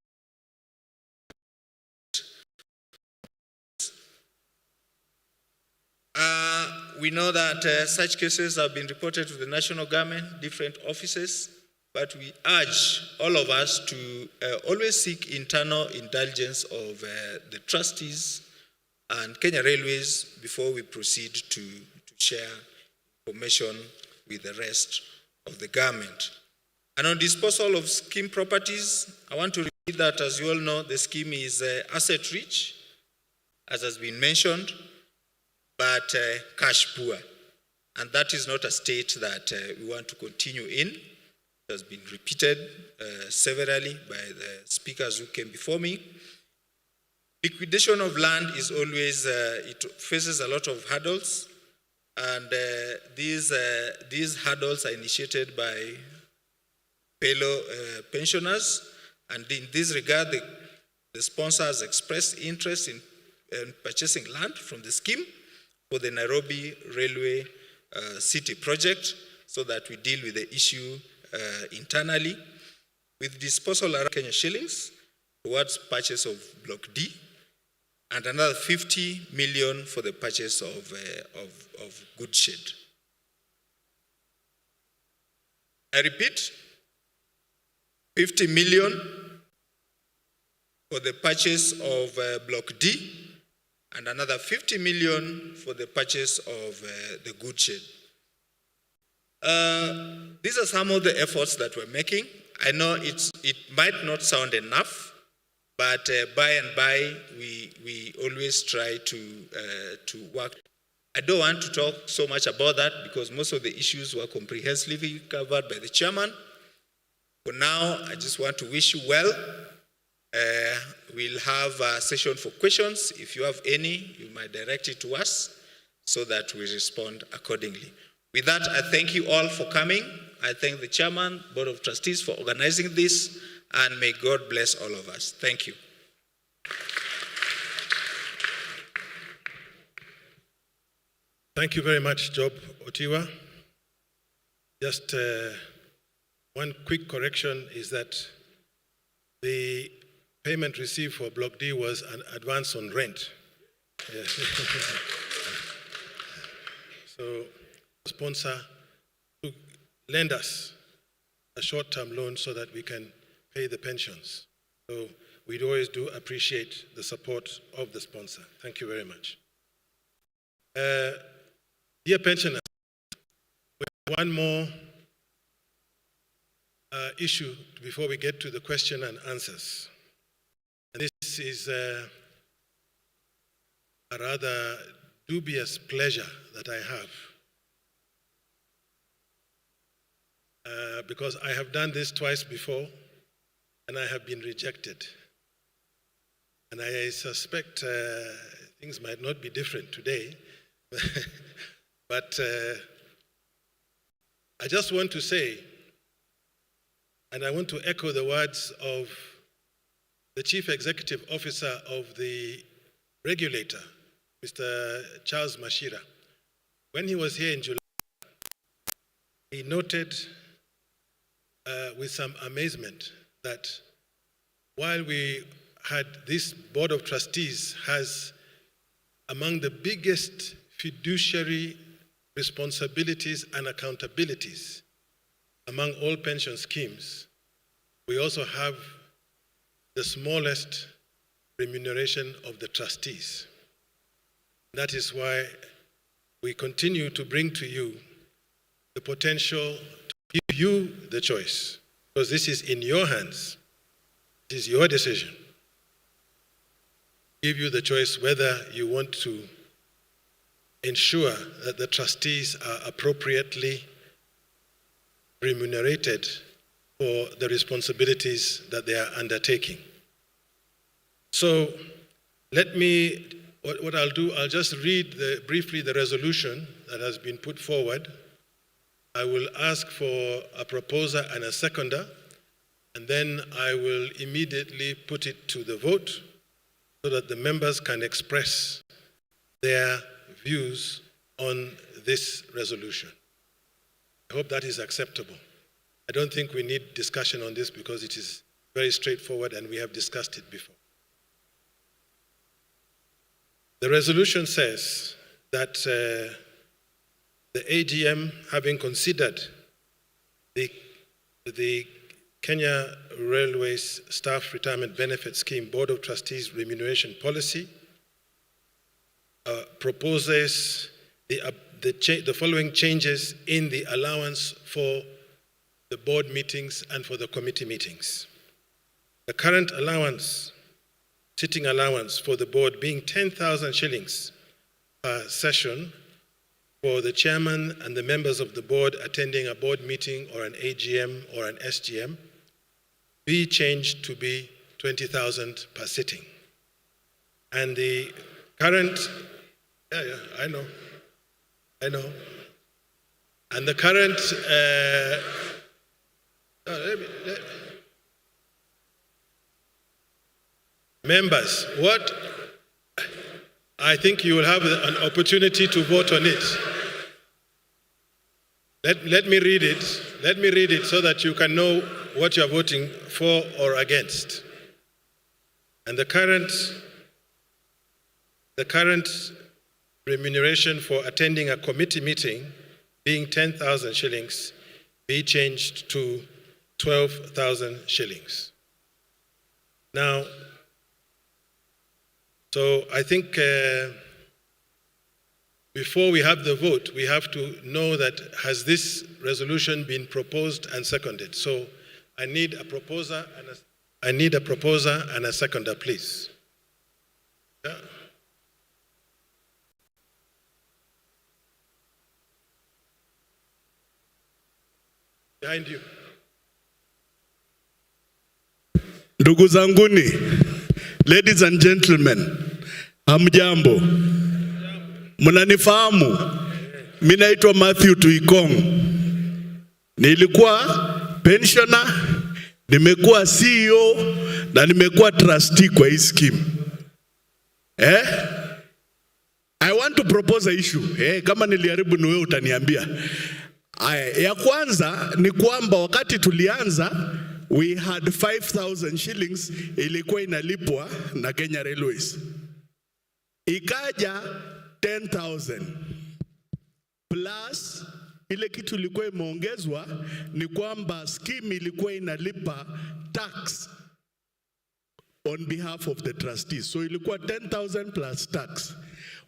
we know that such cases have been reported to the national government, different offices, but we urge all of us to always seek internal indulgence of the trustees and Kenya Railways before we proceed to share information with the rest of the government. And on disposal of scheme properties, I want to repeat that, as you all know, the scheme is asset rich, as has been mentioned, but cash poor. And that is not a state that we want to continue in. It has been repeated severally by the speakers who came before me. Liquidation of land is always, it faces a lot of hurdles, and these hurdles are initiated by fellow pensioners, and in this regard, the sponsor has expressed interest in purchasing land from the scheme for the Nairobi Railway City project, so that we deal with the issue internally, with disposal around Kenya shillings towards purchase of Block D, and another 50 million for the purchase of goods shed. I repeat, 50 million for the purchase of Block D, and another 50 million for the purchase of the goods shed. These are some of the efforts that we're making. I know it might not sound enough, but by and by, we always try to work. I don't want to talk so much about that because most of the issues were comprehensively covered by the chairman. For now, I just want to wish you well. We'll have a session for questions. If you have any, you might direct it to us so that we respond accordingly. With that, I thank you all for coming. I thank the chairman, Board of Trustees for organizing this, and may God bless all of us. Thank you. Thank you very much, Job Otiwa. Just one quick correction is that the payment received for Block D was an advance on rent. Yes. So, the sponsor to lend us a short-term loan so that we can pay the pensions. So, we'd always do appreciate the support of the sponsor. Thank you very much. Dear pensioners, we have one more issue before we get to the question and answers. And this is a rather dubious pleasure that I have. Because I have done this twice before, and I have been rejected. And I suspect things might not be different today. But I just want to say, and I want to echo the words of the Chief Executive Officer of the regulator, Mr. Charles Mashira. When he was here in July, he noted with some amazement that while we had this Board of Trustees has among the biggest fiduciary responsibilities and accountabilities among all pension schemes, we also have the smallest remuneration of the trustees. That is why we continue to bring to you the potential to give you the choice, because this is in your hands. It is your decision. Give you the choice whether you want to ensure that the trustees are appropriately remunerated for the responsibilities that they are undertaking. So what I'll do, I'll just read briefly the resolution that has been put forward. I will ask for a proposer and a seconder, and then I will immediately put it to the vote so that the members can express their views on this resolution. I hope that is acceptable. I don't think we need discussion on this because it is very straightforward and we have discussed it before. The resolution says that the AGM, having considered the Kenya Railways Staff Retirement Benefit Scheme Board of Trustees remuneration policy, proposes the following changes in the allowance for the board meetings and for the committee meetings. The current allowance, sitting allowance for the board being 10,000 shillings per session for the chairman and the members of the board attending a board meeting or an AGM or an SGM, be changed to be 20,000 per sitting. And the current, I know. And the current, members, I think you will have an opportunity to vote on it. Let me read it. Let me read it so that you can know what you're voting for or against. And the current remuneration for attending a committee meeting being 10,000 shillings be changed to 12,000 shillings. Now, so I think before we have the vote, we have to know that has this resolution been proposed and seconded. So I need a proposer and a seconder, please. Yeah. Behind you. Ndugu zanguni, ladies and gentlemen, hamjambo. Mnanifahamu? Mimi naitwa Matthew Tuikong. Nilikuwa pensioner, nimekuwa CEO na nimekuwa trustee kwa hii scheme. I want to propose a issue. Kama niliharibu ni wewe utaniambia. Ya kwanza ni kwamba wakati tulianza we had 5,000 shillings ilikuwa inalipwa na Kenya Railways. Ikaja 10,000 plus ile kitu ilikuwa imeongezwa ni kwamba scheme ilikuwa inalipa tax on behalf of the trustees. So ilikuwa 10,000 plus tax.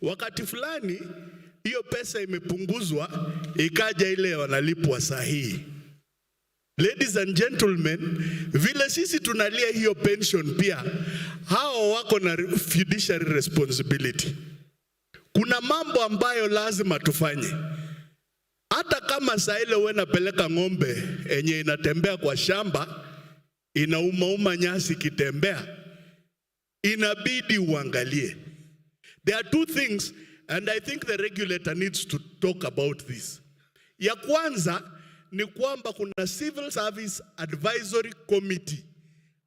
Wakati fulani hiyo pesa imepunguzwa ikaja ile wanalipwa sahihi. Ladies and gentlemen, vile sisi tunalia hiyo pension pia, hao wako na fiduciary responsibility. Kuna mambo ambayo lazima tufanye. Hata kama saa ile wewe unapeleka ng'ombe enye inatembea kwa shamba, inauma nyasi kitembea, inabidi uangalie. There are two things, and I think the regulator needs to talk about this. Ya kwanza ni kwamba kuna Civil Service Advisory Committee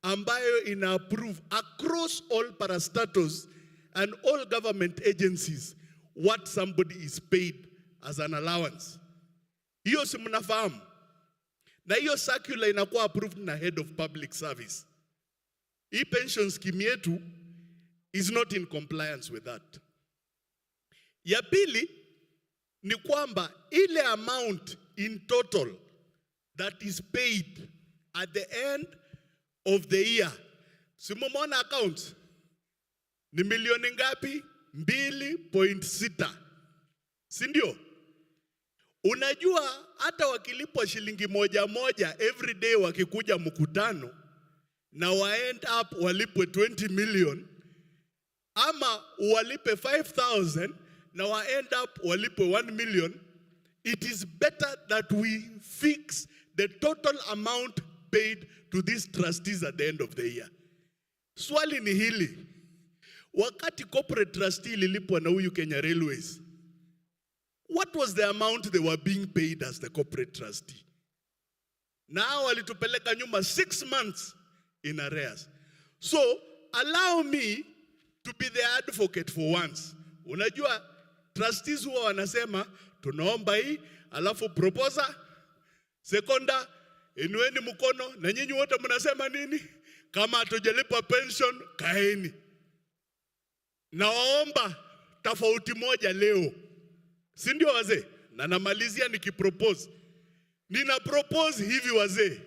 ambayo ina approve across all parastatals and all government agencies what somebody is paid as an allowance. Hiyo si mnafahamu? Na hiyo circular inakuwa approved na Head of Public Service. Hii pension scheme yetu is not in compliance with that. Ya pili, ni kwamba ile amount in total that is paid at the end of the year. Simumona accounts ni milioni ngapi? 2.6. Si ndio? Unajua hata wakilipwa shilingi moja moja every day wakikuja mkutano na end up walipwe 20 million, ama walipe 5,000 na end up walipwe 1 million, it is better that we fix the total amount paid to these trustees at the end of the year. Swali ni hili. Wakati corporate trustee lilipwa na huyu Kenya Railways, what was the amount they were being paid as the corporate trustee? Now walitupeleka nyuma 6 months in arrears. So allow me to be the advocate for once. Unajua trustees huwa wanasema tunaomba hii, alafu proposer, sekonda, inueni mkono, na nyinyi wote mnasema nini? Kama hatujalipa pension, kaeni. Naomba tofauti moja leo. Si ndio wazee? Na namalizia nikipropose. Nina propose hivi wazee.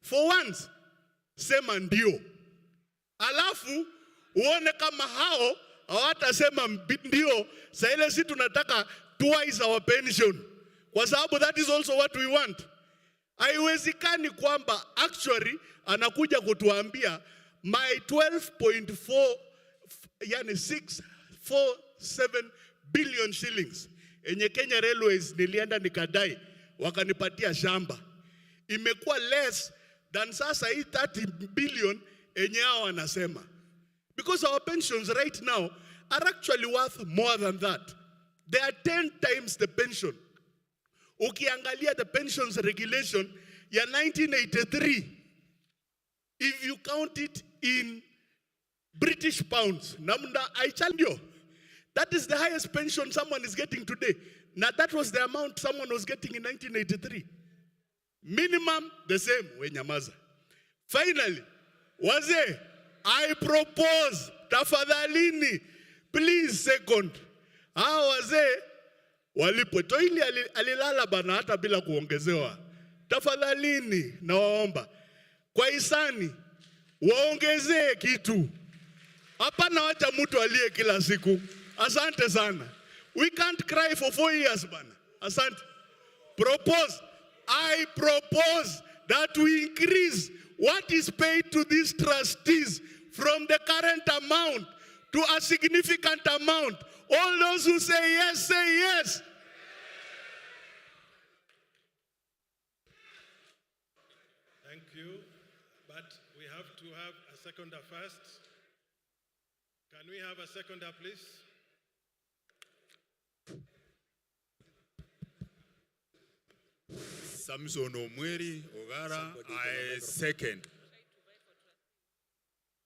For once, sema ndio. Alafu uone kama hao hawatasema ndio, saa ile si tunataka twice our pension. Kwa sababu that is also what we want. Haiwezekani kwamba actually anakuja kutuambia my 12.4 yani 647 billion shillings enye Kenya Railways nilienda nikadai wakanipatia shamba imekuwa less than sasa hii 30 billion enye hao wanasema, because our pensions right now are actually worth more than that. They are 10 times the pension. Ukiangalia the pensions regulation ya 1983, if you count it in British pounds, namna I tell you, that is the highest pension someone is getting today. Now that was the amount someone was getting in 1983. Minimum the same, wenyamaza. Finally, wazee, I propose, tafadhalini, please second. Wazee, walipwe. Toili alilala bana hata bila kuongezewa. Tafadhalini, nawaomba. Kwa hisani, waongezee kitu. Hapana wacha mtu alie kila siku. Asante sana. We can't cry for 4 years bana. Asante. I propose that we increase what is paid to these trustees from the current amount to a significant amount. All those who say yes, say yes. Thank you, but we have to have a seconder first. Can we have a seconder, please? Samson Omweri Ogara, I second.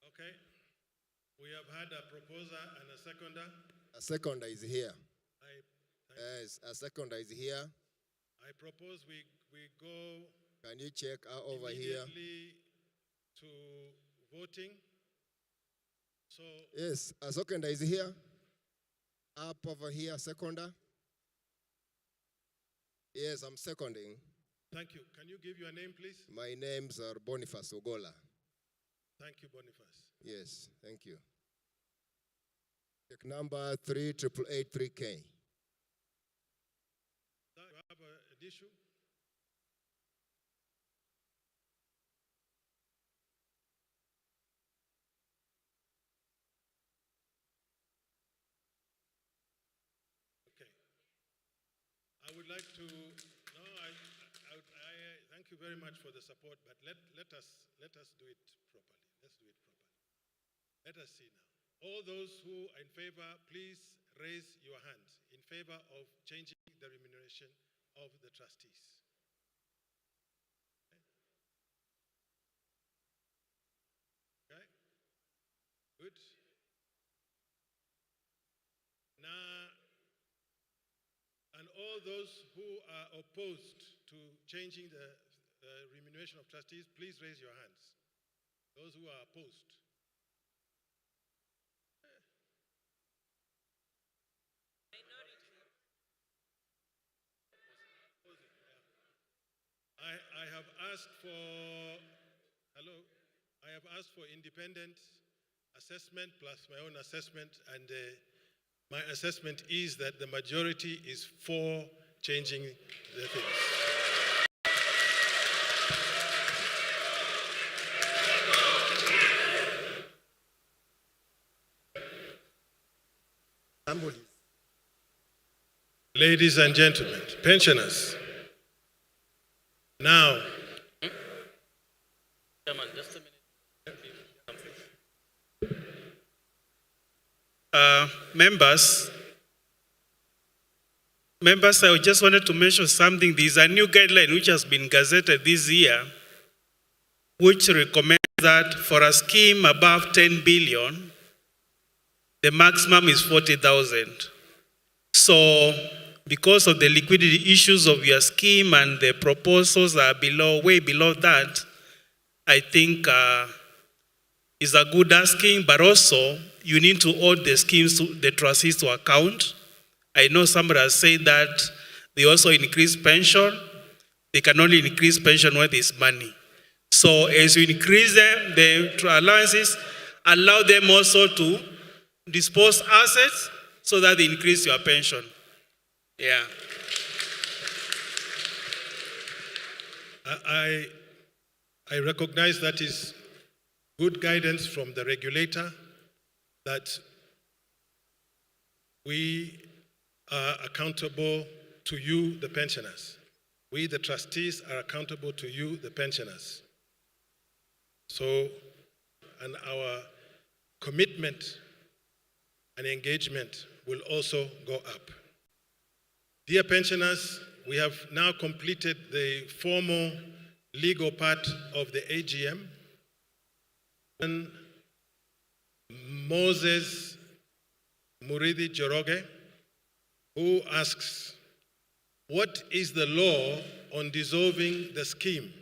Okay. We have had a proposer and a seconder. A seconder is here. Yes, a seconder is here. I propose we go. Can you check over here? Immediately to voting. So yes, a seconder is here. Up over here, seconder. Yes, I'm seconding. Thank you. Can you give your name, please? My name's Boniface Ogola. Thank you, Boniface. Yes, thank you. Check number 38883K. You have an issue? Okay. I would like to, I thank you very much for the support, but let us do it properly. Let's do it properly. Let us see now. All those who are in favor, please raise your hands in favor of changing the remuneration of the trustees. Okay? Good. Now, and all those who are opposed to changing the remuneration of trustees, please raise your hands. Those who are opposed. asked for independent assessment plus my own assessment, and my assessment is that the majority is for changing the things. Ladies and gentlemen, pensioners. Now, just a minute. Members, I just wanted to mention something. There is a new guideline which has been gazetted this year, which recommends that for a scheme above 10 billion, the maximum is 40,000. So, because of the liquidity issues of your scheme and the proposals are way below that, I think is a good asking, but also you need to hold the schemes to the trustees to account. I know somebody has said that they also increase pension. They can only increase pension when there's money. So as you increase them, the allowances, allow them also to dispose assets so that they increase your pension. Yeah. I recognize that is good guidance from the regulator that we are accountable to you, the pensioners. We, the trustees, are accountable to you, the pensioners. So, and our commitment and engagement will also go up. Dear pensioners, we have now completed the formal legal part of the AGM. And Moses Muridi Joroge, who asks, what is the law on dissolving the scheme?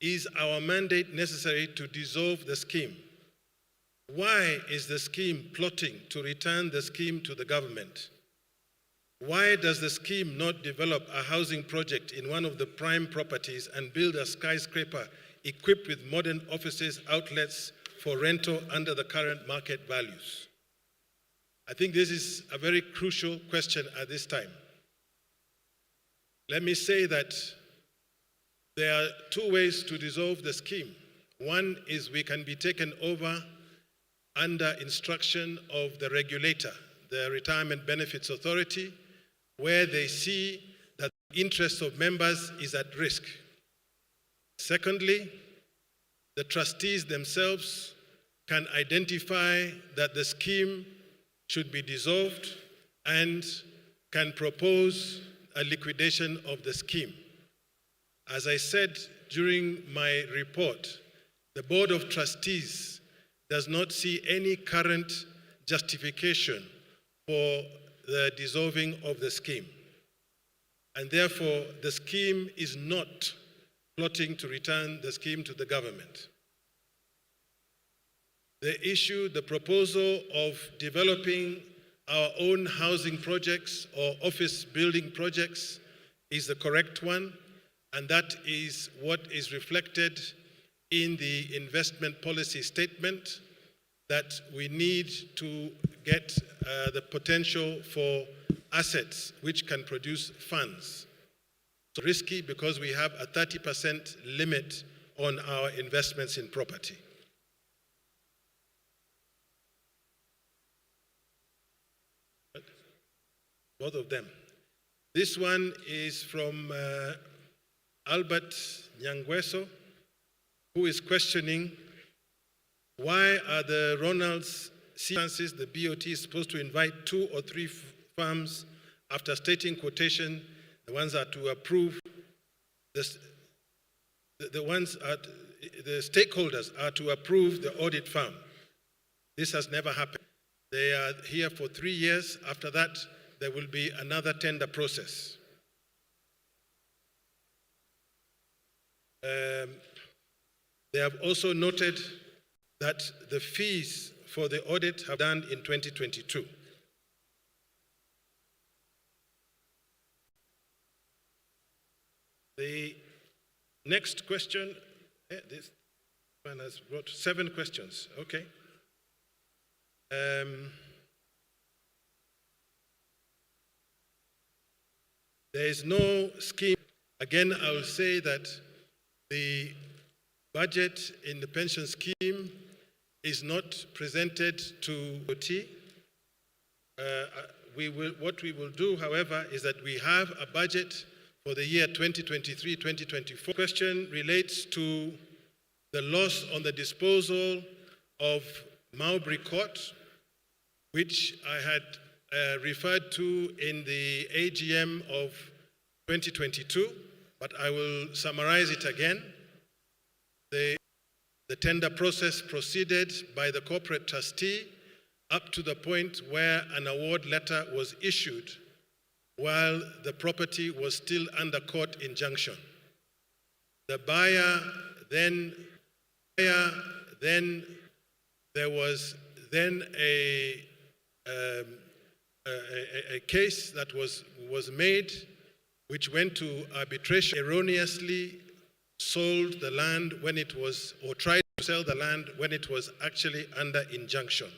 Is our mandate necessary to dissolve the scheme? Why is the scheme plotting to return the scheme to the government? Why does the scheme not develop a housing project in one of the prime properties and build a skyscraper equipped with modern offices, outlets for rental under the current market values? I think this is a very crucial question at this time. Let me say that there are two ways to dissolve the scheme. One is we can be taken over under instruction of the regulator, the Retirement Benefits Authority, where they see that the interest of members is at risk. Secondly, the trustees themselves can identify that the scheme should be dissolved and can propose a liquidation of the scheme. As I said during my report, the Board of Trustees does not see any current justification for the dissolving of the scheme. And therefore, the scheme is not plotting to return the scheme to the government. The proposal of developing our own housing projects or office building projects is the correct one, and that is what is reflected in the investment policy statement, that we need to get the potential for assets which can produce funds. So risky because we have a 30% limit on our investments in property. Both of them. This one is from Albert Nyangweso, who is questioning why are the Ronald's instances the BOT is supposed to invite 2 or 3 firms after stating quotation, the ones are to approve, the stakeholders are to approve the audit firm. This has never happened. They are here for 3 years. After that, there will be another tender process. They have also noted that the fees for the audit have done in 2022. Next question. This one has brought 7 questions. Okay. There is no scheme. Again, I will say that the budget in the pension scheme is not presented to OT. What we will do, however, is that we have a budget for the year 2023-2024. Question relates to the loss on the disposal of Mowbray Court, which I had referred to in the AGM of 2022, but I will summarize it again. The tender process proceeded by the corporate trustee up to the point where an award letter was issued while the property was still under court injunction. The buyer then there was then a case that was made which went to arbitration. Erroneously sold the land when it was, or tried to sell the land when it was actually under injunction.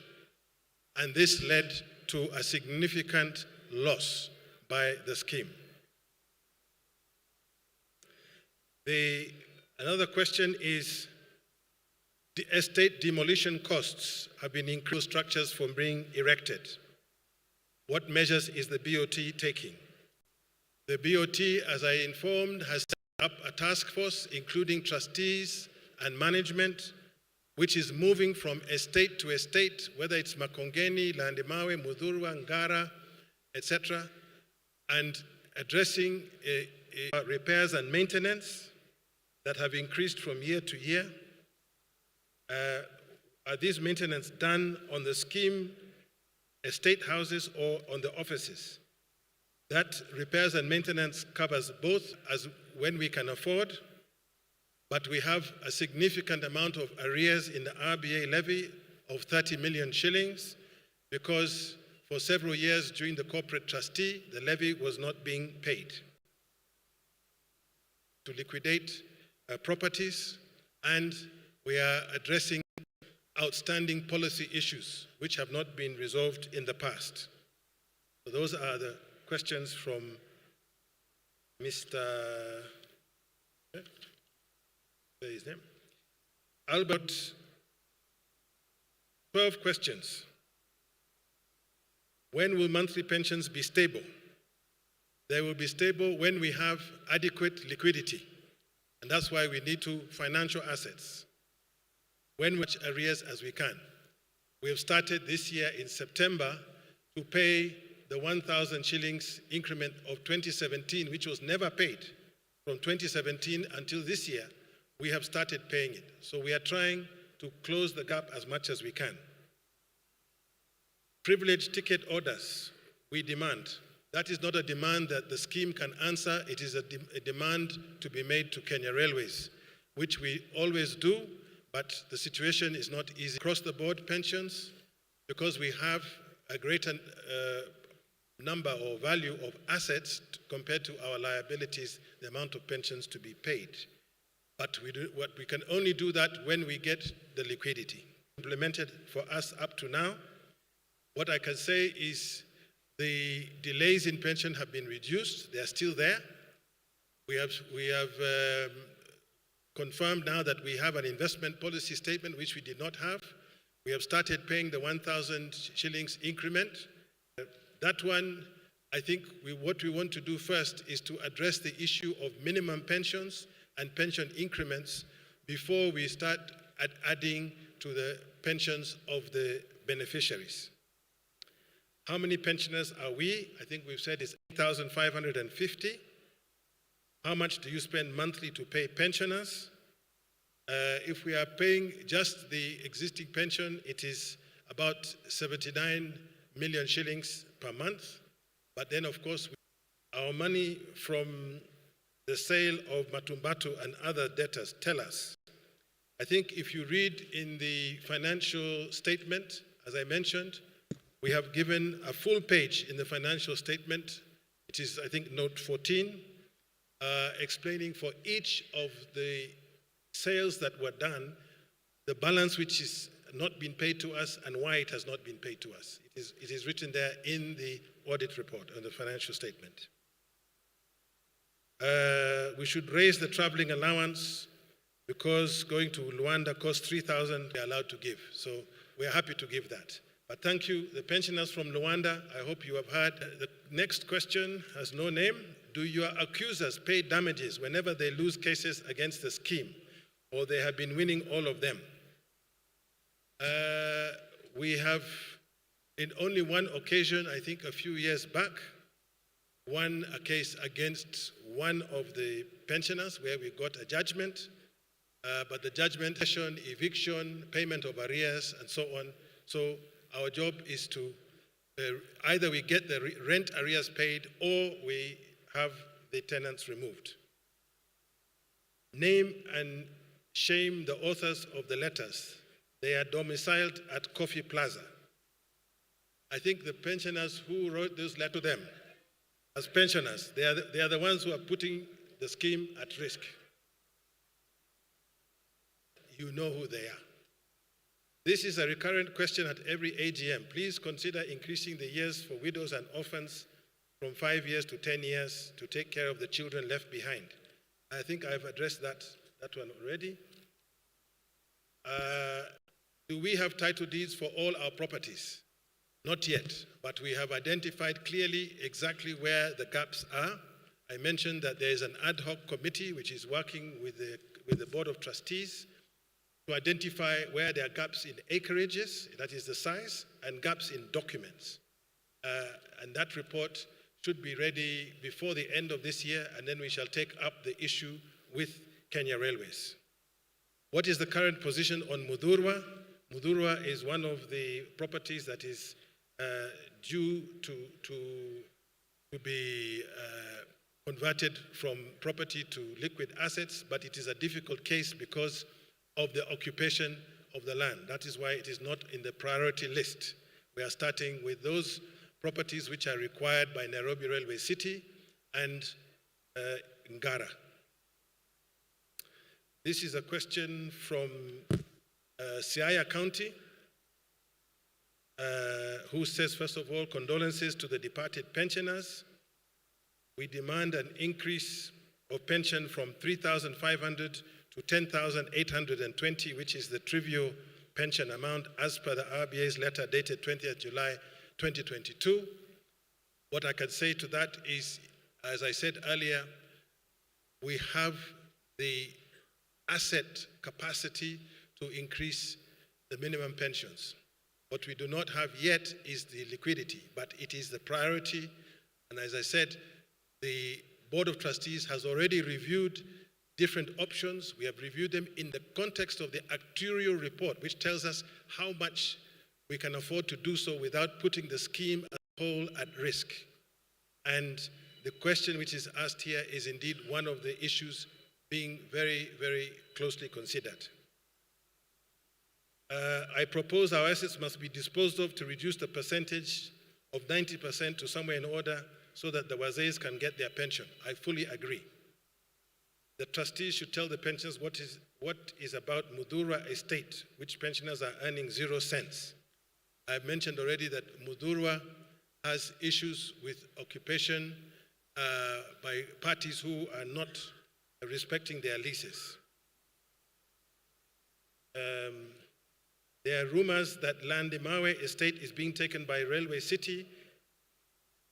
And this led to a significant loss by the scheme. Another question is, the estate demolition costs have been increased, structures from being erected. What measures is the BOT taking? The BOT, as I informed, has set up a task force, including trustees and management, which is moving from estate to estate, whether it's Makongeni, Landimawe, Mudhurwa, Ngara, etc., and addressing repairs and maintenance that have increased from year to year. Are these maintenance done on the scheme estate houses or on the offices? That repairs and maintenance covers both, as when we can afford, but we have a significant amount of arrears in the RBA levy of 30 million shillings because for several years during the corporate trustee, the levy was not being paid. To liquidate properties, and we are addressing outstanding policy issues which have not been resolved in the past. So those are the questions from Mr. What is his name? Albert. 12 questions. When will monthly pensions be stable? They will be stable when we have adequate liquidity. And that's why we need to financial assets. When much arrears as we can. We have started this year in September to pay the 1,000 shillings increment of 2017, which was never paid. From 2017 until this year, we have started paying it. So we are trying to close the gap as much as we can. Privileged ticket orders, we demand. That is not a demand that the scheme can answer. It is a demand to be made to Kenya Railways, which we always do, but the situation is not easy. Across the board pensions, because we have a greater number or value of assets compared to our liabilities, the amount of pensions to be paid. But we can only do that when we get the liquidity. Implemented for us up to now. What I can say is the delays in pension have been reduced. They are still there. We have confirmed now that we have an investment policy statement, which we did not have. We have started paying the 1,000 shillings increment. That one, I think what we want to do first is to address the issue of minimum pensions and pension increments before we start adding to the pensions of the beneficiaries. How many pensioners are we? I think we've said it's 8,550. How much do you spend monthly to pay pensioners? If we are paying just the existing pension, it is about 79 million shillings per month. But then, of course, our money from the sale of Matumbatu and other debtors tell us. I think if you read in the financial statement, as I mentioned, we have given a full page in the financial statement. It is, I think, note 14. explaining for each of the sales that were done, the balance which is not been paid to us and why it has not been paid to us. It is written there in the audit report and the financial statement. We should raise the traveling allowance because going to Luanda costs 3,000 they're allowed to give. So we're happy to give that. But thank you, the pensioners from Luanda, I hope you have heard. The next question has no name. Do your accusers pay damages whenever they lose cases against the scheme, or they have been winning all of them? We have, in only one occasion, I think a few years back, won a case against one of the pensioners where we got a judgment, but the judgment, eviction, payment of arrears, and so on. So our job is to either we get the rent arrears paid or we have the tenants removed. Name and shame the authors of the letters. They are domiciled at Coffee Plaza. I think the pensioners who wrote this letter to them, as pensioners, they are the ones who are putting the scheme at risk. You know who they are. This is a recurrent question at every AGM. Please consider increasing the years for widows and orphans from 5 years to 10 years to take care of the children left behind. I think I've addressed that one already. Do we have title deeds for all our properties? Not yet, but we have identified clearly exactly where the gaps are. I mentioned that there is an ad hoc committee which is working with the Board of Trustees to identify where there are gaps in acreages, that is the size, and gaps in documents. And that report should be ready before the end of this year, and then we shall take up the issue with Kenya Railways. What is the current position on Mudurwa? Mudurwa is one of the properties that is due to be converted from property to liquid assets, but it is a difficult case because of the occupation of the land. That is why it is not in the priority list. We are starting with those properties which are required by Nairobi Railway City and Ngara. This is a question from Siaya County, who says, first of all, condolences to the departed pensioners. We demand an increase of pension from 3,500 to 10,820, which is the trivial pension amount as per the RBA's letter dated 20th July 2022. What I can say to that is, as I said earlier, we have the asset capacity to increase the minimum pensions. What we do not have yet is the liquidity, but it is the priority. And as I said, the Board of Trustees has already reviewed different options. We have reviewed them in the context of the actuarial report, which tells us how much we can afford to do so without putting the scheme as a whole at risk. And the question which is asked here is indeed one of the issues being very, very closely considered. I propose our assets must be disposed of to reduce the percentage of 90% to somewhere in order so that the Wazees can get their pension. I fully agree. The trustees should tell the pensioners what is about Mudurwa estate, which pensioners are earning 0 cents. I've mentioned already that Mudurwa has issues with occupation by parties who are not respecting their leases. There are rumors that Landimawe estate is being taken by Railway City.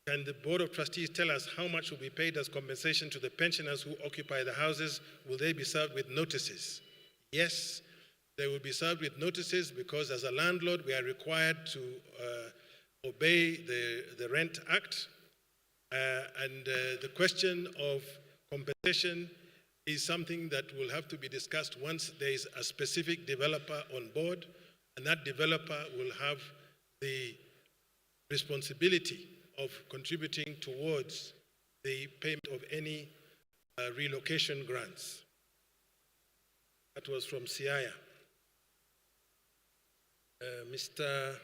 Can the Board of Trustees tell us how much will be paid as compensation to the pensioners who occupy the houses? Will they be served with notices? Yes, they will be served with notices because as a landlord, we are required to obey the Rent Act. The question of compensation is something that will have to be discussed once there is a specific developer on board, and that developer will have the responsibility of contributing towards the payment of any relocation grants. That was from Siaya. Mr.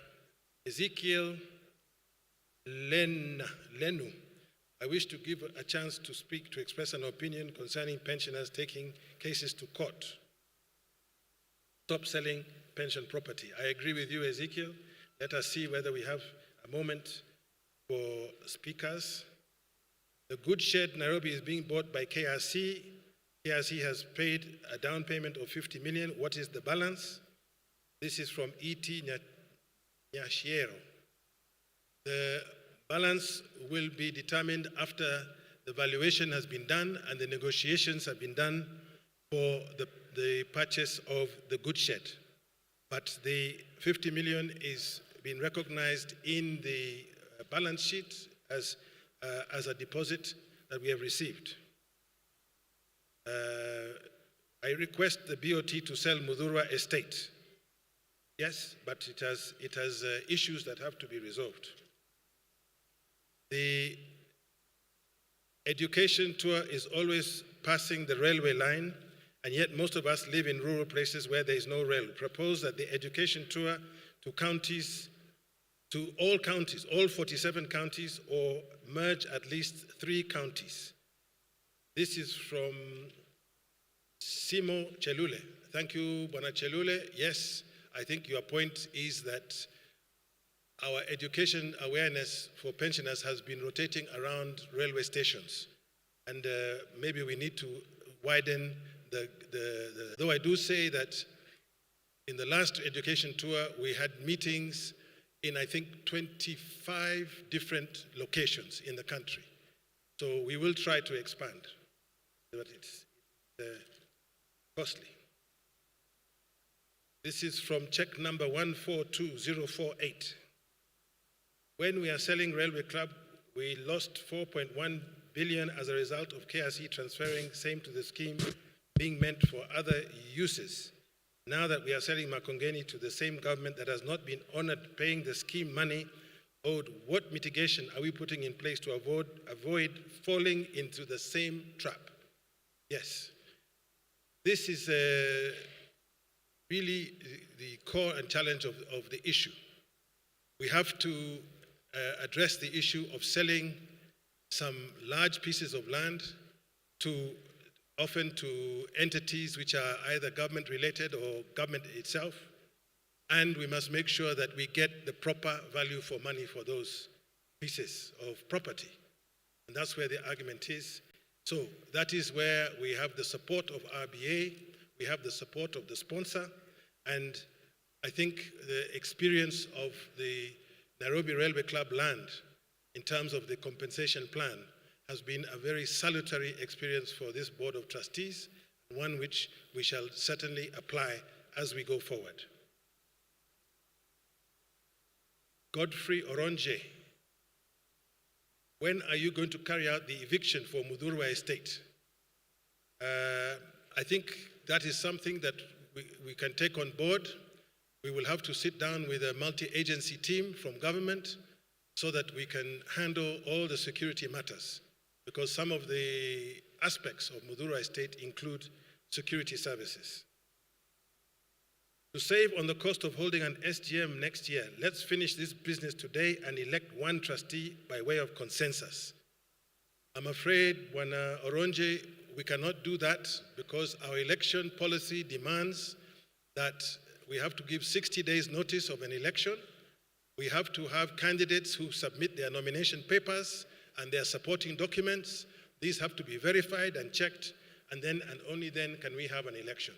Ezekiel Lenu I wish to give a chance to speak, to express an opinion concerning pensioners taking cases to court. Stop selling pension property. I agree with you, Ezekiel. Let us see whether we have a moment for speakers. The Good Shed Nairobi is being bought by KRC. KRC has paid a down payment of 50 million. What is the balance? This is from E.T. Nyashiero. The balance will be determined after the valuation has been done and the negotiations have been done for the purchase of the Good Shed. But the 50 million is being recognized in the balance sheet as a deposit that we have received. I request the BOT to sell Mudhurwa Estate. Yes, but it has issues that have to be resolved. The education tour is always passing the railway line, and yet most of us live in rural places where there is no rail. Propose that the education tour to counties, to all counties, all 47 counties, or merge at least 3 counties. This is from Simo Chelule. Thank you, Bwana Chelule. Yes, I think your point is that our education awareness for pensioners has been rotating around railway stations. And maybe we need to widen though I do say that in the last education tour, we had meetings in, I think, 25 different locations in the country. So we will try to expand, but it's costly. This is from check number 142048. When we are selling Railway Club, we lost 4.1 billion as a result of KRC transferring same to the scheme being meant for other uses. Now that we are selling Makongeni to the same government that has not been honored paying the scheme money owed, what mitigation are we putting in place to avoid falling into the same trap? Yes. This is really the core and challenge of the issue. We have to address the issue of selling some large pieces of land often to entities which are either government related or government itself. And we must make sure that we get the proper value for money for those pieces of property. And that's where the argument is. So that is where we have the support of RBA, we have the support of the sponsor, and I think the experience of the Nairobi Railway Club land in terms of the compensation plan has been a very salutary experience for this Board of Trustees, one which we shall certainly apply as we go forward. Godfrey Oronje, when are you going to carry out the eviction for Mudhurwa Estate? I think that is something that we can take on board. We will have to sit down with a multi-agency team from government so that we can handle all the security matters, because some of the aspects of Mudhurwa Estate include security services. To save on the cost of holding an SGM next year, let's finish this business today and elect one trustee by way of consensus. I'm afraid, when Oronje, we cannot do that because our election policy demands that we have to give 60 days notice of an election. We have to have candidates who submit their nomination papers and their supporting documents. These have to be verified and checked, and only then can we have an election.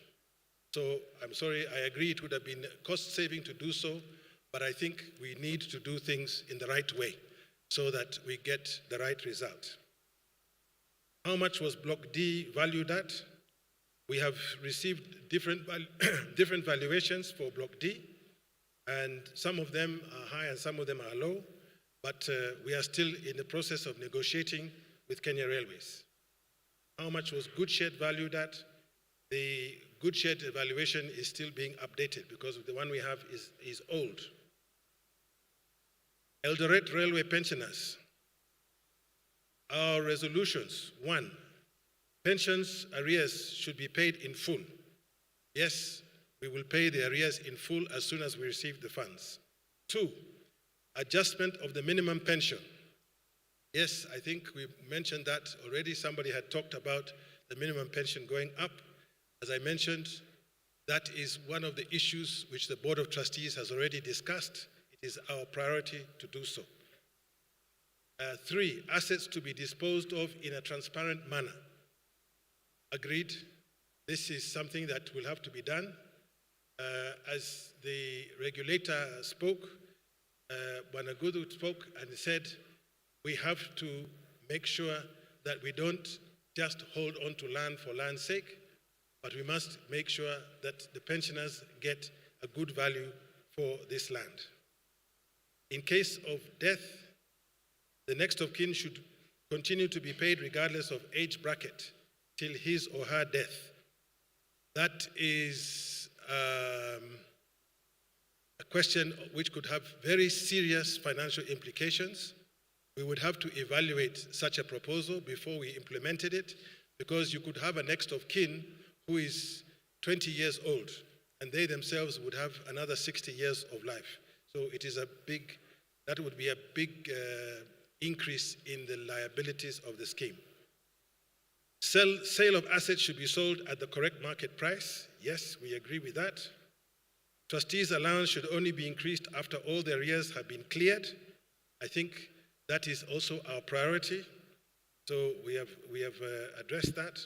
So I'm sorry, I agree it would have been cost saving to do so, but I think we need to do things in the right way so that we get the right result. How much was Block D valued at? We have received different valuations for Block D, and some of them are high and some of them are low, but we are still in the process of negotiating with Kenya Railways. How much was Good Shed valued at? The Good Shed evaluation is still being updated because the one we have is old. Eldoret Railway pensioners. Our resolutions: 1, pensions arrears should be paid in full. Yes, we will pay the arrears in full as soon as we receive the funds. 2, adjustment of the minimum pension. Yes, I think we mentioned that already. Somebody had talked about the minimum pension going up. As I mentioned, that is one of the issues which the Board of Trustees has already discussed. It is our priority to do so. 3, assets to be disposed of in a transparent manner. Agreed. This is something that will have to be done. As the regulator spoke, Bwanagudu spoke and said, we have to make sure that we don't just hold on to land for land's sake, but we must make sure that the pensioners get a good value for this land. In case of death, the next of kin should continue to be paid regardless of age bracket till his or her death. That is a question which could have very serious financial implications. We would have to evaluate such a proposal before we implemented it, because you could have a next of kin who is 20 years old, and they themselves would have another 60 years of life. So it is that would be a big increase in the liabilities of the scheme. Sale of assets should be sold at the correct market price. Yes, we agree with that. Trustees' allowance should only be increased after all the arrears have been cleared. I think that is also our priority. So we have addressed that.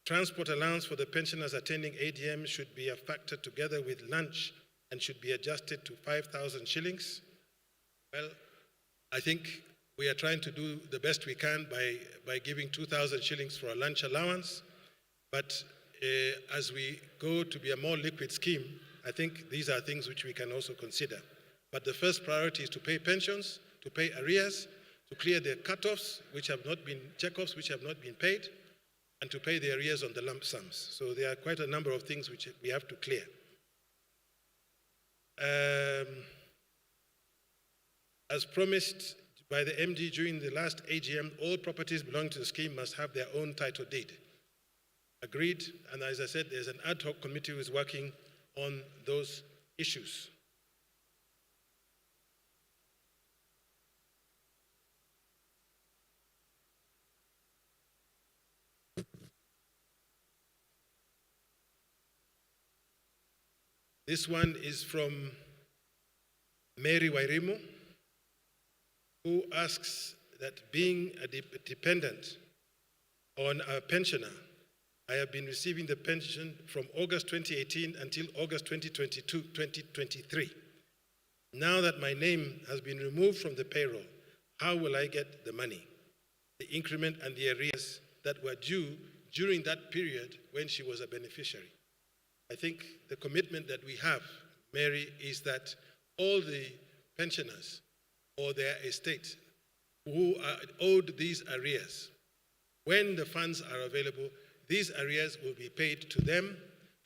Transport allowance for the pensioners attending AGM should be a factor together with lunch and should be adjusted to 5,000 shillings. Well, I think we are trying to do the best we can by giving 2,000 shillings for a lunch allowance. But as we go to be a more liquid scheme, I think these are things which we can also consider. But the first priority is to pay pensions, to pay arrears, to clear the cut-offs, which have not been, check-offs which have not been paid, and to pay the arrears on the lump sums. So there are quite a number of things which we have to clear. As promised by the MD during the last AGM, all properties belonging to the scheme must have their own title deed. Agreed, and as I said, there's an ad hoc committee who is working on those issues. This one is from Mary Wairimu, who asks that being a dependent on a pensioner, I have been receiving the pension from August 2018 until August 2023. Now that my name has been removed from the payroll, how will I get the money, the increment and the arrears that were due during that period when she was a beneficiary? I think the commitment that we have, Mary, is that all the pensioners or their estate who are owed these arrears, when the funds are available, these arrears will be paid to them,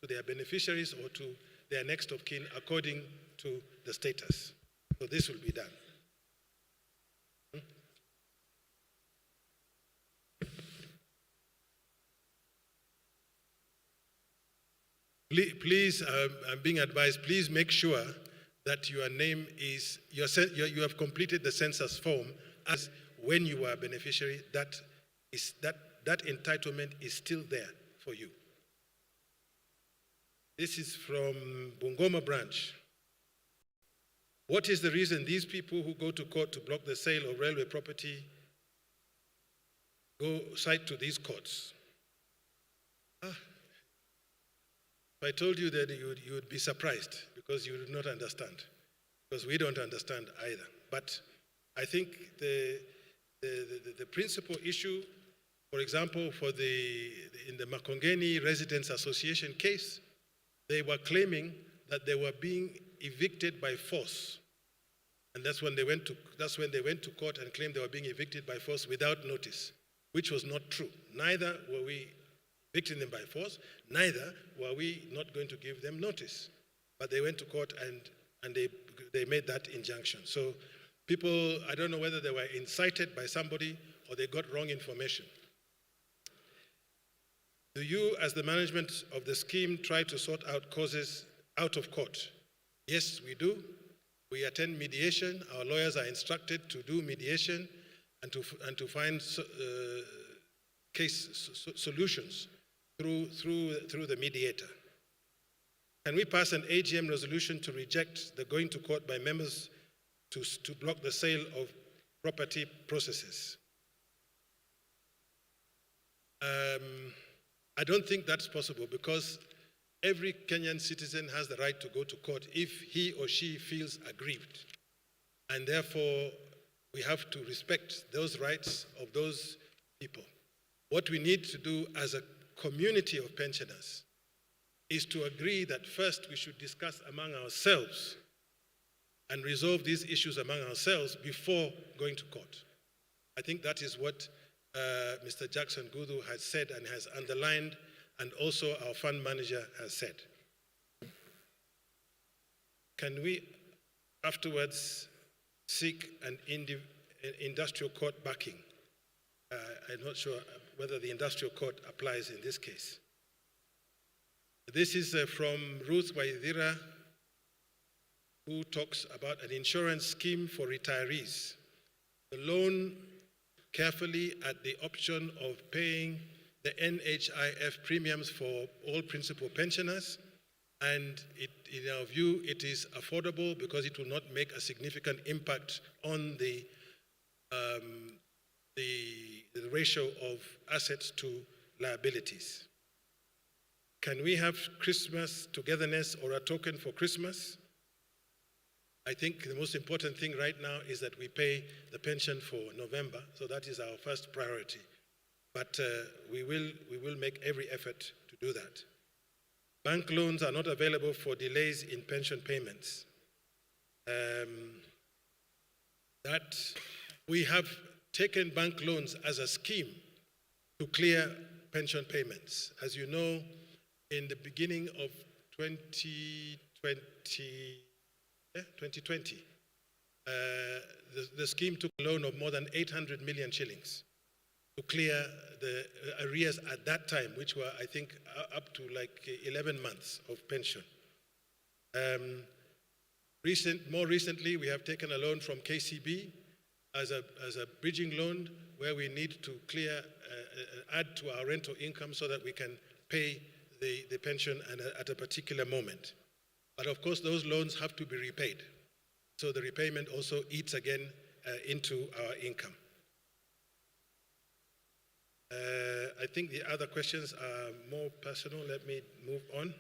to their beneficiaries, or to their next of kin according to the status. So this will be done. Please, I'm being advised, please make sure that your name is, you have completed the census form as when you were a beneficiary. That entitlement is still there for you. This is from Bungoma branch. What is the reason these people who go to court to block the sale of railway property go cite to these courts? If I told you that, you would be surprised because you would not understand, because we don't understand either. But I think the principal issue, for example, in the Makongeni Residents Association case, they were claiming that they were being evicted by force. And that's when they went to court and claimed they were being evicted by force without notice, which was not true. Neither were we evicting them by force, neither were we not going to give them notice. But they went to court and they made that injunction. So people, I don't know whether they were incited by somebody or they got wrong information. Do you, as the management of the scheme, try to sort out causes out of court? Yes, we do. We attend mediation. Our lawyers are instructed to do mediation. and to find solutions through the mediator. Can we pass an AGM resolution to reject the going to court by members to block the sale of property processes? I don't think that's possible, because every Kenyan citizen has the right to go to court if he or she feels aggrieved. And therefore, we have to respect those rights of those people. What we need to do as a community of pensioners is to agree that first we should discuss among ourselves and resolve these issues among ourselves before going to court. I think that is what Mr. Jackson Gudu has said and has underlined, and also our fund manager has said. Can we afterwards seek an industrial court backing? I'm not sure whether the industrial court applies in this case. This is from Ruth Waithira, who talks about an insurance scheme for retirees. The loan carefully at the option of paying the NHIF premiums for all principal pensioners, and in our view, it is affordable because it will not make a significant impact on the ratio of assets to liabilities. Can we have Christmas togetherness or a token for Christmas? I think the most important thing right now is that we pay the pension for November, so that is our first priority. But we will make every effort to do that. Bank loans are not available for delays in pension payments. That we have taken bank loans as a scheme to clear pension payments. As you know, in the beginning of 2020, the scheme took a loan of more than 800 million shillings to clear the arrears at that time, which were, I think, up to like 11 months of pension. More recently, we have taken a loan from KCB as a bridging loan, where we need to clear, add to our rental income so that we can pay the pension at a particular moment. But of course, those loans have to be repaid. So the repayment also eats again into our income. I think the other questions are more personal. Let me move on.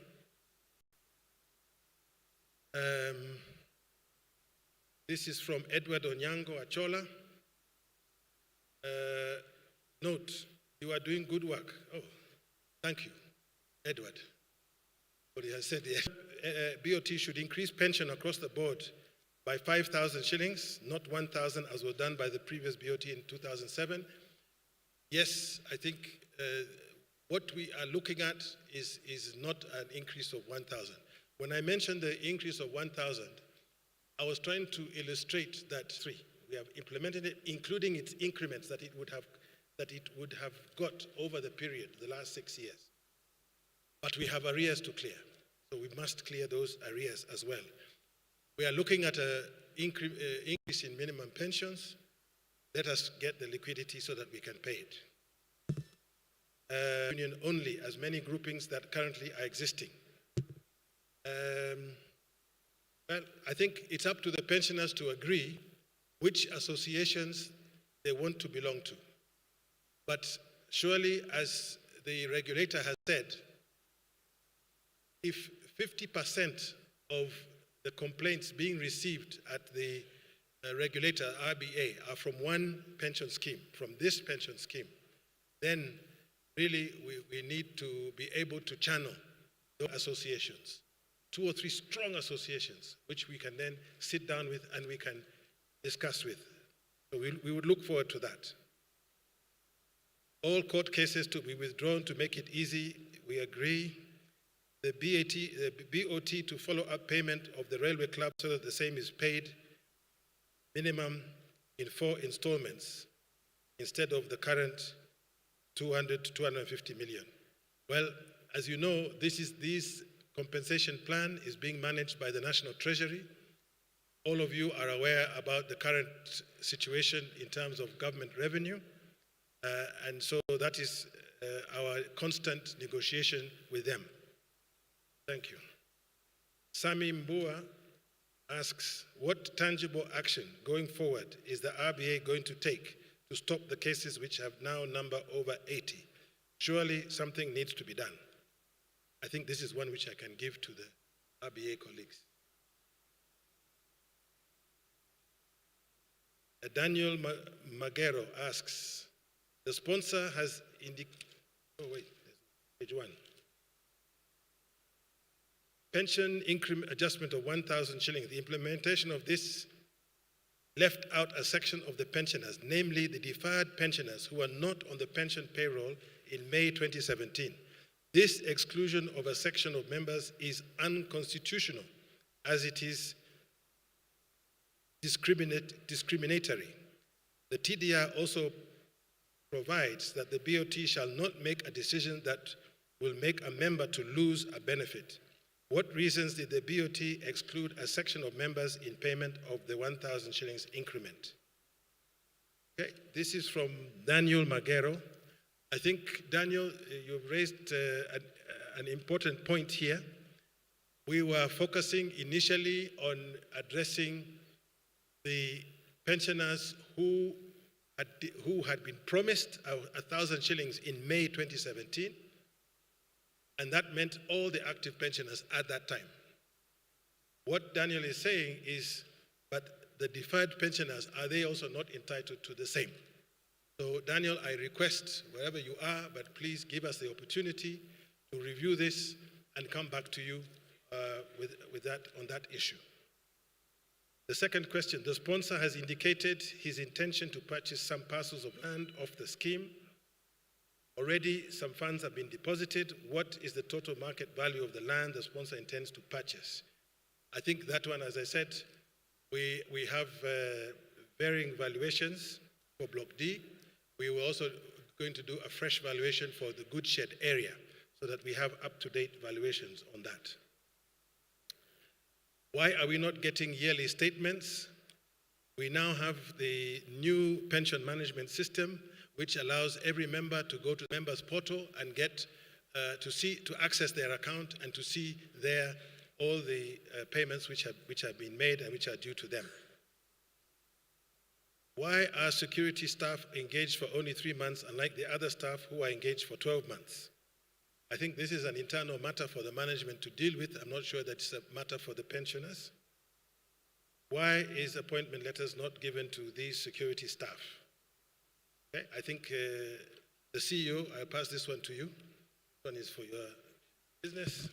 This is from Edward Onyango Achola. Note, you are doing good work. Oh, thank you, Edward. What he has said here. BOT should increase pension across the board by 5,000 shillings, not 1,000 as was done by the previous BOT in 2007. Yes, I think what we are looking at is not an increase of 1,000. When I mentioned the increase of 1,000, I was trying to illustrate that we have implemented it, including its increments that it would have got over the period, the last 6 years. But we have arrears to clear, so we must clear those arrears as well. We are looking at an increase in minimum pensions. Let us get the liquidity so that we can pay it. Union only, as many groupings that currently are existing. Well, I think it's up to the pensioners to agree which associations they want to belong to. But surely, as the regulator has said, if 50% of the complaints being received at the regulator, RBA, are from one pension scheme, from this pension scheme, then really we need to be able to channel those associations, 2 or 3 strong associations, which we can then sit down with and we can discuss with. So we would look forward to that. All court cases to be withdrawn to make it easy, we agree. The BOT to follow up payment of the railway club so that the same is paid minimum in 4 installments instead of the current 200 to 250 million. Well, as you know, this compensation plan is being managed by the National Treasury, All of you are aware about the current situation in terms of government revenue, and so that is our constant negotiation with them. Thank you. Sami Mbua asks, what tangible action going forward is the RBA going to take to stop the cases which have now numbered over 80? Surely something needs to be done. I think this is one which I can give to the RBA colleagues. Daniel Magero asks, the sponsor has indicated, page 1. Pension increment adjustment of 1,000 shillings. The implementation of this left out a section of the pensioners, namely the deferred pensioners who are not on the pension payroll in May 2017. This exclusion of a section of members is unconstitutional, as it is discriminatory. The TDR also provides that the BOT shall not make a decision that will make a member to lose a benefit. What reasons did the BOT exclude a section of members in payment of the 1,000 shillings increment? Okay, this is from Daniel Magero. I think, Daniel, you've raised an important point here. We were focusing initially on addressing the pensioners who had been promised 1,000 shillings in May 2017, and that meant all the active pensioners at that time. What Daniel is saying is, but the deferred pensioners, are they also not entitled to the same? So Daniel, I request, wherever you are, but please give us the opportunity to review this and come back to you with that on that issue. The second question, the sponsor has indicated his intention to purchase some parcels of land off the scheme. Already some funds have been deposited. What is the total market value of the land the sponsor intends to purchase? I think that one, as I said, we have varying valuations for Block D. We were also going to do a fresh valuation for the Good Shed area so that we have up-to-date valuations on that. Why are we not getting yearly statements? We now have the new pension management system, which allows every member to go to the members portal and get to access their account and to see there all the payments which have been made and which are due to them. Why are security staff engaged for only 3 months, unlike the other staff who are engaged for 12 months? I think this is an internal matter for the management to deal with. I'm not sure that it's a matter for the pensioners. Why is appointment letters not given to these security staff? Okay, I think the CEO, I'll pass this one to you. This one is for your business.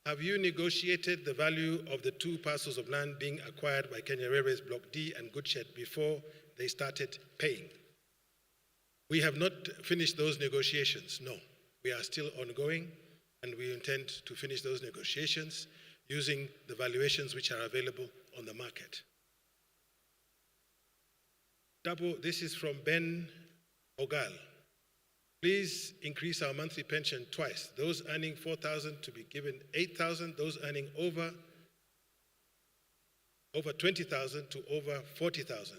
Have you negotiated the value of the 2 parcels of land being acquired by Kenya Railways Block D and Good Shed before they started paying? We have not finished those negotiations, no. We are still ongoing, and we intend to finish those negotiations using the valuations which are available on the market. This is from Ben Ogal. Please increase our monthly pension twice. Those earning 4,000 to be given 8,000, those earning over 20,000 to over 40,000.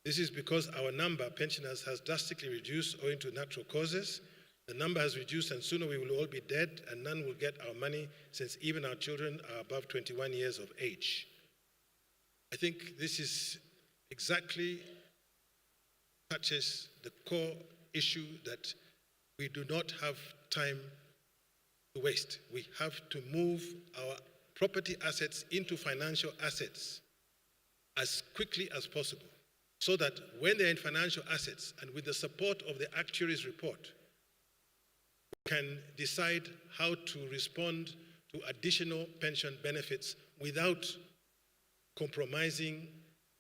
This is because our number of pensioners has drastically reduced owing to natural causes. The number has reduced, and sooner we will all be dead and none will get our money, since even our children are above 21 years of age. I think this is exactly touches the core issue that we do not have time to waste. We have to move our property assets into financial assets as quickly as possible, so that when they're in financial assets and with the support of the actuary's report, we can decide how to respond to additional pension benefits without compromising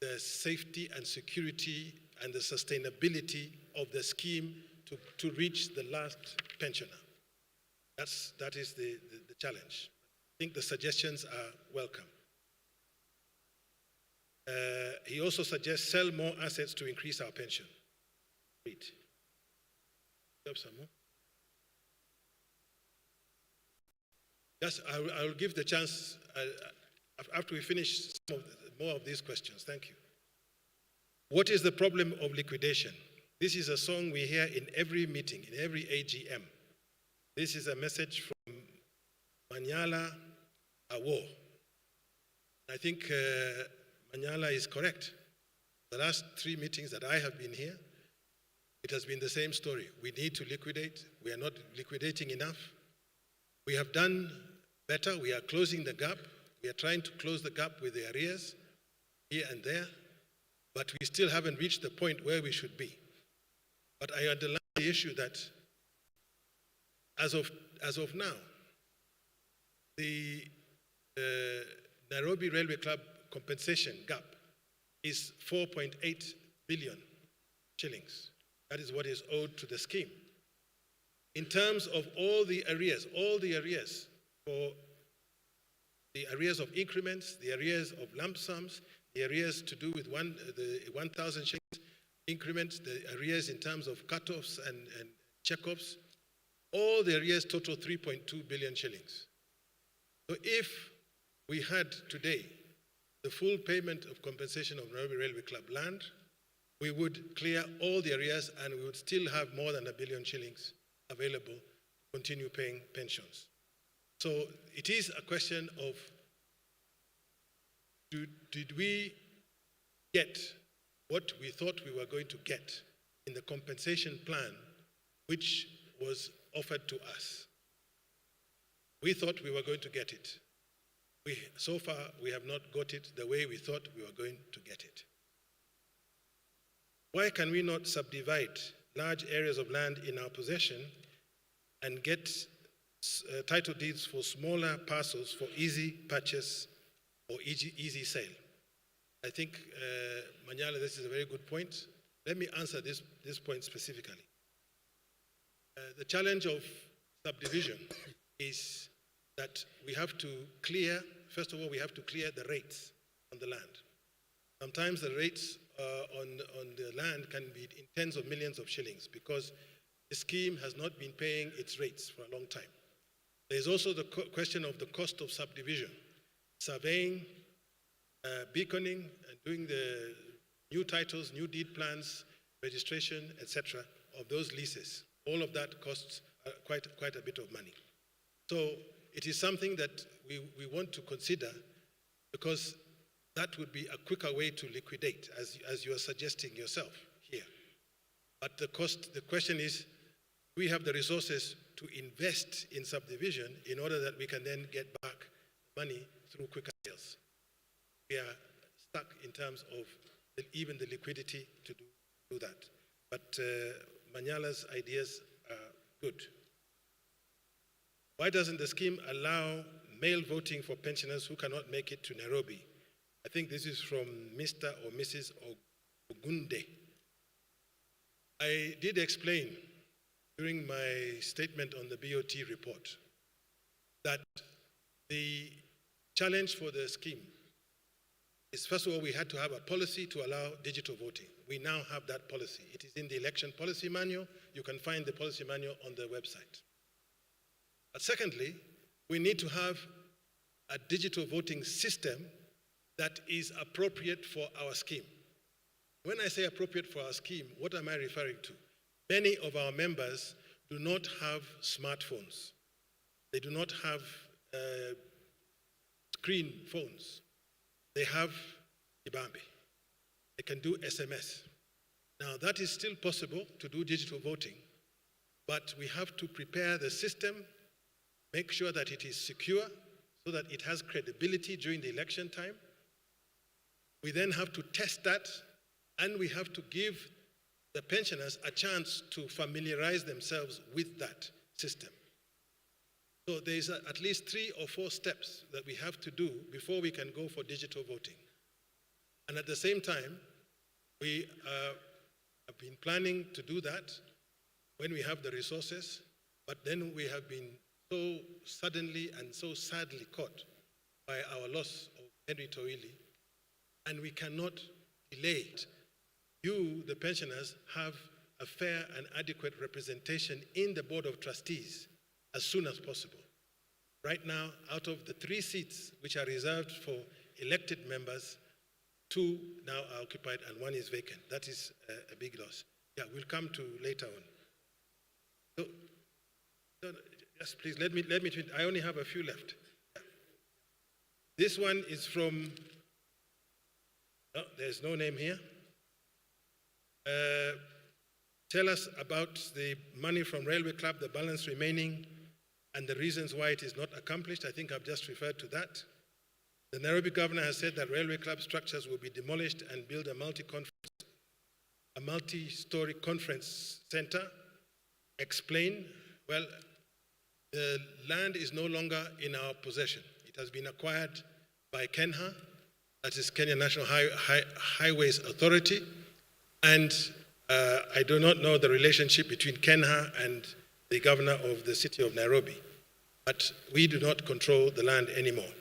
the safety and security and the sustainability of the scheme to reach the last pensioner. That is the challenge. I think the suggestions are welcome. He also suggests sell more assets to increase our pension. Read. Some more. Yes, I will give the chance. after we finish more of these questions. Thank you. What is the problem of liquidation? This is a song we hear in every meeting, in every AGM. This is a message from Manyala Awo. I think Manyala is correct. The last 3 meetings that I have been here, it has been the same story. We need to liquidate. We are not liquidating enough. We have done better. We are closing the gap. We are trying to close the gap with the arrears here and there, but we still haven't reached the point where we should be. But I underline the issue that as of now, the Nairobi Railway Club compensation gap is 4.8 billion shillings. That is what is owed to the scheme. In terms of all the arrears for the arrears of increments, the arrears of lump sums, the arrears to do with the 1,000 shillings increments, the arrears in terms of cut-offs and check-offs, all the arrears total 3.2 billion shillings. So if we had today the full payment of compensation of Nairobi Railway Club land, we would clear all the arrears and we would still have more than 1 billion shillings available to continue paying pensions. So it is a question of did we get what we thought we were going to get in the compensation plan which was offered to us. We thought we were going to get it. So far, we have not got it the way we thought we were going to get it. Why can we not subdivide large areas of land in our possession and get title deeds for smaller parcels for easy purchase or easy sale? I think, Manyala, this is a very good point. Let me answer this point specifically. The challenge of subdivision is that we have to clear, first of all, we have to clear the rates on the land. Sometimes the rates on the land can be in tens of millions of shillings because the scheme has not been paying its rates for a long time. There's also the question of the cost of subdivision, surveying, beaconing, and doing the new titles, new deed plans, registration, etc. of those leases. All of that costs quite a bit of money. So it is something that we want to consider because that would be a quicker way to liquidate, as you are suggesting yourself here. But the question is, do we have the resources to invest in subdivision in order that we can then get back money through quicker sales? We are stuck in terms of even the liquidity to do that. But Manyala's ideas are good. Why doesn't the scheme allow mail voting for pensioners who cannot make it to Nairobi? I think this is from Mr. or Mrs. Ogunde. I did explain during my statement on the BOT report that the challenge for the scheme is, first of all, we had to have a policy to allow digital voting. We now have that policy. It is in the election policy manual. You can find the policy manual on the website. But secondly, we need to have a digital voting system that is appropriate for our scheme. When I say appropriate for our scheme, what am I referring to? Many of our members do not have smartphones. They do not have screen phones. They have Ibambe. They can do SMS. Now, that is still possible to do digital voting, but we have to prepare the system, make sure that it is secure so that it has credibility during the election time. We then have to test that, and we have to give the pensioners a chance to familiarize themselves with that system. So there's at least 3 or 4 steps that we have to do before we can go for digital voting. And at the same time, we have been planning to do that when we have the resources, but then we have been so suddenly and so sadly caught by our loss of Henry Toili, and we cannot delay it. You, the pensioners, have a fair and adequate representation in the Board of Trustees as soon as possible. right now, out of the 3 seats which are reserved for elected members, 2 now are occupied and 1 is vacant. That is a big loss. Yeah, we'll come to later on. So, just please, let me, I only have a few left. Yeah. This one is from, no, there's no name here. Tell us about the money from Railway Club, the balance remaining, and the reasons why it is not accomplished. I think I've just referred to that. The Nairobi governor has said that Railway Club structures will be demolished and build a multi-story conference center. Explain. Well, the land is no longer in our possession. It has been acquired by KENHA, that is Kenya National Highways Authority, and I do not know the relationship between KENHA and the governor of the city of Nairobi, but we do not control the land anymore.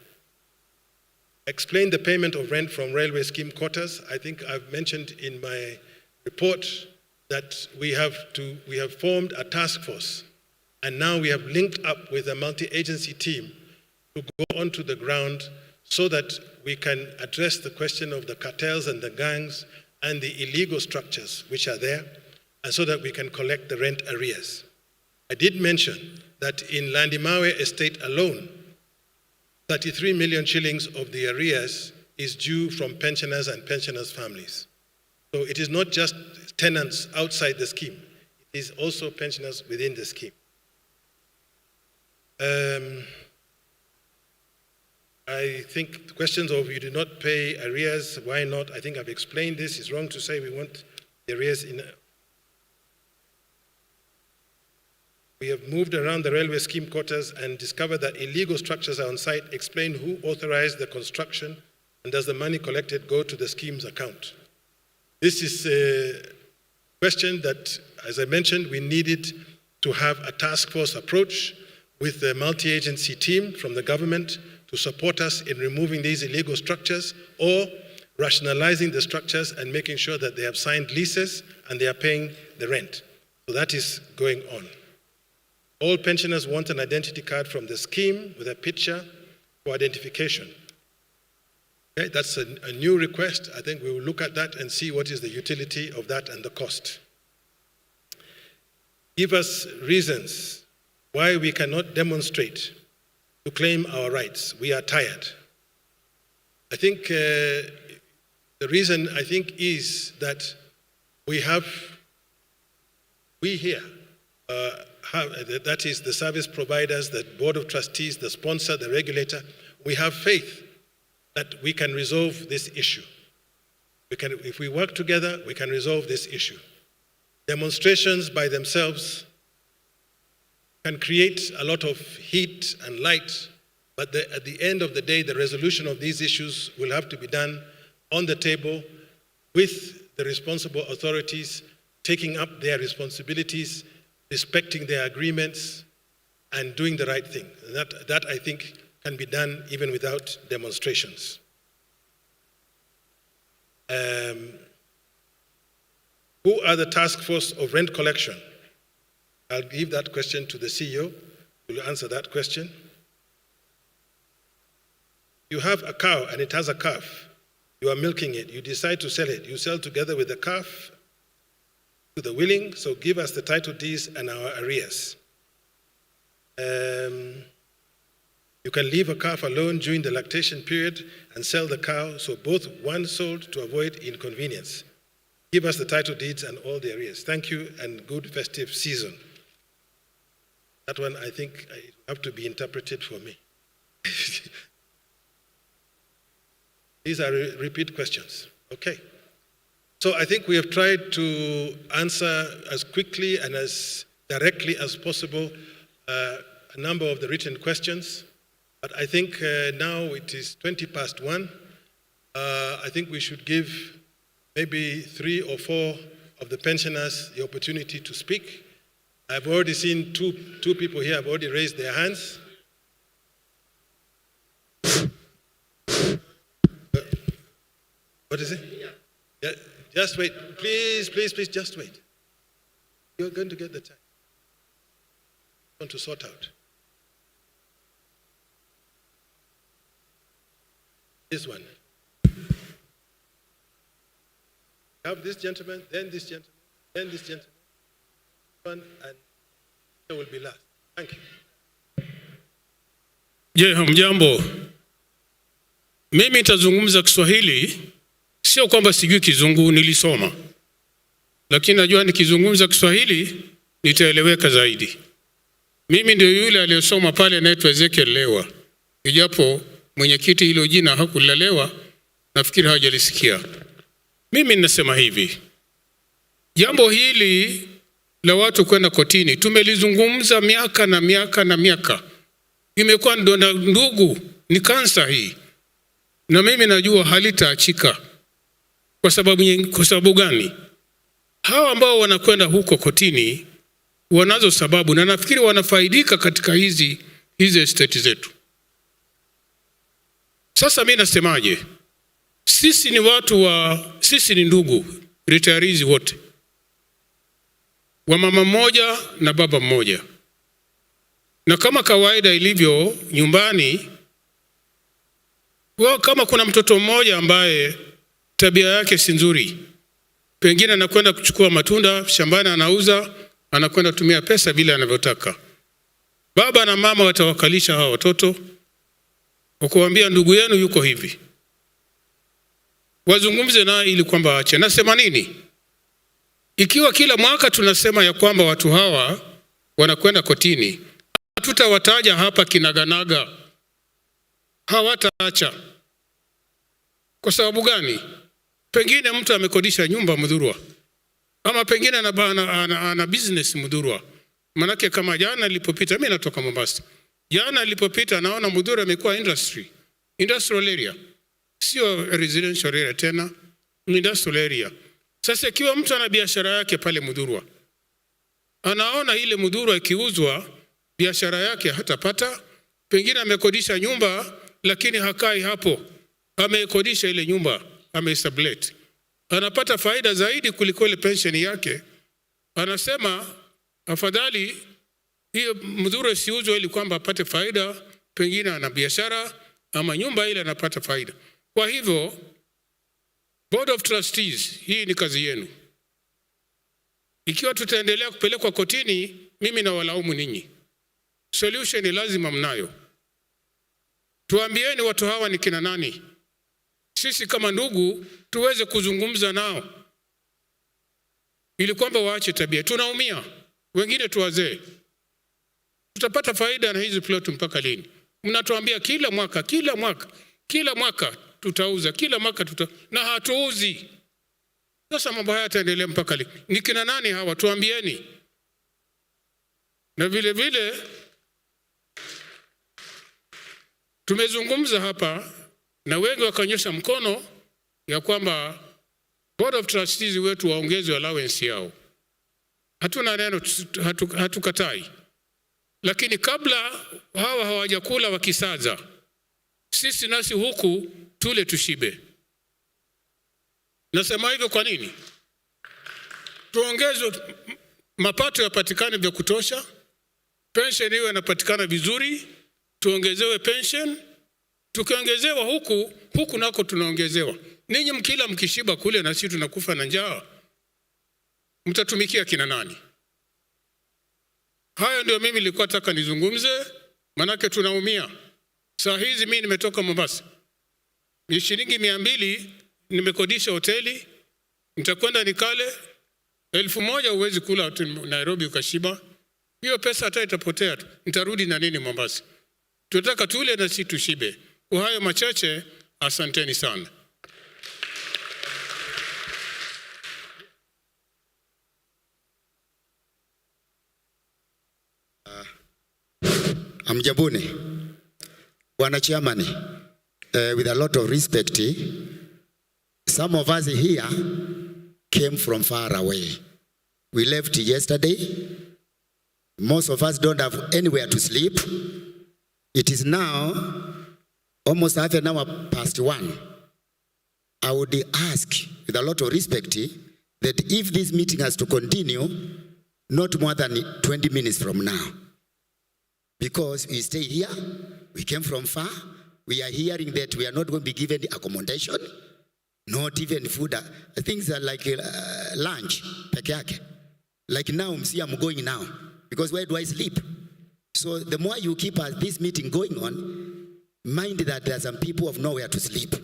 Explain the payment of rent from railway scheme quarters. I think I've mentioned in my report that we have formed a task force, and now we have linked up with a multi-agency team to go onto the ground so that we can address the question of the cartels and the gangs and the illegal structures which are there, and so that we can collect the rent arrears. I did mention that in Landimawe estate alone, 33 million shillings of the arrears is due from pensioners and pensioners' families. So it is not just tenants outside the scheme, it is also pensioners within the scheme. I think the questions of you did not pay arrears, why not? I think I've explained this. It's wrong to say we want the arrears in. We have moved around the railway scheme quarters and discovered that illegal structures are on site. Explain who authorized the construction and does the money collected go to the scheme's account? This is a question that, as I mentioned, we needed to have a task force approach with the multi-agency team from the government to support us in removing these illegal structures or rationalizing the structures and making sure that they have signed leases and they are paying the rent. So that is going on. All pensioners want an identity card from the scheme with a picture for identification. Okay, that's a new request. I think we will look at that and see what is the utility of that and the cost. Give us reasons why we cannot demonstrate to claim our rights. We are tired. I think the reason, I think, is that we here, that is the service providers, the Board of Trustees, the sponsor, the regulator, we have faith that we can resolve this issue. If we work together, we can resolve this issue. Demonstrations by themselves can create a lot of heat and light, but at the end of the day, the resolution of these issues will have to be done on the table with the responsible authorities taking up their responsibilities, respecting their agreements, and doing the right thing. That I think can be done even without demonstrations. Who are the task force of rent collection? I'll give that question to the CEO, who will answer that question. You have a cow and it has a calf. You are milking it. You decide to sell it. You sell together with the calf to the willing, so give us the title deeds and our arrears. You can leave a calf alone during the lactation period and sell the cow, so both one sold to avoid inconvenience. Give us the title deeds and all the arrears. Thank you and good festive season. That one, I think, have to be interpreted for me. These are repeat questions. Okay. So I think we have tried to answer as quickly and as directly as possible a number of the written questions. But I think now it is 1:20. I think we should give maybe 3 or 4 of the pensioners the opportunity to speak. I've already seen two people here have already raised their hands. What is it? Yeah, just wait. Please, just wait. You're going to get the time. I want to sort out. This one. Have this gentleman, then this gentleman, then this gentleman, and there will be last. Thank you. Je, hamjambo. Mimi nitazungumza Kiswahili, sio kwamba sijui Kizungu, nilisoma. Lakini najua nikizungumza Kiswahili nitaeleweka zaidi. Mimi ndio yule aliyesoma pale anaitwa Ezekiel Lewa. Ijapo mwenyekiti hilo jina hakulelewa, nafikiri hawajalisikia. Mimi ninasema hivi. Jambo hili la watu kwenda kotini tumelizungumza miaka na miaka na miaka. Imekuwa ndugu, ni kansa hii. Na mimi najua halitaachika. Kwa sababu gani? Hawa ambao wanakwenda huko kotini wanazo sababu, na nafikiri wanafaidika katika hizi estate zetu. Sasa mimi nasemaje? Sisi ni ndugu, retirees wote. Wa mama mmoja na baba mmoja. Na kama kawaida ilivyo nyumbani, kama kuna mtoto mmoja ambaye tabia yake si nzuri, pengine anakwenda kuchukua matunda shambani, anauza, anakwenda kutumia pesa vile anavyotaka, baba na mama watawakalisha hao watoto wakuambia ndugu yenu yuko hivi, wazungumze naye ili kwamba aache. Nasema nini? Ikiwa kila mwaka tunasema ya kwamba watu hawa wanakwenda kotini, tutawataja hapa kinaganaga, hawataacha. Kwa sababu gani? Pengine mtu amekodisha nyumba Mudhurwa, ama pengine ana business Mudhurwa. Manake kama jana nilipopita, mimi natoka Mombasa, jana nilipopita naona Mudhurwa imekuwa industrial area, sio residential area tena, industrial area. Sasa ikiwa mtu ana biashara yake pale Mudhurwa, anaona ile Mudhurwa ikiuzwa biashara yake hatapata, pengine amekodisha nyumba lakini hakai hapo, amekodisha ile nyumba, amesublet, anapata faida zaidi kuliko ile pension yake. Anasema afadhali hiyo Mudhurwa isiuzwe ili kwamba apate faida, pengine ana biashara ama nyumba ile anapata faida. Kwa hivyo Board of Trustees, hii ni kazi yenu. Ikiwa tutaendelea kupelekwa kotini, mimi na walaumu ninyi. Solution lazima mnayo. Tuambieni watu hawa ni kina nani, sisi kama ndugu tuweze kuzungumza nao ili kwamba waache tabia. Tunaumia, wengine tuwazee. Tutapata faida na hizi plot mpaka lini? Mnatuambia kila mwaka tutauza, kila mwaka na hatuuzi. Sasa mambo haya yataendelea mpaka lini? Ni kina nani hawa? Tuambieni. Na vile vile tumezungumza hapa na wengi wakanyosha mkono ya kwamba Board of Trustees wetu waongeze allowance yao. Hatuna neno, hatukatai. Lakini kabla hawa hawajakula wakisaza, sisi nasi huku tule tushibe. Nasema hivyo kwa nini? Tuongezwe mapato yapatikane vya kutosha, pension iwe inapatikana vizuri, tuongezewe pension. Tukiongezewa huku nako tunaongezewa. Ninyi mkila mkishiba kule na sisi tunakufa na njaa, mtatumikia kina nani? Hayo ndio mimi nilikuwa nataka nizungumze, manake tunaumia. Saa hizi mimi nimetoka Mombasa, ni shilingi 200 nimekodisha hoteli, nitakwenda nikale 1000, uwezi kula Nairobi ukashiba. Hiyo pesa hata itapotea tu, nitarudi na nini Mombasa? Tunataka tule na sisi tushibe. Kwa hayo machache, asanteni sana. Amjabuni, Bwana Chairman, with a lot of respect, some of us here came from far away. We left yesterday. Most of us don't have anywhere to sleep. It is now almost half an hour past 1. I would ask, with a lot of respect, that if this meeting has to continue, not more than 20 minutes from now. Because we stayed here, we came from far, we are hearing that we are not going to be given accommodation, not even food. Things are like lunch, peke yake. Like now, I'm going now, because where do I sleep? So the more you keep this meeting going on, mind that there are some people of nowhere to sleep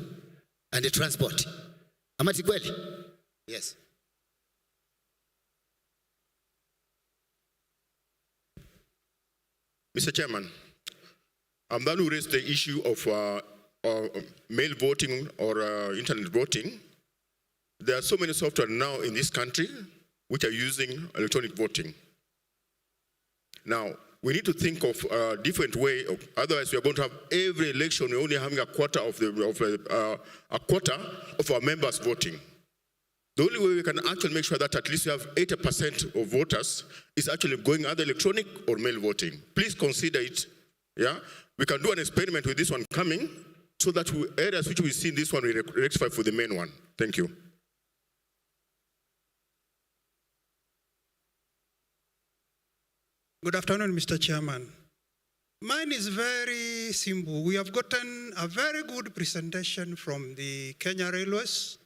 and the transport. Amati kweli? Yes. Mr. Chairman, I'm the one who raised the issue of mail voting or internet voting. There are so many software now in this country which are using electronic voting. Now, we need to think of a different way. Otherwise, we are going to have every election we're only having a quarter of our members voting. The only way we can actually make sure that at least we have 80% of voters is actually going either electronic or mail voting. Please consider it. Yeah, we can do an experiment with this one coming, so that areas which we see in this one we rectify for the main one. Thank you. Good afternoon, Mr. Chairman. Mine is very simple. We have gotten a very good presentation from the Kenya Railways.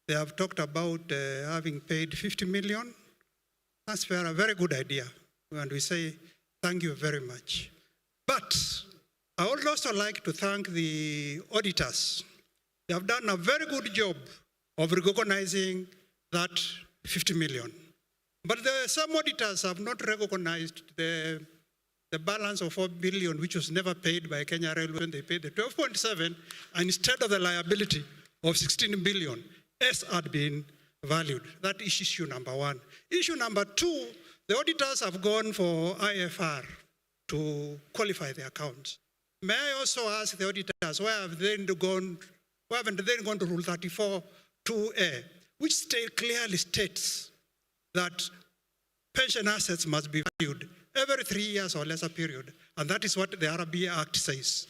They have talked about having paid 50 million. That's a very good idea. And we say thank you very much. But I would also like to thank the auditors. They have done a very good job of recognizing that 50 million. But some auditors have not recognized the balance of 4 billion, which was never paid by Kenya Railways when they paid the 12.7, and instead of the liability of 16 billion, as had been valued. That is issue number one. Issue number two, the auditors have gone for IFR to qualify the accounts. May I also ask the auditors, why haven't they gone to Rule 34(2)(a), which clearly states that pension assets must be valued every 3 years or lesser period. And that is what the RBA Act says.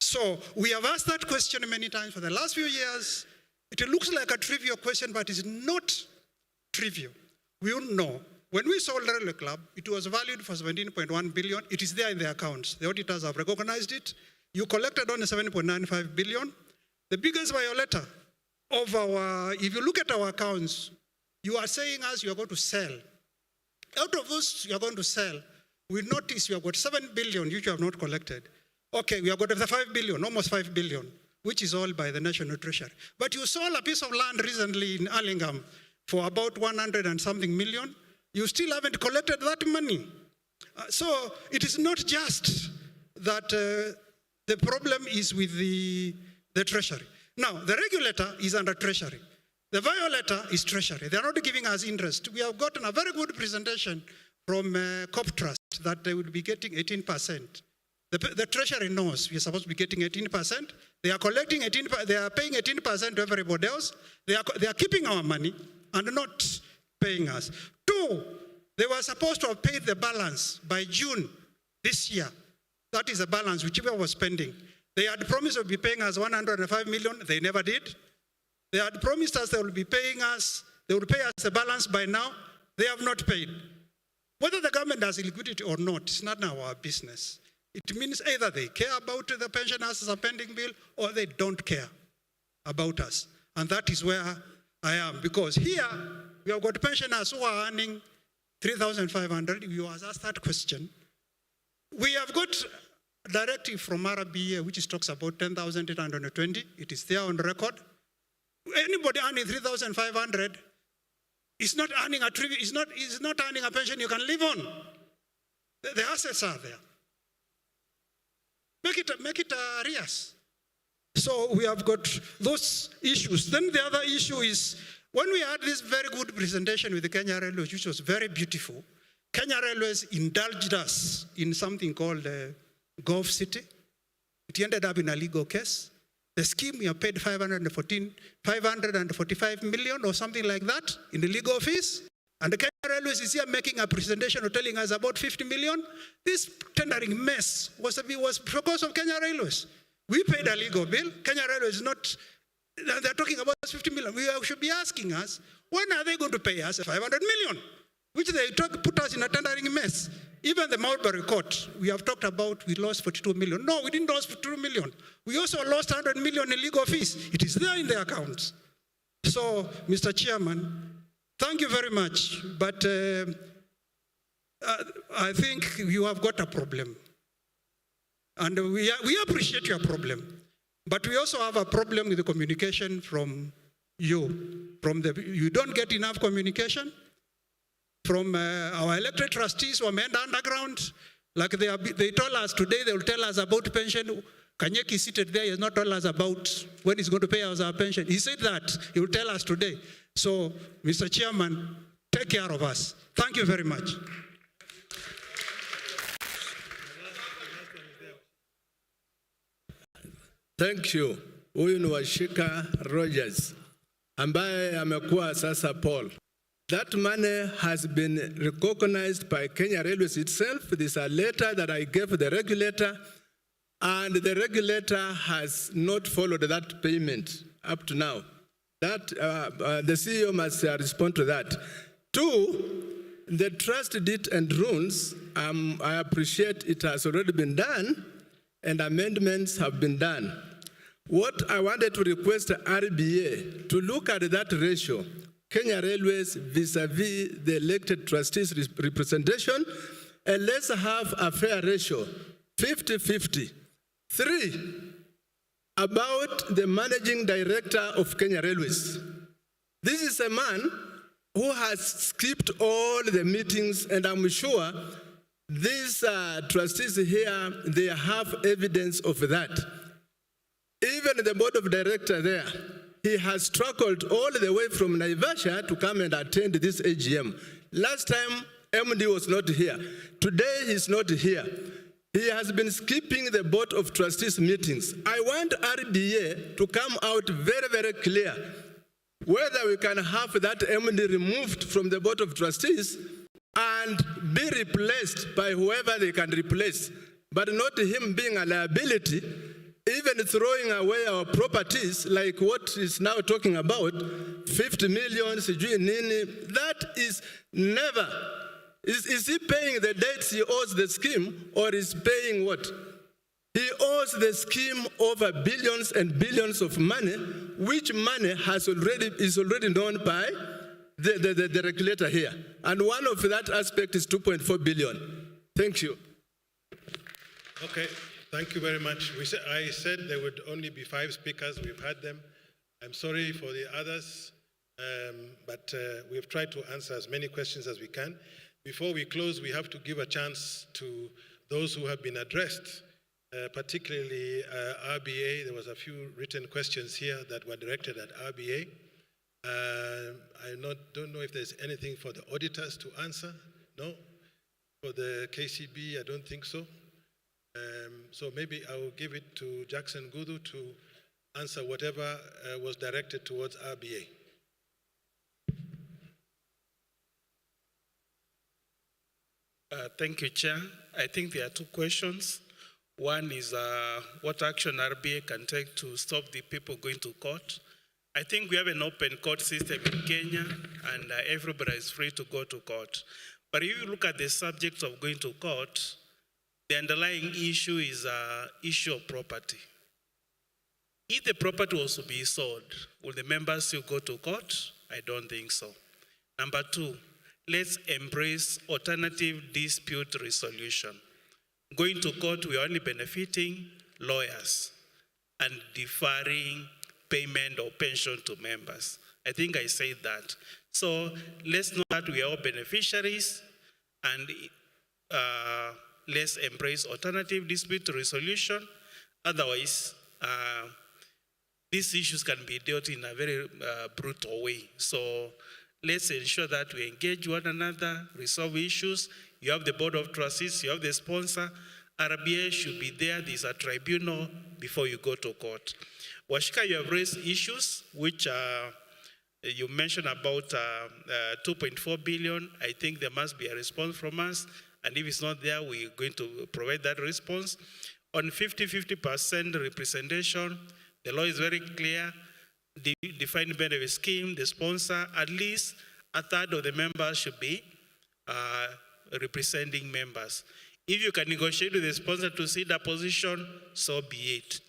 So we have asked that question many times for the last few years. It looks like a trivial question, but it's not trivial. We all know, when we sold the Railway Club, it was valued for 17.1 billion. It is there in the accounts. The auditors have recognized it. You collected only 7.95 billion. The biggest violator of if you look at our accounts, you are saying us you are going to sell. Out of those you are going to sell, we notice you have got 7 billion which you have not collected. Okay, we have got the 5 billion, almost 5 billion, which is all by the National Treasury. But you sold a piece of land recently in Allingham for about 100 and something million. You still haven't collected that money. So it is not just that the problem is with the Treasury. Now, the regulator is under Treasury. The violator is Treasury. They are not giving us interest. We have gotten a very good presentation from COP Trust that they will be getting 18%. The Treasury knows we are supposed to be getting 18%. They are collecting 18%. They are paying 18% to everybody else. They are keeping our money and not paying us. Two, they were supposed to have paid the balance by June this year. That is the balance whichever was pending. They had promised to be paying us 105 million. They never did. They had promised us they will be paying us. They will pay us the balance by now. They have not paid. Whether the government has liquidity or not, it's not our business. It means either they care about the pensioners as a pending bill or they don't care about us. And that is where I am. Because here, we have got pensioners who are earning 3,500. You was asked that question. We have got a directive from RBA which talks about 10,820. It is there on record. Anybody earning 3,500 is not earning is not earning a pension you can live on. The assets are there. Make it arrears. So we have got those issues. Then the other issue is, when we had this very good presentation with the Kenya Railways, which was very beautiful, Kenya Railways indulged us in something called Gulf City. It ended up in a legal case. The scheme, we have paid 545 million or something like that in the legal fees. And the Kenya Railways is here making a presentation or telling us about 50 million. This tendering mess was because of Kenya Railways. We paid a legal bill. Kenya Railways is not, they're talking about 50 million. We should be asking us, when are they going to pay us 500 million? which they put us in a tendering mess. Even the Mulberry Court, we have talked about, we lost 42 million. No, we didn't lose 42 million. We also lost 100 million in legal fees. It is there in the accounts. So, Mr. Chairman, thank you very much. But I think you have got a problem. And we appreciate your problem. But we also have a problem with the communication from you. You don't get enough communication from our elected trustees who are made underground. Like they told us today, they will tell us about pension. Kanyeki seated there, he has not told us about when he's going to pay us our pension. He said that, he will tell us today. So, Mr. Chairman, take care of us. Thank you very much. Thank you. Huyu ni Washika Rogers ambaye amekuwa sasa Paul. That money has been recognized by Kenya Railways itself. This is a letter that I gave the regulator, and the regulator has not followed that payment up to now. That the CEO must respond to that. Two, the trust deed and rules, I appreciate it has already been done, and amendments have been done. What I wanted to request RBA to look at that ratio, Kenya Railways vis-a-vis the elected trustees representation, and let's have a fair ratio, 50-50. Three, about the managing director of Kenya Railways. This is a man who has skipped all the meetings, and I'm sure these trustees here, they have evidence of that. Even the board of directors there, he has struggled all the way from Naivasha to come and attend this AGM. Last time, MD was not here. Today, he's not here. He has been skipping the Board of Trustees meetings. I want RBA to come out very, very clear whether we can have that MD removed from the Board of Trustees and be replaced by whoever they can replace, but not him being a liability, even throwing away our properties like what is now talking about, 50 million, that is never. Is he paying the debts he owes the scheme, or is paying what? He owes the scheme over billions and billions of money, which money is already known by the regulator here. And one of that aspect is 2.4 billion. Thank you. Okay, thank you very much. I said there would only be 5 speakers. We've had them. I'm sorry for the others, but we've tried to answer as many questions as we can. Before we close, we have to give a chance to those who have been addressed, particularly RBA. There was a few written questions here that were directed at RBA. I don't know if there's anything for the auditors to answer. No? For the KCB, I don't think so. So maybe I will give it to Jackson Gudu to answer whatever was directed towards RBA. Thank you, Chair. I think there are 2 questions. One is what action RBA can take to stop the people going to court. I think we have an open court system in Kenya, and everybody is free to go to court. But if you look at the subject of going to court, the underlying issue is an issue of property. If the property was to be sold, will the members still go to court? I don't think so. Number 2, let's embrace alternative dispute resolution. Going to court, we are only benefiting lawyers and deferring payment or pension to members. I think I said that. So let's know that we are all beneficiaries, and let's embrace alternative dispute resolution. Otherwise, these issues can be dealt in a very brutal way. So let's ensure that we engage one another, resolve issues. You have the Board of Trustees, you have the sponsor. RBA should be there. There's a tribunal before you go to court. Washika, you have raised issues which you mentioned about 2.4 billion. I think there must be a response from us. And if it's not there, we're going to provide that response. On 50% representation, the law is very clear. The defined benefit scheme, the sponsor, at least a third of the members should be representing members. If you can negotiate with the sponsor to see the position, so be it.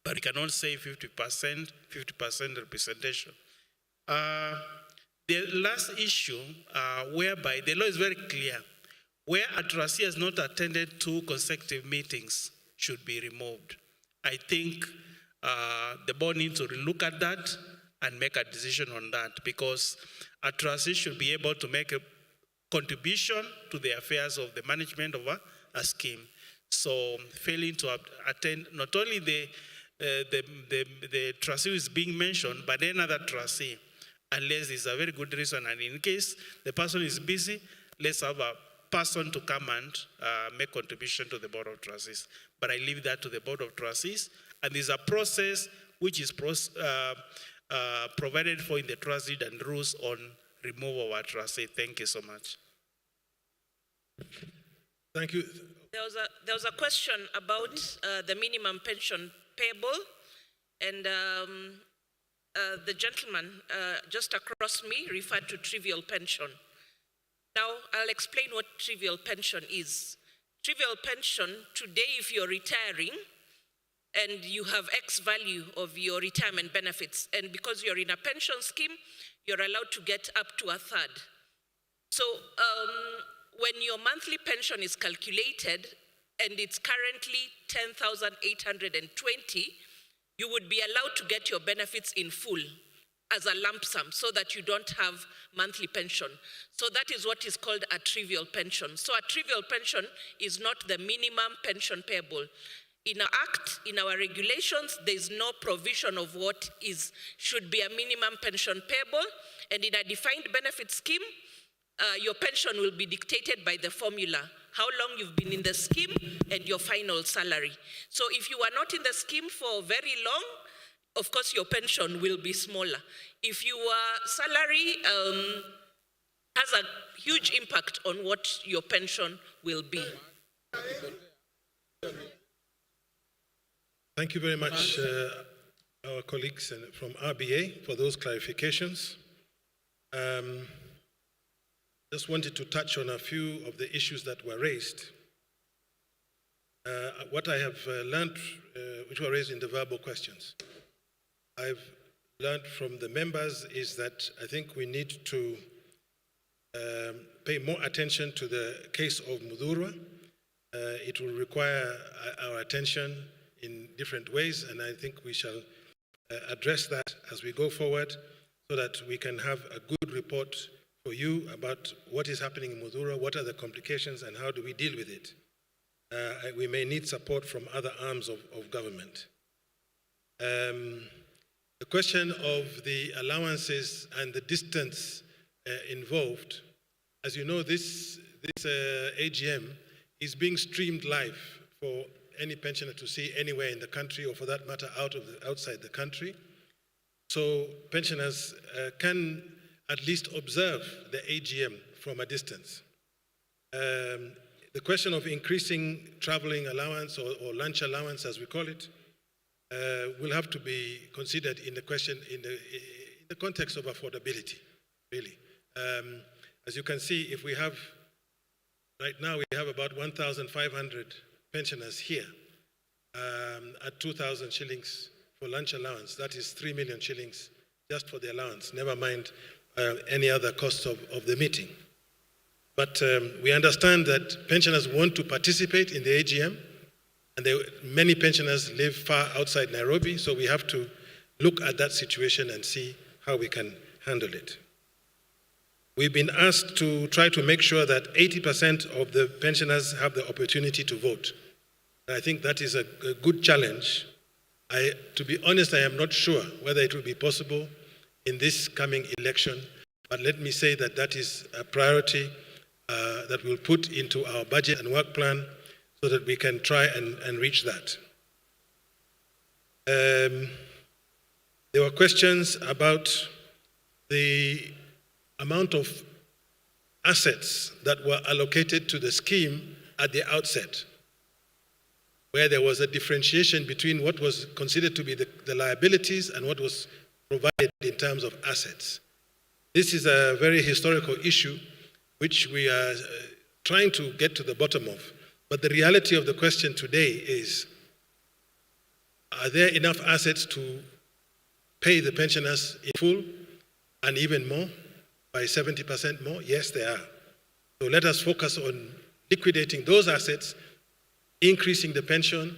But you cannot say 50% representation. The last issue, whereby the law is very clear, where a trustee has not attended 2 consecutive meetings should be removed. I think the board needs to look at that and make a decision on that, because a trustee should be able to make a contribution to the affairs of the management of a scheme. So failing to attend not only the trustee who is being mentioned, but another trustee, unless there's a very good reason. And in case the person is busy, let's have a person to come and make contribution to the Board of Trustees. But I leave that to the Board of Trustees. And there's a process which is provided for in the trustee and rules on removal of a trustee. Thank you so much. Thank you. There was a question about the minimum pension payable, and the gentleman just across me referred to trivial pension. Now, I'll explain what trivial pension is. Trivial pension, today if you're retiring and you have X value of your retirement benefits, and because you're in a pension scheme, you're allowed to get up to 1/3. So when your monthly pension is calculated and it's currently 10,820, you would be allowed to get your benefits in full as a lump sum, so that you don't have monthly pension. So that is what is called a trivial pension. So a trivial pension is not the minimum pension payable. In our act, in our regulations, there is no provision of what should be a minimum pension payable, and in a defined benefit scheme, your pension will be dictated by the formula, how long you've been in the scheme and your final salary. So if you are not in the scheme for very long, of course your pension will be smaller. If your salary has a huge impact on what your pension will be. Thank you very much, our colleagues from RBA, for those clarifications. Just wanted to touch on a few of the issues that were raised. What I have learned, which were raised in the verbal questions, I've learned from the members is that I think we need to pay more attention to the case of Mudhurwa. It will require our attention in different ways, and I think we shall address that as we go forward, so that we can have a good report for you about what is happening in Mudhurwa, what are the complications, and how do we deal with it. We may need support from other arms of government. The question of the allowances and the distance involved, as you know, this AGM is being streamed live for any pensioner to see anywhere in the country, or for that matter outside the country. So pensioners can at least observe the AGM from a distance. The question of increasing traveling allowance or lunch allowance, as we call it, will have to be considered in the question in the context of affordability, really. As you can see, if we have, right now we have about 1,500 pensioners here at 2,000 shillings for lunch allowance. That is 3 million shillings just for the allowance, never mind any other costs of the meeting. But we understand that pensioners want to participate in the AGM, and many pensioners live far outside Nairobi, so we have to look at that situation and see how we can handle it. We've been asked to try to make sure that 80% of the pensioners have the opportunity to vote. I think that is a good challenge. To be honest, I am not sure whether it will be possible in this coming election, but let me say that that is a priority that we'll put into our budget and work plan so that we can try and reach that. There were questions about the amount of assets that were allocated to the scheme at the outset, where there was a differentiation between what was considered to be the liabilities and what was provided in terms of assets. This is a very historical issue, which we are trying to get to the bottom of. But the reality of the question today is, are there enough assets to pay the pensioners in full and even more, by 70% more? Yes, there are. So let us focus on liquidating those assets, increasing the pension,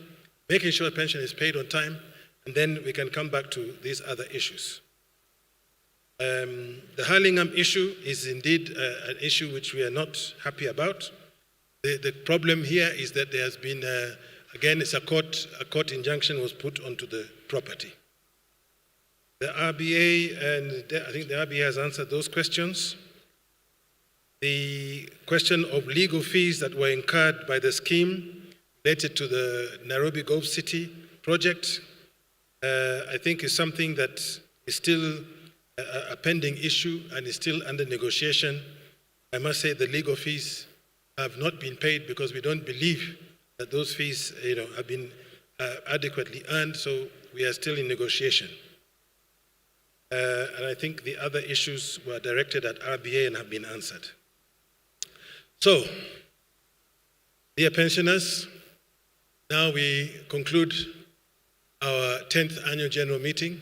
making sure the pension is paid on time, and then we can come back to these other issues. The Hurlingham issue is indeed an issue which we are not happy about. The problem here is that there has been, again, it's a court injunction was put onto the property. The RBA, and I think the RBA has answered those questions. The question of legal fees that were incurred by the scheme related to the Nairobi Gulf City project, I think is something that is still a pending issue and is still under negotiation. I must say the legal fees have not been paid because we don't believe that those fees, have been adequately earned, so we are still in negotiation. And I think the other issues were directed at RBA and have been answered. So, dear pensioners, now we conclude our 10th annual general meeting.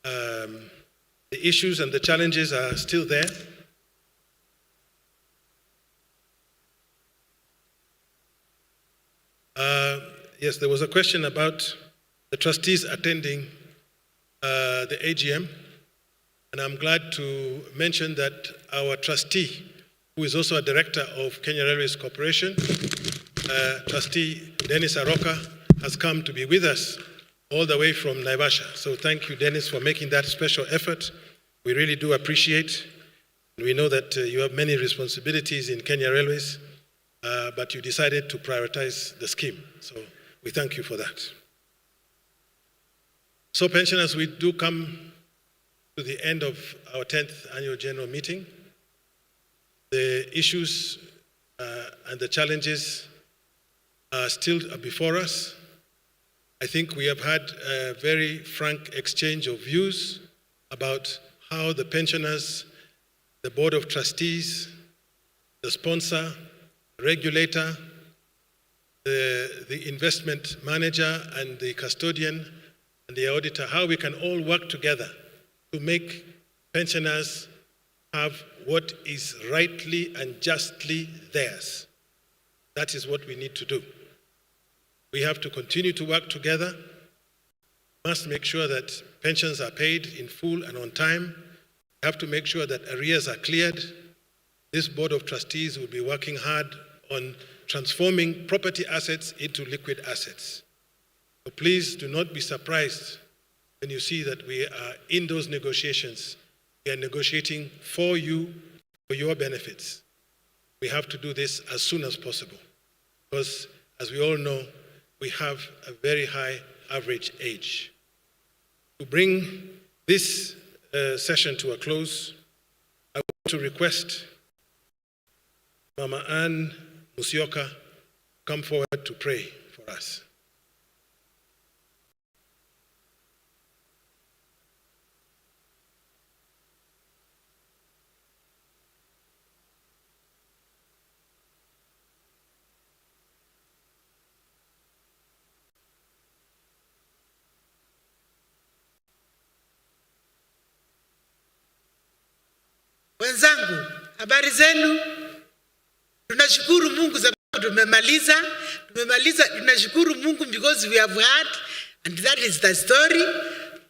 The issues and the challenges are still there. Yes, there was a question about the trustees attending the AGM, and I'm glad to mention that our trustee, who is also a director of Kenya Railways Corporation, Trustee Dennis Aroka, has come to be with us all the way from Naivasha. So thank you, Dennis, for making that special effort. We really do appreciate. We know that you have many responsibilities in Kenya Railways, but you decided to prioritize the scheme. So we thank you for that. So pensioners, we do come to the end of our 10th annual general meeting. The issues and the challenges are still before us. I think we have had a very frank exchange of views about how the pensioners, the Board of Trustees, the sponsor, regulator, the investment manager and the custodian and the auditor, how we can all work together to make pensioners have what is rightly and justly theirs. That is what we need to do. We have to continue to work together. We must make sure that pensions are paid in full and on time. We have to make sure that arrears are cleared. This Board of Trustees will be working hard on transforming property assets into liquid assets. So please do not be surprised when you see that we are in those negotiations. We are negotiating for you, for your benefits. We have to do this as soon as possible because, as we all know, we have a very high average age. To bring this session to a close, I want to request Mama Ann Musyoka come forward to pray for us. Wenzangu, habari zenu? Tunashukuru Mungu sababu tumemaliza, tunashukuru Mungu because we have had, and that is the story.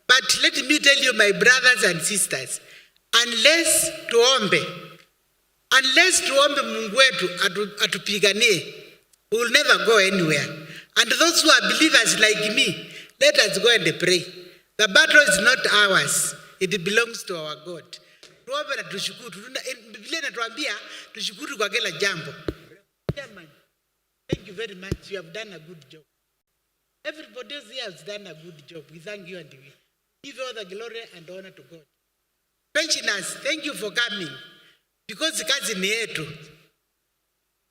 But let me tell you, my brothers and sisters, unless tuombe Mungu wetu atupiganie, we will never go anywhere. And those who are believers like me, let us go and pray. The battle is not ours, it belongs to our God. Tuombe na tushukuru. Biblia inatuambia tushukuru kwa kila jambo. Chairman, thank you very much. You have done a good job. Everybody else here has done a good job. We thank you and we give all the glory and honor to God. Pensioners, thank you for coming. Because kazi ni yetu.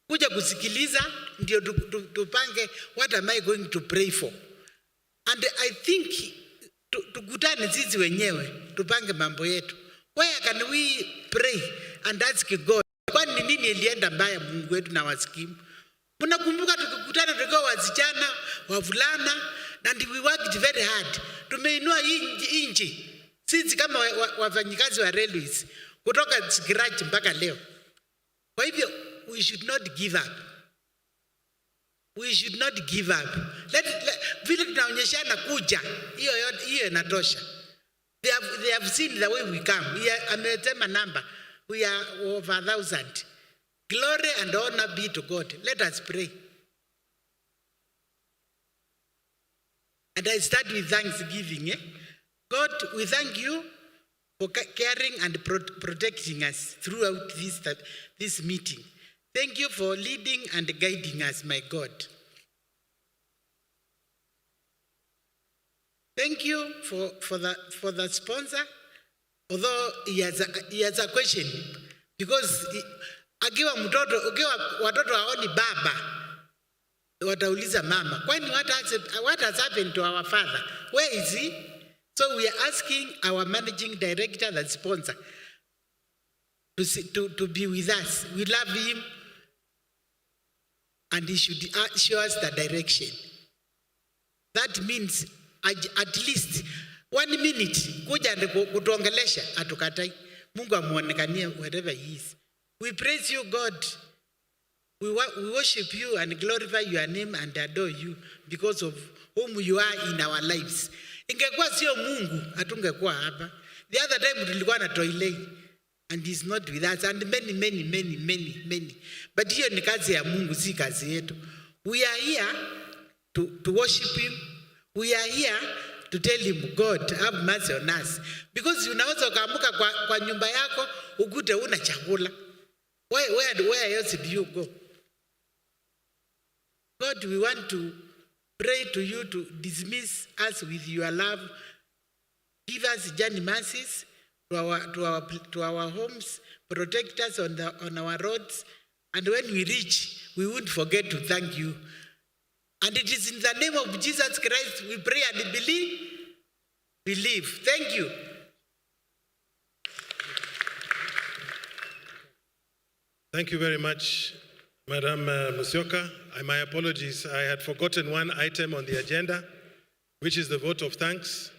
Kuja kusikiliza ndio tupange what am I going to pray for. And I think tukutane sisi wenyewe tupange mambo yetu. Where can we pray and ask God Kwani ni nini ilienda mbaya Mungu wetu na waskimu? Mnakumbuka tukikutana tukiwa wasichana, wavulana, and we worked very hard. Tumeinua inchi. Sisi kama wafanyikazi wa railways kutoka scratch mpaka leo. Kwa hivyo we should not give up. We should not give up. Vile tunaonyeshana kuja, hiyo inatosha. They have seen the way we come. Amesema number. We are over 1,000. Glory and honor be to God. Let us pray. And I start with thanksgiving. God, we thank you for caring and protecting us throughout this meeting. Thank you for leading and guiding us, my God. Thank you for the sponsor, although he has a question, because akiwa watoto haoni baba, watauliza mama, kwani what has happened to our father? Where is he? So we are asking our managing director, the sponsor, to be with us. We love him, and he should show us the direction. That means at least 1 minute kuja kutuongelesha atukatai. Mungu amuonekanie wherever he is. We praise you, God. We worship you and glorify your name and adore you because of whom you are in our lives. Ingekuwa sio Mungu hatungekuwa hapa. The other time tulikuwa na toilet and he's not with us, and many. But hiyo ni kazi ya Mungu, si kazi yetu. We are here to worship him. We are here to tell him, God, have mercy on us. Because unaweza ukaamuka kwa nyumba yako ukute una chakula. Where else do you go? God, we want to pray to you to dismiss us with your love. Give us journey mercies to our homes. Protect us on our roads. And when we reach, we won't forget to thank you. And it is in the name of Jesus Christ we pray and believe. Thank you. Thank you very much, Madam Musyoka. My apologies, I had forgotten one item on the agenda, which is the vote of thanks.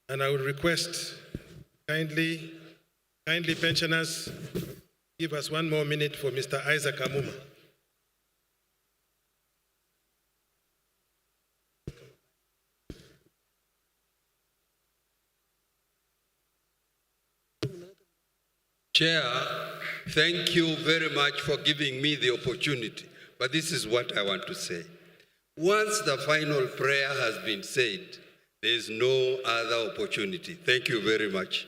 And I would request kindly pensioners, give us 1 more minute for Mr. Isaac Amuma. Chair, thank you very much for giving me the opportunity. But this is what I want to say. Once the final prayer has been said, there is no other opportunity. Thank you very much.